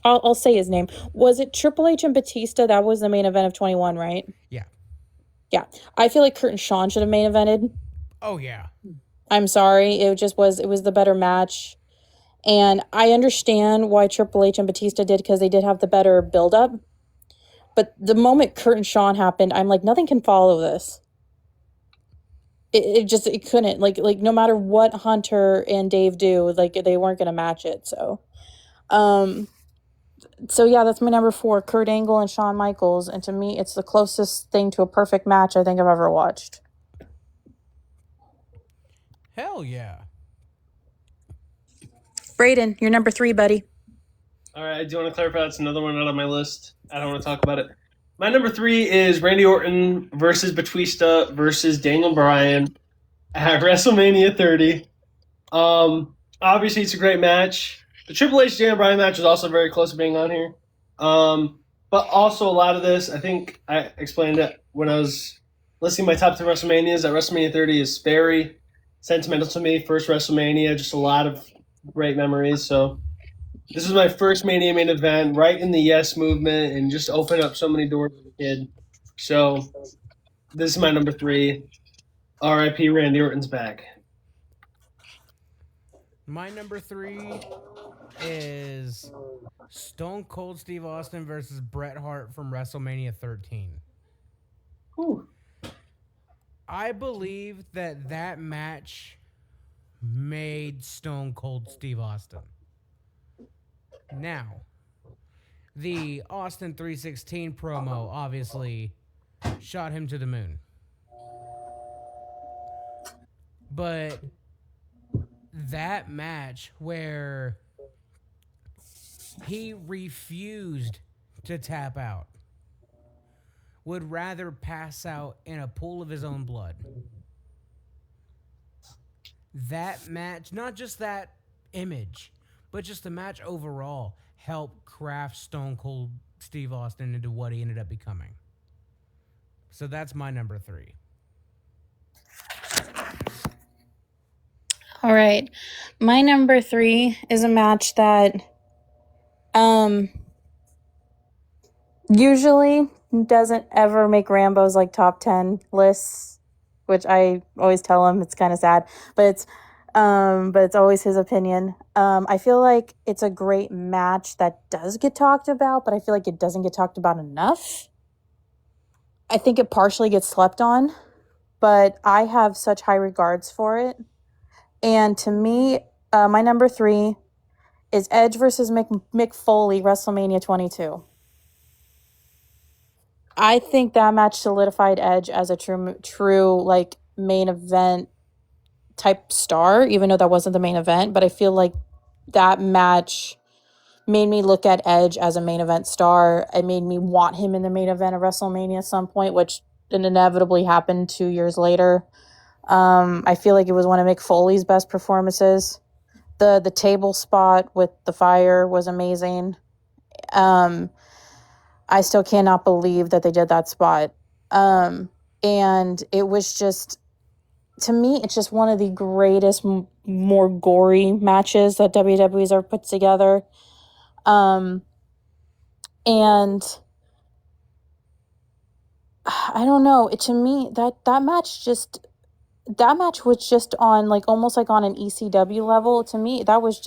I'll say his name. Was it Triple H and Batista? That was the main event of 21, right? Yeah. Yeah. I feel like Kurt and Sean should have main evented. Oh yeah. I'm sorry. It was the better match. And I understand why Triple H and Batista did, because they did have the better build-up. But the moment Kurt and Sean happened, I'm like, nothing can follow this. It couldn't. Like no matter what Hunter and Dave do, like they weren't gonna match it. So So yeah, that's my number 4, Kurt Angle and Shawn Michaels. And to me, it's the closest thing to a perfect match I think I've ever watched. Hell yeah. Braden, you're number 3, buddy. All right, I do want to clarify that's another one not on my list. I don't want to talk about it. My number 3 is Randy Orton versus Batista versus Daniel Bryan at WrestleMania 30. Obviously, it's a great match. The Triple H Daniel Bryan match was also very close to being on here. But also a lot of this, I think I explained it when I was listing my top 10 WrestleManias. That WrestleMania 30 is very sentimental to me. First WrestleMania, just a lot of great memories. So this was my first Mania main event, right in the Yes movement, and just opened up so many doors as a kid. So this is my number 3. R.I.P. Randy Orton's back. My number 3 is Stone Cold Steve Austin versus Bret Hart from WrestleMania 13. Whew. I believe that match made Stone Cold Steve Austin. Now, the Austin 316 promo obviously shot him to the moon. But that match where he refused to tap out, would rather pass out in a pool of his own blood. That match, not just that image, but just the match overall, helped craft Stone Cold Steve Austin into what he ended up becoming. So that's my number 3. All right. My number 3 is a match that usually doesn't ever make Rambo's like top 10 lists, which I always tell him it's kind of sad, but it's always his opinion. I feel like it's a great match that does get talked about, but I feel like it doesn't get talked about enough. I think it partially gets slept on, but I have such high regards for it. And to me, my number 3 is Edge versus Mick Foley, WrestleMania 22. I think that match solidified Edge as a true like main event type star, even though that wasn't the main event. But I feel like that match made me look at Edge as a main event star. It made me want him in the main event of WrestleMania at some point, which inevitably happened 2 years later. I feel like it was one of Mick Foley's best performances. The table spot with the fire was amazing. I still cannot believe that they did that spot. And it was just, to me, it's just one of the greatest, more gory matches that WWE's ever put together. And I don't know, to me, that match was just on like almost like on an ECW level. To me, that was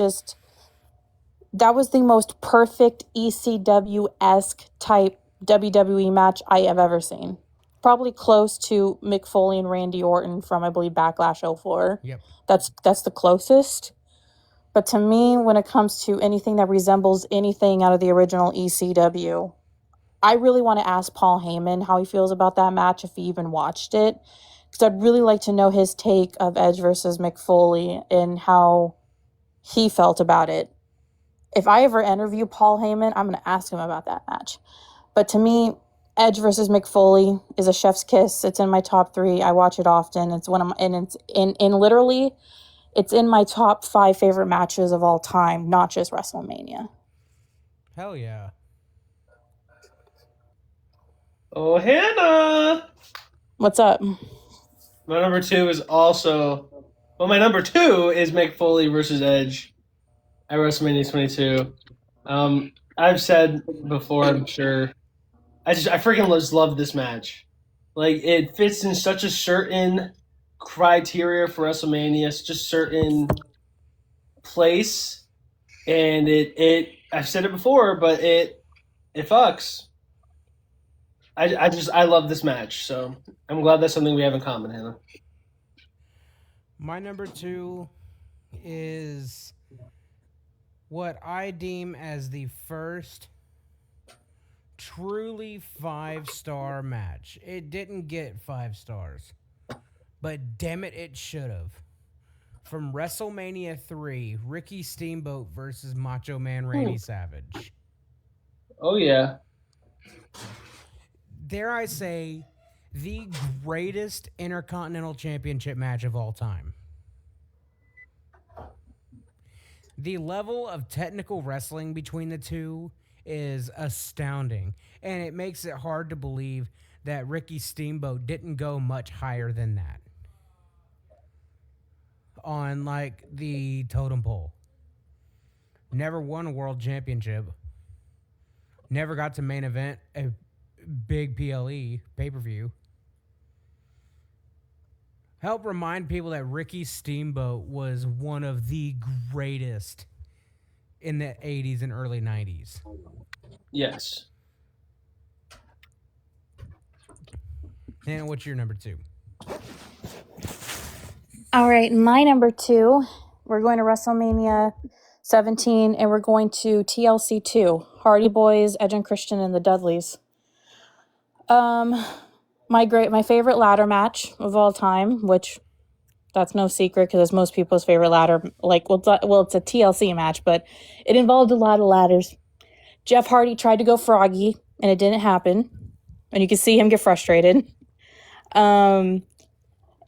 the most perfect ECW-esque type WWE match I have ever seen. Probably close to Mick Foley and Randy Orton from, I believe, Backlash 04. Yep. That's the closest. But to me, when it comes to anything that resembles anything out of the original ECW, I really want to ask Paul Heyman how he feels about that match, if he even watched it. Because I'd really like to know his take of Edge versus Mick Foley and how he felt about it. If I ever interview Paul Heyman, I'm going to ask him about that match. But to me, Edge versus Mick Foley is a chef's kiss. It's in my top 3. I watch it often. It's one of my, and it's literally, it's in my top 5 favorite matches of all time, not just WrestleMania. Hell yeah. Oh, Hannah! What's up? My number 2 is Mick Foley versus Edge at WrestleMania 22. I've said before, I'm sure, I freaking just love this match. Like, it fits in such a certain criteria for WrestleMania, such a certain place, and it I've said it before, but it fucks. I love this match, so I'm glad that's something we have in common, Hannah. My number 2 is what I deem as the first truly 5-star match. It didn't get 5 stars, but damn it, it should have. From WrestleMania 3, Ricky Steamboat versus Macho Man Randy Savage. Oh, yeah. Dare I say, the greatest Intercontinental Championship match of all time. The level of technical wrestling between the two is astounding, and it makes it hard to believe that Ricky Steamboat didn't go much higher than that on, like, the totem pole. Never won a world championship. Never got to main event a big PLE pay-per-view. Help remind people that Ricky Steamboat was one of the greatest in the 80s and early 90s. Yes. And what's your number 2? All right, my number 2, we're going to WrestleMania 17, and we're going to TLC 2, Hardy Boys, Edge and Christian, and the Dudleys. My favorite ladder match of all time, which that's no secret because it's most people's favorite ladder. It's a TLC match, but it involved a lot of ladders. Jeff Hardy tried to go froggy, and it didn't happen, and you can see him get frustrated.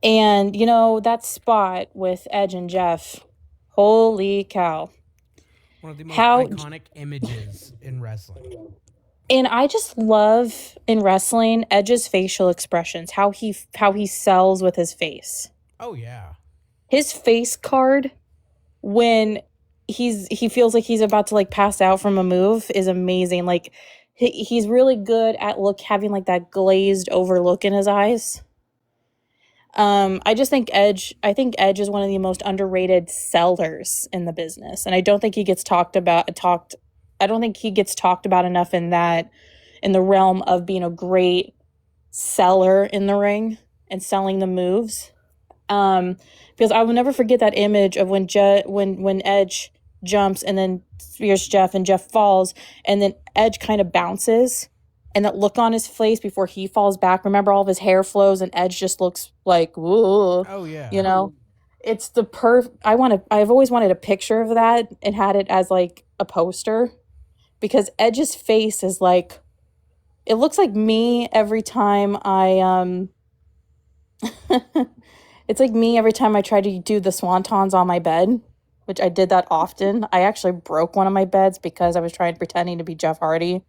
And, you know, that spot with Edge and Jeff, holy cow. One of the most iconic images in wrestling. And I just love, in wrestling, Edge's facial expressions, how he sells with his face. Oh, yeah. His face card, when he feels like he's about to, like, pass out from a move, is amazing. Like, he's really good at having, like, that glazed over look in his eyes. I think Edge is one of the most underrated sellers in the business, and I don't think he gets talked about enough in the realm of being a great seller in the ring and selling the moves. Because I will never forget that image of when Edge jumps and then spears Jeff and Jeff falls, and then Edge kind of bounces. And that look on his face before he falls back. Remember, all of his hair flows and Edge just looks like, whoa. Oh, yeah. You know? It's the I've always wanted a picture of that and had it as, like, a poster. Because Edge's face is like, it looks like me every time it's like me every time I try to do the swantons on my bed. Which I did that often. I actually broke one of my beds because I was pretending to be Jeff Hardy.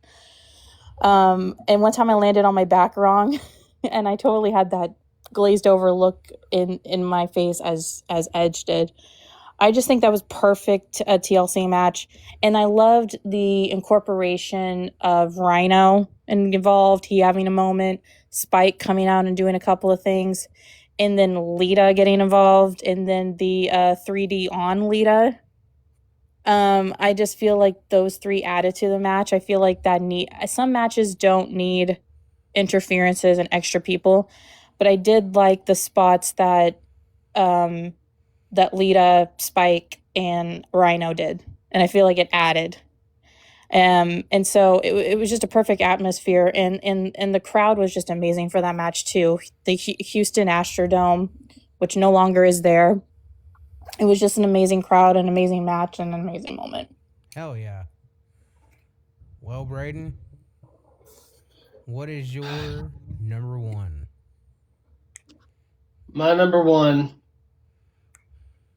And one time I landed on my back wrong and I totally had that glazed over look in my face as Edge did. I just think that was perfect, a TLC match. And I loved the incorporation of Rhino involved, he having a moment, Spike coming out and doing a couple of things, and then Lita getting involved, and then the 3D on Lita. I just feel like those three added to the match. I feel like some matches don't need interferences and extra people, but I did like the spots that Lita, Spike, and Rhino did, and I feel like it added. And so it was just a perfect atmosphere, and the crowd was just amazing for that match too. The Houston Astrodome, which no longer is there. It was just an amazing crowd, an amazing match, and an amazing moment. Hell yeah. Well, Braden, what is your number 1? My number 1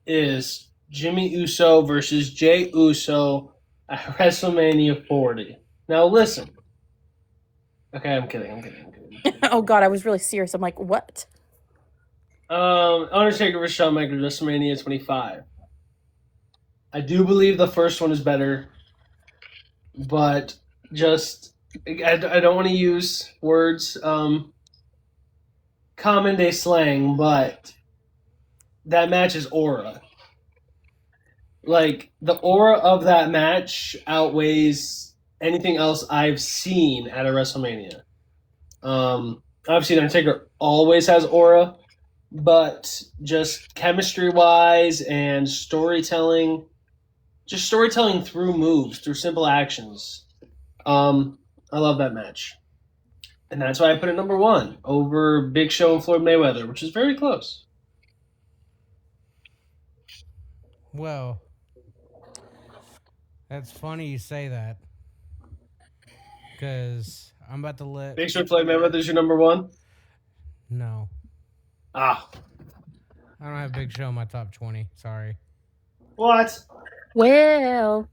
is Jimmy Uso versus Jey Uso at WrestleMania 40. Now, listen. Okay, I'm kidding. Oh, God, I was really serious. I'm like, what? Undertaker versus Shawn Michaels, WrestleMania 25. I do believe the first one is better, but I don't want to use words, common day slang, but that match is aura. Like, the aura of that match outweighs anything else I've seen at a WrestleMania. Obviously, Undertaker always has aura, but just chemistry-wise and storytelling through moves, through simple actions. I love that match. And that's why I put it number 1 over Big Show and Floyd Mayweather, which is very close. Well, that's funny you say that. Because I'm about to let... Big Show and Floyd Mayweather is your number 1? No. Ah. I don't have Big Show in my top 20. Sorry. What? Well,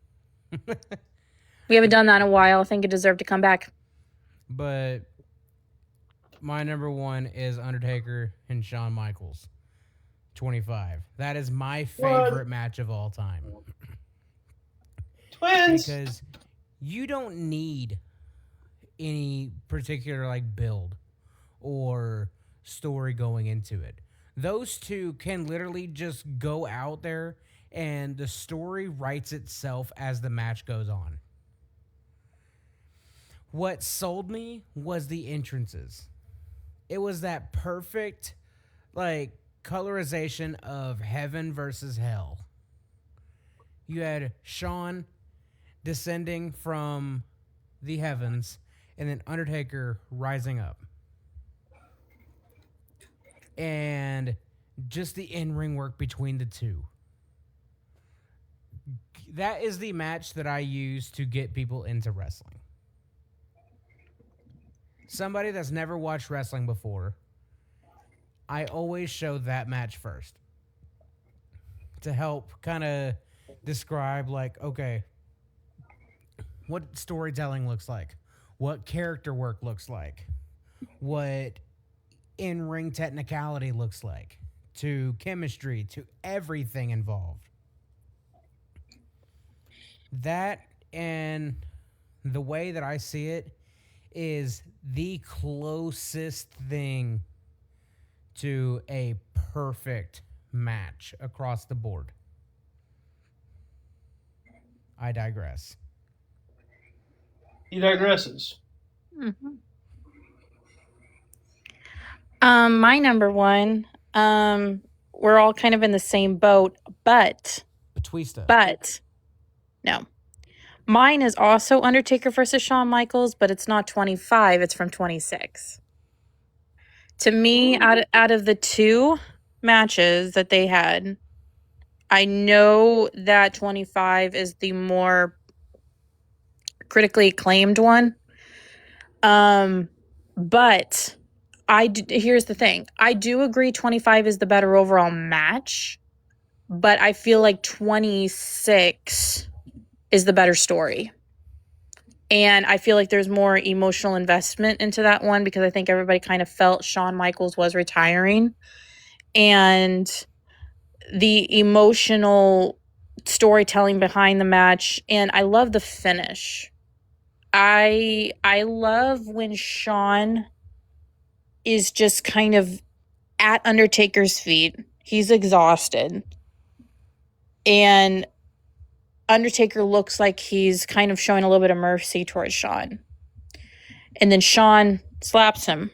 we haven't done that in a while. I think it deserved to come back. But my number 1 is Undertaker and Shawn Michaels. 25. That is my favorite match of all time. Twins! Because you don't need any particular like build or story going into it. Those two can literally just go out there and the story writes itself as the match goes on. What sold me was the entrances. It was that perfect like colorization of heaven versus hell. You had Shawn descending from the heavens and then Undertaker rising up. And just the in-ring work between the two. That is the match that I use to get people into wrestling. Somebody that's never watched wrestling before, I always show that match first. To help kind of describe like, okay, what storytelling looks like, what character work looks like, what in-ring technicality looks like, to chemistry, to everything involved. That and the way that I see it is the closest thing to a perfect match across the board. I digress. He digresses. Mm-hmm. My number 1, we're all kind of in the same boat, but no. Mine is also Undertaker versus Shawn Michaels, but it's not 25, it's from 26. To me, out of the two matches that they had, I know that 25 is the more critically acclaimed one. But here's the thing. I do agree 25 is the better overall match, but I feel like 26 is the better story. And I feel like there's more emotional investment into that one because I think everybody kind of felt Shawn Michaels was retiring. And the emotional storytelling behind the match. And I love the finish. I love when Shawn is just kind of at Undertaker's feet. He's exhausted. And Undertaker looks like he's kind of showing a little bit of mercy towards Shawn. And then Shawn slaps him.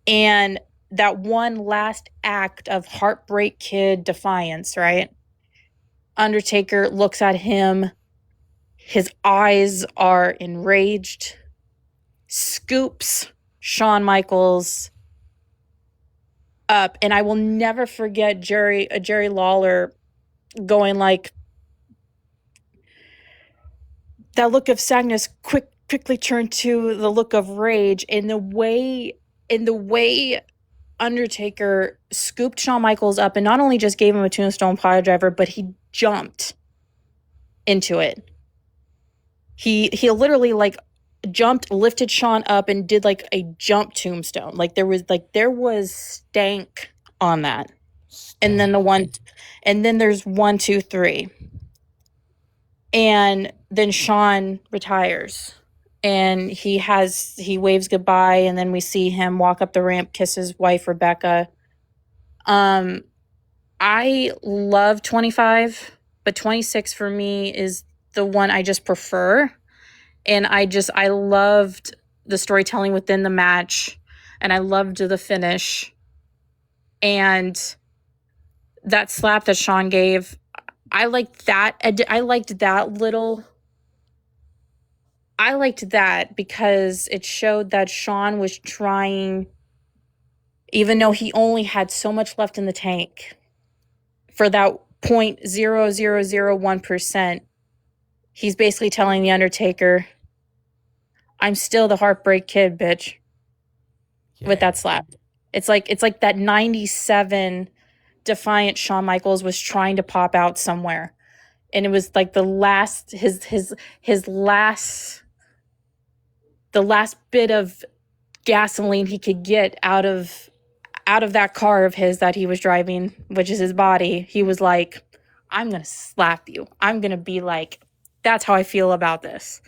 And that one last act of Heartbreak Kid defiance, right? Undertaker looks at him. His eyes are enraged. Scoops Shawn Michaels up. And I will never forget Jerry Lawler going like, that look of sadness quickly turned to the look of rage. And the way Undertaker scooped Shawn Michaels up and not only just gave him a tombstone pile driver, but he jumped into it. He literally like jumped, lifted Shawn up and did like a jump tombstone. Like there was stank on that. And then there's 1, 2, 3. And then Shawn retires and he waves goodbye. And then we see him walk up the ramp, kiss his wife, Rebecca. I love 25, but 26 for me is the one I just prefer. And I loved the storytelling within the match and I loved the finish. And that slap that Shawn gave, I liked that. I liked that little I liked that because it showed that Shawn was trying, even though he only had so much left in the tank, for that 0.0001%, he's basically telling The Undertaker, I'm still the Heartbreak Kid, bitch. Yeah. With that slap. It's like that 97 defiant Shawn Michaels was trying to pop out somewhere. And it was like the last bit of gasoline he could get out of that car of his that he was driving, which is his body. He was like, I'm gonna slap you. I'm gonna be like, that's how I feel about this.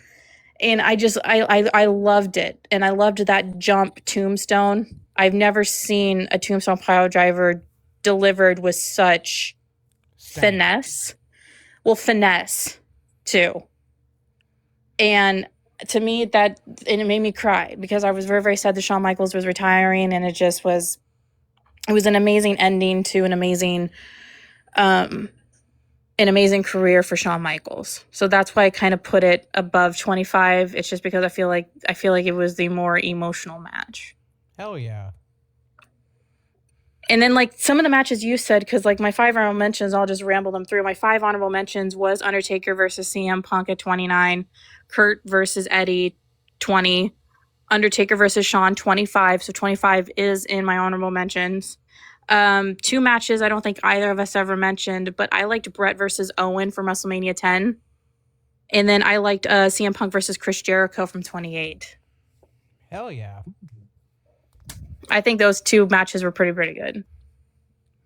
And I loved it. And I loved that jump tombstone. I've never seen a tombstone pile driver delivered with such finesse. Well, finesse too. And to me, and it made me cry because I was very, very sad that Shawn Michaels was retiring, and it was an amazing ending to an amazing career for Shawn Michaels. So that's why I kind of put it above 25. It's just because I feel like it was the more emotional match. Hell yeah. And then like some of the matches you said, because like my 5 honorable mentions, I'll just ramble them through. My 5 honorable mentions was Undertaker versus CM Punk at 29, Kurt versus Eddie 20, Undertaker versus Shawn 25. So 25 is in my honorable mentions. 2 matches I don't think either of us ever mentioned, but I liked Brett versus Owen from WrestleMania 10. And then I liked CM Punk versus Chris Jericho from 28. Hell yeah. I think those 2 matches were pretty good.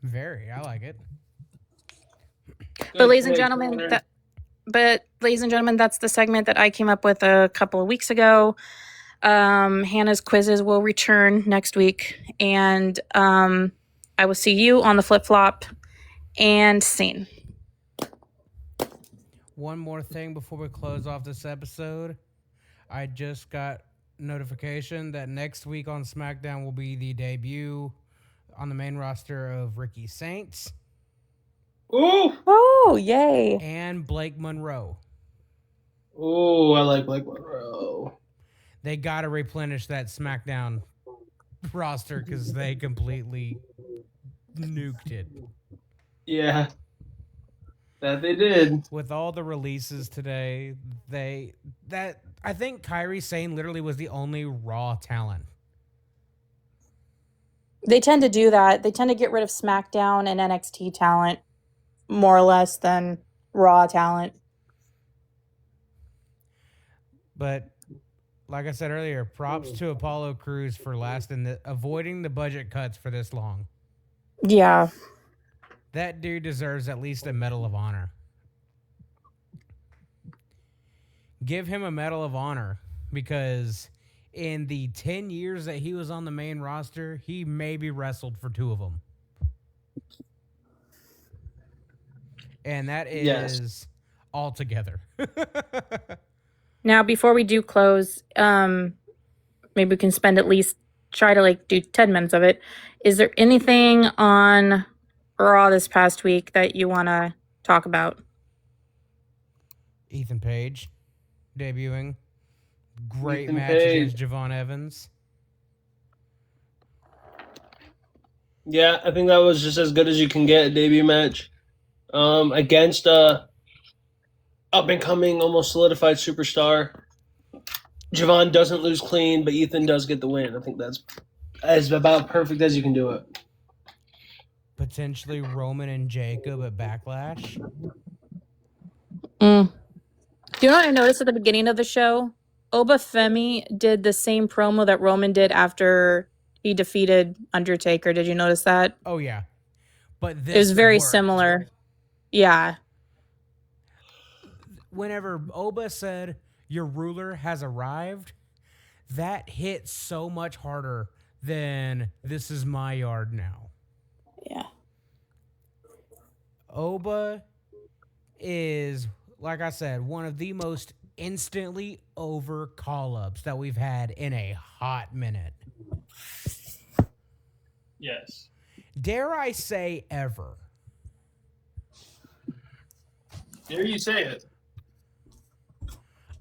Very. I like it. But ladies and gentlemen, that's the segment that I came up with a couple of weeks ago. Hannah's quizzes will return next week, and I will see you on the flip-flop and scene. One more thing before we close off this episode. I just got notification that next week on SmackDown will be the debut on the main roster of Ricky Saints. Ooh! Oh, yay. And Blake Monroe. Oh, I like Blake Monroe. They got to replenish that SmackDown roster because they completely nuked it. Yeah. That they did. With all the releases today, I think Kairi Sane literally was the only Raw talent. They tend to do that. They tend to get rid of SmackDown and NXT talent more or less than Raw talent. But like I said earlier, props to Apollo Crews for avoiding the budget cuts for this long. Yeah. That dude deserves at least a Medal of Honor. Give him a Medal of Honor because in the 10 years that he was on the main roster, he maybe wrestled for 2 of them. And that is all together. Now, before we do close, maybe we can try to do 10 minutes of it. Is there anything on Raw this past week that you want to talk about? Ethan Page debuting. Great Ethan match Page against Javon Evans. Yeah, I think that was just as good as you can get a debut match. Against a up-and-coming, almost solidified superstar. Javon doesn't lose clean, but Ethan does get the win. I think that's as about perfect as you can do it. Potentially Roman and Jacob at Backlash. Do you know what I noticed at the beginning of the show? Oba Femi did the same promo that Roman did after he defeated Undertaker. Did you notice that? Oh, yeah. But this it was very worked. similar. Yeah. Whenever Oba said, your ruler has arrived, that hit so much harder than this is my yard now. Yeah. Oba is, like I said, one of the most instantly over call-ups that we've had in a hot minute. Yes. Dare I say ever. Dare you say it.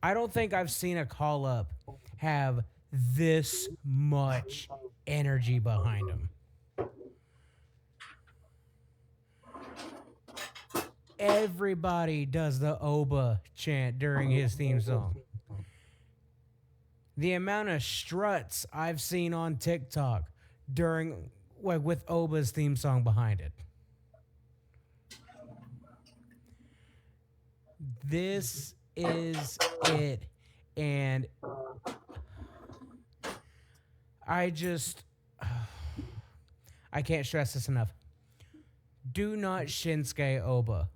I don't think I've seen a call up have this much energy behind him. Everybody does the Oba chant during his theme song. The amount of struts I've seen on TikTok during with Oba's theme song behind it. This is it. And I can't stress this enough. Do not Shinsuke Oba.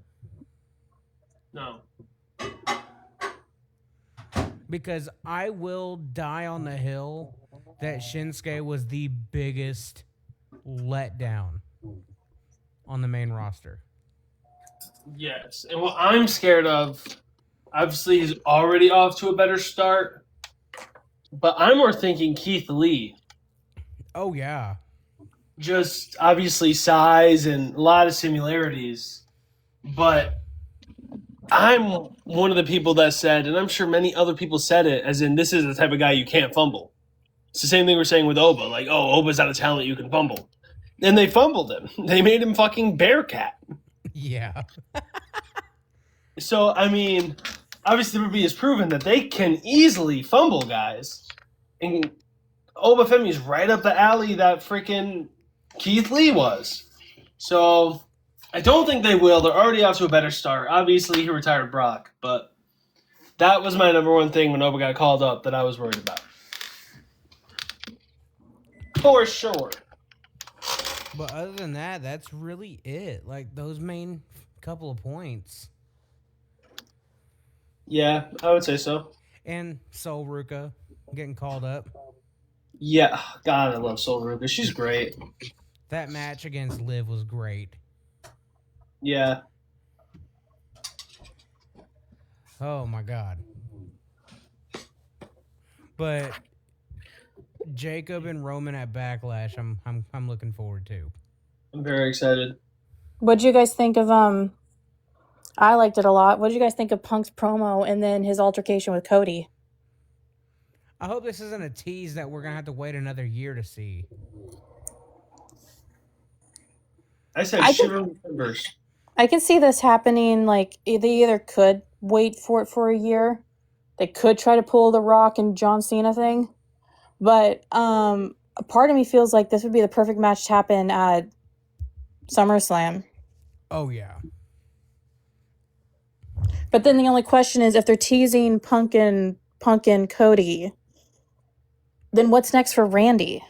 No. Because I will die on the hill that Shinsuke was the biggest letdown on the main roster. Yes. And what I'm scared of, obviously he's already off to a better start, but I'm more thinking Keith Lee. Oh, yeah. Just obviously size and a lot of similarities, but I'm one of the people that said, and I'm sure many other people said it, as in this is the type of guy you can't fumble. It's the same thing we're saying with Oba. Like, oh, Oba's not a talent you can fumble. And they fumbled him. They made him fucking Bearcat. Yeah. So, I mean, obviously WWE has proven that they can easily fumble guys. And Oba Femi's right up the alley that freaking Keith Lee was. So I don't think they will. They're already off to a better start. Obviously, he retired Brock, but that was my number one thing when Oba got called up that I was worried about. For sure. But other than that, that's really it. Like, those main couple of points. Yeah, I would say so. And Sol Ruka getting called up. Yeah, God, I love Sol Ruka. She's great. That match against Liv was great. Yeah. Oh my God. But Jacob and Roman at Backlash, I'm looking forward to. I'm very excited. What did you guys think of I liked it a lot. What did you guys think of Punk's promo and then his altercation with Cody? I hope this isn't a tease that we're gonna have to wait another year to see. I said shiver members. I can see this happening. Like, they either could wait for it for a year, they could try to pull the Rock and John Cena thing, but a part of me feels like this would be the perfect match to happen at SummerSlam. Oh yeah. But then the only question is, if they're teasing Punk and Cody, then what's next for Randy?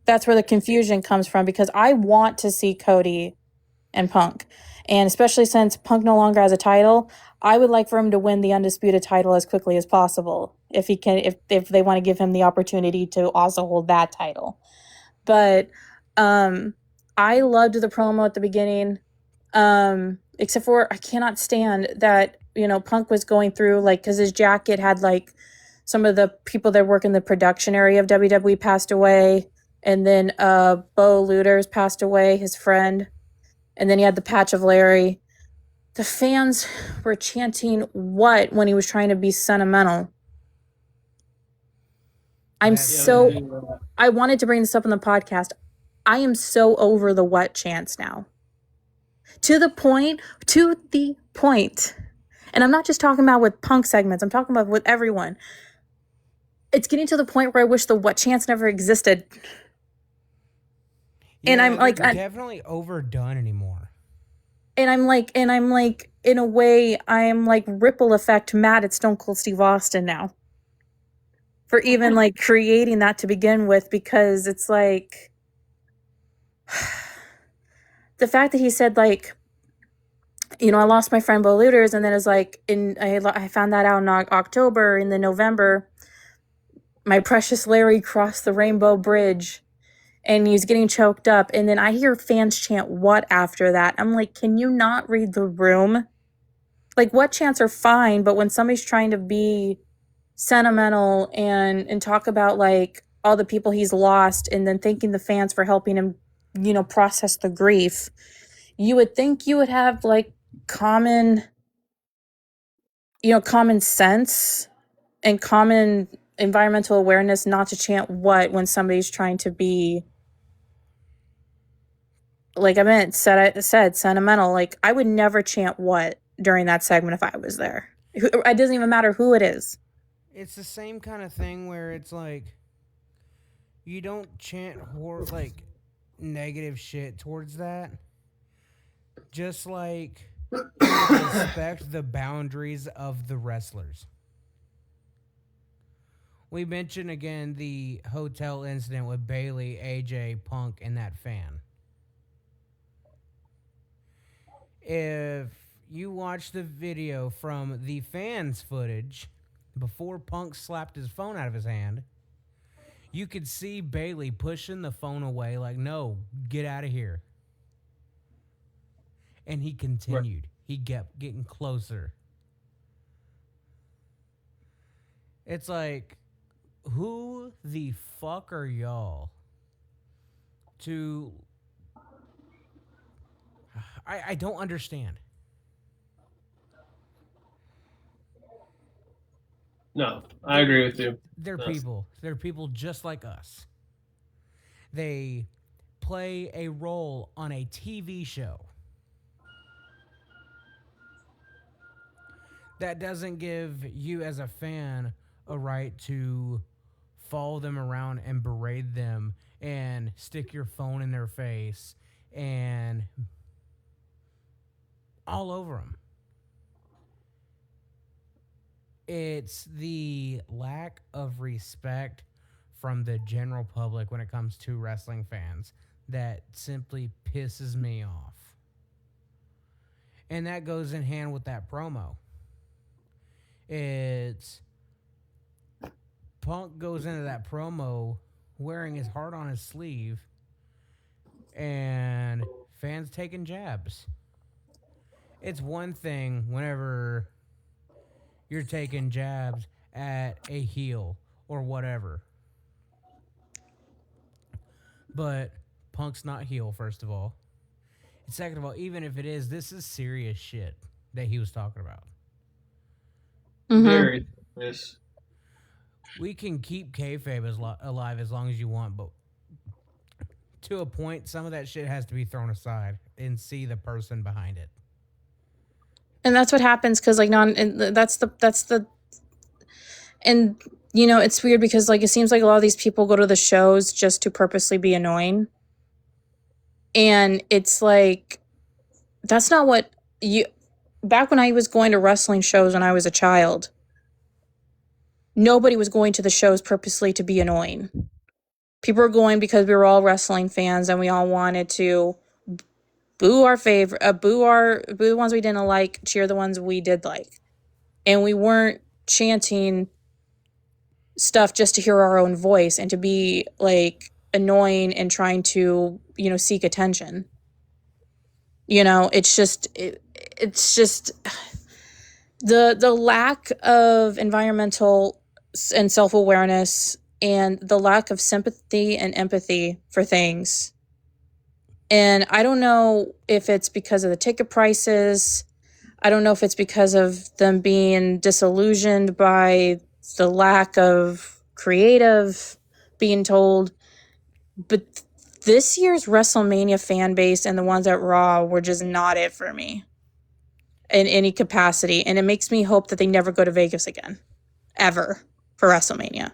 That's where the confusion comes from, because I want to see Cody and Punk. And especially since Punk no longer has a title, I would like for him to win the undisputed title as quickly as possible. If he can, if they want to give him the opportunity to also hold that title. But I loved the promo at the beginning. Except for I cannot stand that, Punk was going through, like, because his jacket had, like, some of the people that work in the production area of WWE passed away. And then Bo Luders passed away, his friend. And then he had the patch of Larry. The fans were chanting what when he was trying to be sentimental? I wanted to bring this up in the podcast. I am so over the what chants now. To the point, and I'm not just talking about with Punk segments, I'm talking about with everyone. It's getting to the point where I wish the what chants never existed. Yeah, and I'm like, definitely overdone anymore. And I'm like, in a way, I am like ripple effect mad at Stone Cold Steve Austin now. For even like creating that to begin with, because it's like the fact that he said, like, I lost my friend Bo Luders, and then it was like, I found that out in October, and then November, my precious Larry crossed the Rainbow Bridge, and he's getting choked up, and then I hear fans chant what after that. I'm like, can you not read the room? Like, what chants are fine, but when somebody's trying to be sentimental and talk about, like, all the people he's lost, and then thanking the fans for helping him, process the grief, you would think you would have, like, common common sense and common environmental awareness not to chant what when somebody's trying to be, like I said sentimental. Like, I would never chant what during that segment if I was there. It doesn't even matter who it is. It's the same kind of thing where it's like you don't chant like negative shit towards that. Just like respect the boundaries of the wrestlers. We mentioned again the hotel incident with Bailey, AJ, Punk, and that fan. If you watch the video from the fans' footage before Punk slapped his phone out of his hand, you could see Bailey pushing the phone away like, no, get out of here. And he continued. Right. He kept getting closer. It's like, who the fuck are y'all to... I don't understand. No, I agree with you. They're people. They're people just like us. They play a role on a TV show. That doesn't give you as a fan a right to follow them around and berate them and stick your phone in their face and all over them. It's the lack of respect from the general public when it comes to wrestling fans that simply pisses me off. And that goes in hand with that promo. It's Punk goes into that promo wearing his heart on his sleeve and fans taking jabs. It's one thing whenever you're taking jabs at a heel or whatever. But Punk's not heel, first of all. And second of all, even if it is, this is serious shit that he was talking about. Mm-hmm. Very serious. We can keep kayfabe alive as long as you want, but to a point, some of that shit has to be thrown aside and see the person behind it. And that's what happens because, like, and, you know, it's weird because, like, it seems like a lot of these people go to the shows just to purposely be annoying. And it's like, that's not what back when I was going to wrestling shows when I was a child, nobody was going to the shows purposely to be annoying. People were going because we were all wrestling fans and we all wanted to boo our favorite, boo the ones we didn't like, cheer the ones we did like. And we weren't chanting stuff just to hear our own voice and to be, like, annoying and trying to, you know, seek attention. You know, it's just the lack of environmental and self-awareness and the lack of sympathy and empathy for things. And I don't know if it's because of the ticket prices. I don't know if it's because of them being disillusioned by the lack of creative being told. But this year's WrestleMania fan base and the ones at Raw were just not it for me in any capacity. And it makes me hope that they never go to Vegas again, ever, for WrestleMania.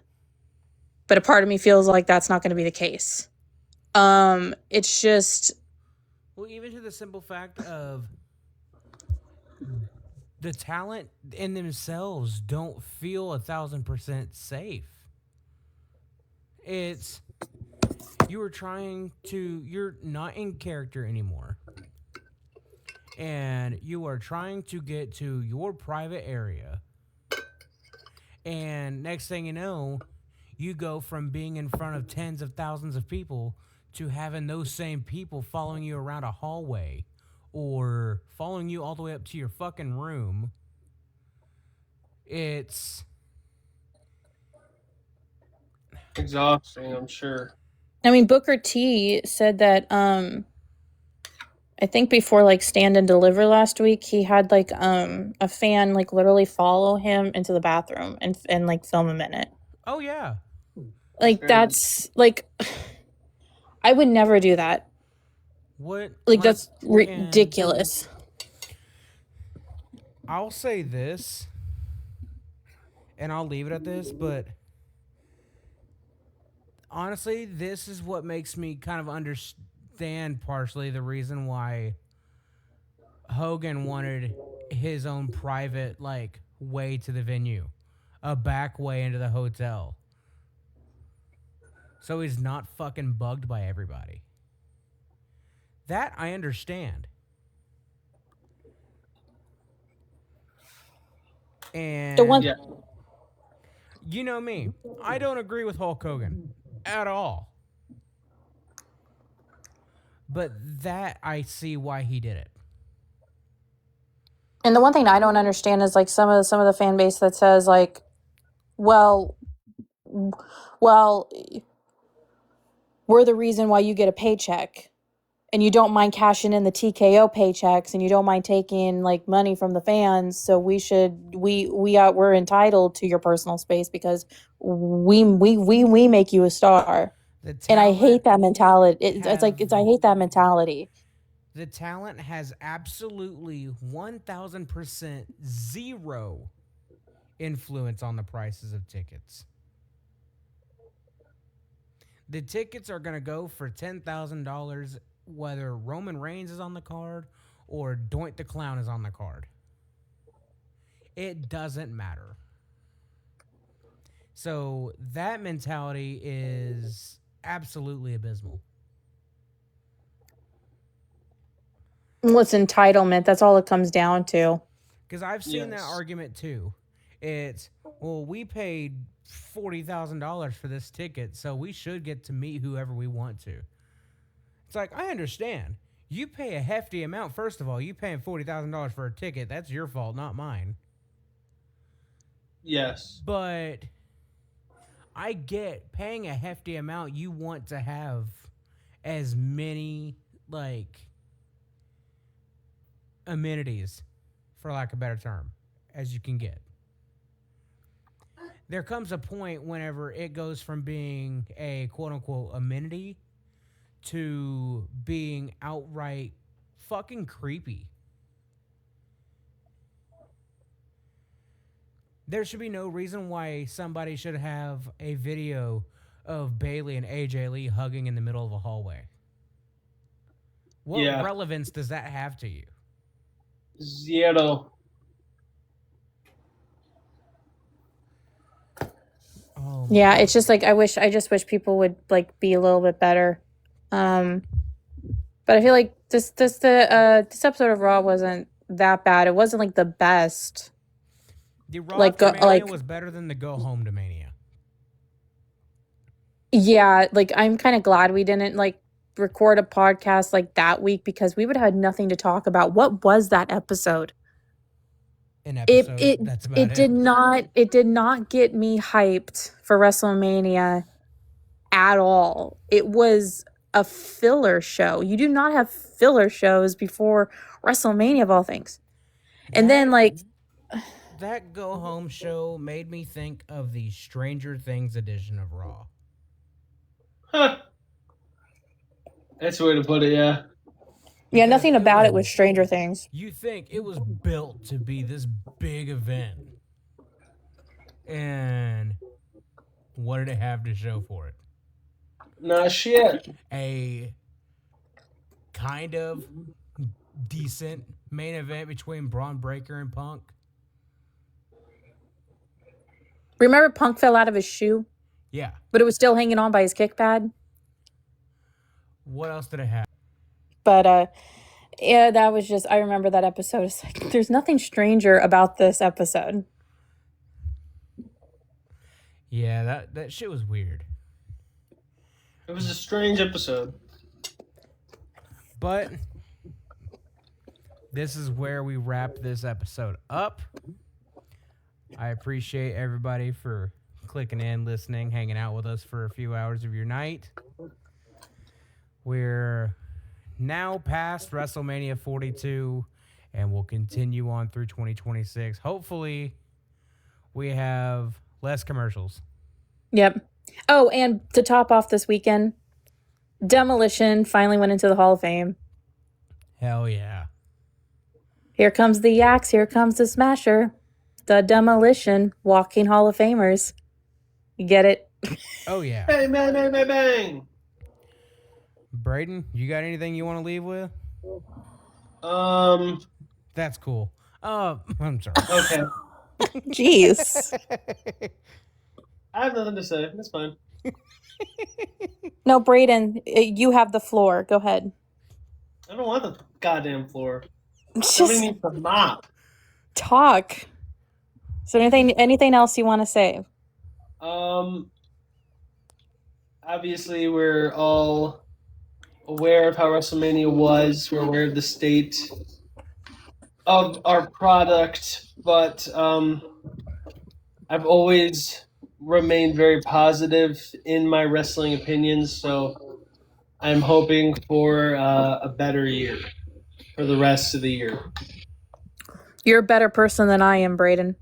But a part of me feels like that's not going to be the case. It's just... Well, even to the simple fact of the talent in themselves don't feel 1,000% safe. It's... You're not in character anymore. And you are trying to get to your private area. And next thing you know, you go from being in front of tens of thousands of people to having those same people following you around a hallway or following you all the way up to your fucking room. It's exhausting, I'm sure. I mean, Booker T said that I think before like Stand and Deliver last week, he had like a fan like literally follow him into the bathroom and like film him in it. Oh yeah. Like that's like I would never do that. What? Like that's and ridiculous. I'll say this, and I'll leave it at this, but honestly, this is what makes me kind of understand partially the reason why Hogan wanted his own private like way to the venue, a back way into the hotel, so he's not fucking bugged by everybody. That I understand. And The one Yeah. you know me, I don't agree with Hulk Hogan at all. But that I see why he did it. and the one thing I don't understand is like some of the fan base that says like, well, well, we're the reason why you get a paycheck. And you don't mind cashing in the TKO paychecks, and you don't mind taking like money from the fans. So we're entitled to your personal space because we make you a star. And I hate that mentality. I hate that mentality. The talent has absolutely 1,000% zero influence on the prices of tickets. The tickets are going to go for $10,000 whether Roman Reigns is on the card or Doink the Clown is on the card. It doesn't matter. So that mentality is absolutely abysmal. Well, it's entitlement. That's all it comes down to. Because I've seen that argument too. It's, well, we paid $40,000 for this ticket, so we should get to meet whoever we want to. It's like, I understand. You pay a hefty amount. First of all, you paying $40,000 for a ticket. That's your fault, not mine. Yes. But I get paying a hefty amount. You want to have as many, like, amenities, for lack of a better term, as you can get. There comes a point whenever it goes from being a quote-unquote amenity to being outright fucking creepy. There should be no reason why somebody should have a video of Bayley and AJ Lee hugging in the middle of a hallway. What relevance does that have to you? Zero. Oh yeah, it's just like I just wish people would like be a little bit better. But I feel like this episode of Raw wasn't that bad. It wasn't like the best. The Raw after Mania was better than the Go Home to Mania. Yeah, like I'm kind of glad we didn't like record a podcast like that week because we would have had nothing to talk about. What was that episode? An episode. That's about it. It did not get me hyped for WrestleMania at all. It was a filler show. You do not have filler shows before WrestleMania of all things. And then like that Go Home show made me think of the Stranger Things edition of Raw. Huh. That's the way to put it, yeah. Yeah, nothing about it was Stranger Things. You think it was built to be this big event. And what did it have to show for it? Nah, shit. A kind of decent main event between Braun Breaker and Punk. Remember Punk fell out of his shoe? Yeah. But it was still hanging on by his kick pad? What else did it have? But, yeah, that was just, I remember that episode. It's like, there's nothing stranger about this episode. Yeah, that shit was weird. It was a strange episode. But this is where we wrap this episode up. I appreciate everybody for clicking in, listening, hanging out with us for a few hours of your night. We're now past WrestleMania 42, and we'll continue on through 2026. Hopefully, we have less commercials. Yep. Oh, and to top off this weekend, Demolition finally went into the Hall of Fame. Hell yeah. Here comes the Axe, here comes the Smasher. The Demolition, walking Hall of Famers. You get it? Oh yeah. Bang, bang, bang, bang, bang. Braden, you got anything you want to leave with? That's cool. I'm sorry. Okay. Jeez. I have nothing to say. That's fine. No, Braden, you have the floor. Go ahead. I don't want the goddamn floor. Just Somebody needs to mop. talk. Is there anything else you want to say? Obviously, we're all aware of how WrestleMania was. We're aware of the state of our product, but I've always remained very positive in my wrestling opinions, so I'm hoping for a better year for the rest of the year. You're a better person than I am, Braden.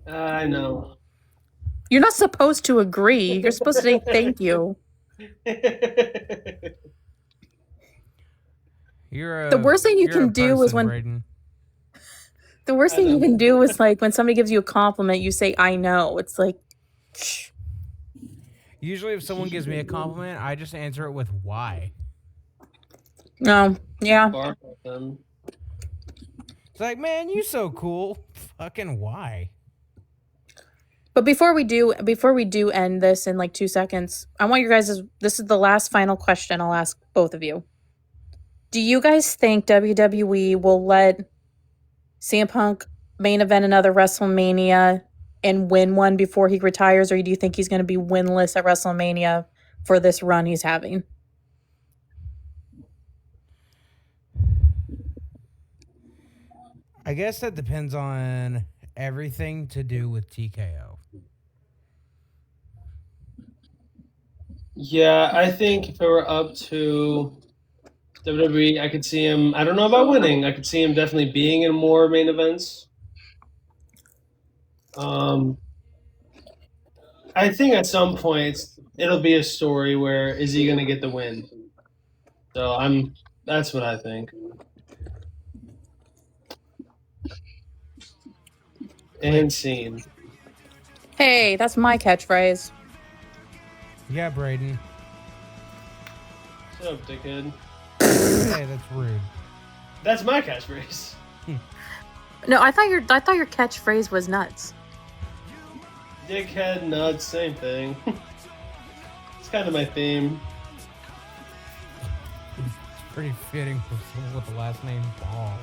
I know. You're not supposed to agree. You're supposed to say thank you. The worst thing you can do is when Braden. the worst thing you can do is like when somebody gives you a compliment, you say I know. It's like shh. Usually if someone gives me a compliment, I just answer it with why. No, yeah. It's like, man, you so cool. Fucking why? But before we do end this in like 2 seconds, I want you guys. This is the last final question I'll ask both of you. Do you guys think WWE will let CM Punk main event another WrestleMania and win one before he retires, or do you think he's going to be winless at WrestleMania for this run he's having? I guess that depends on everything to do with TKO. Yeah, I think if it were up to WWE, I could see him. I don't know about winning. I could see him definitely being in more main events. I think at some point it'll be a story where is he going to get the win? So that's what I think. And scene. Hey, that's my catchphrase. Yeah, Braden. Shut up, dickhead. Hey, that's rude. That's my catchphrase. No, I thought your catchphrase was nuts. Dickhead, nuts, same thing. It's kind of my theme. It's pretty fitting for someone with the last name Ball.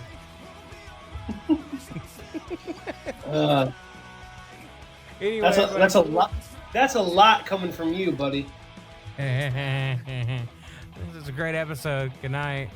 Anyway, that's a lot. That's a lot coming from you, buddy. This is a great episode. Good night.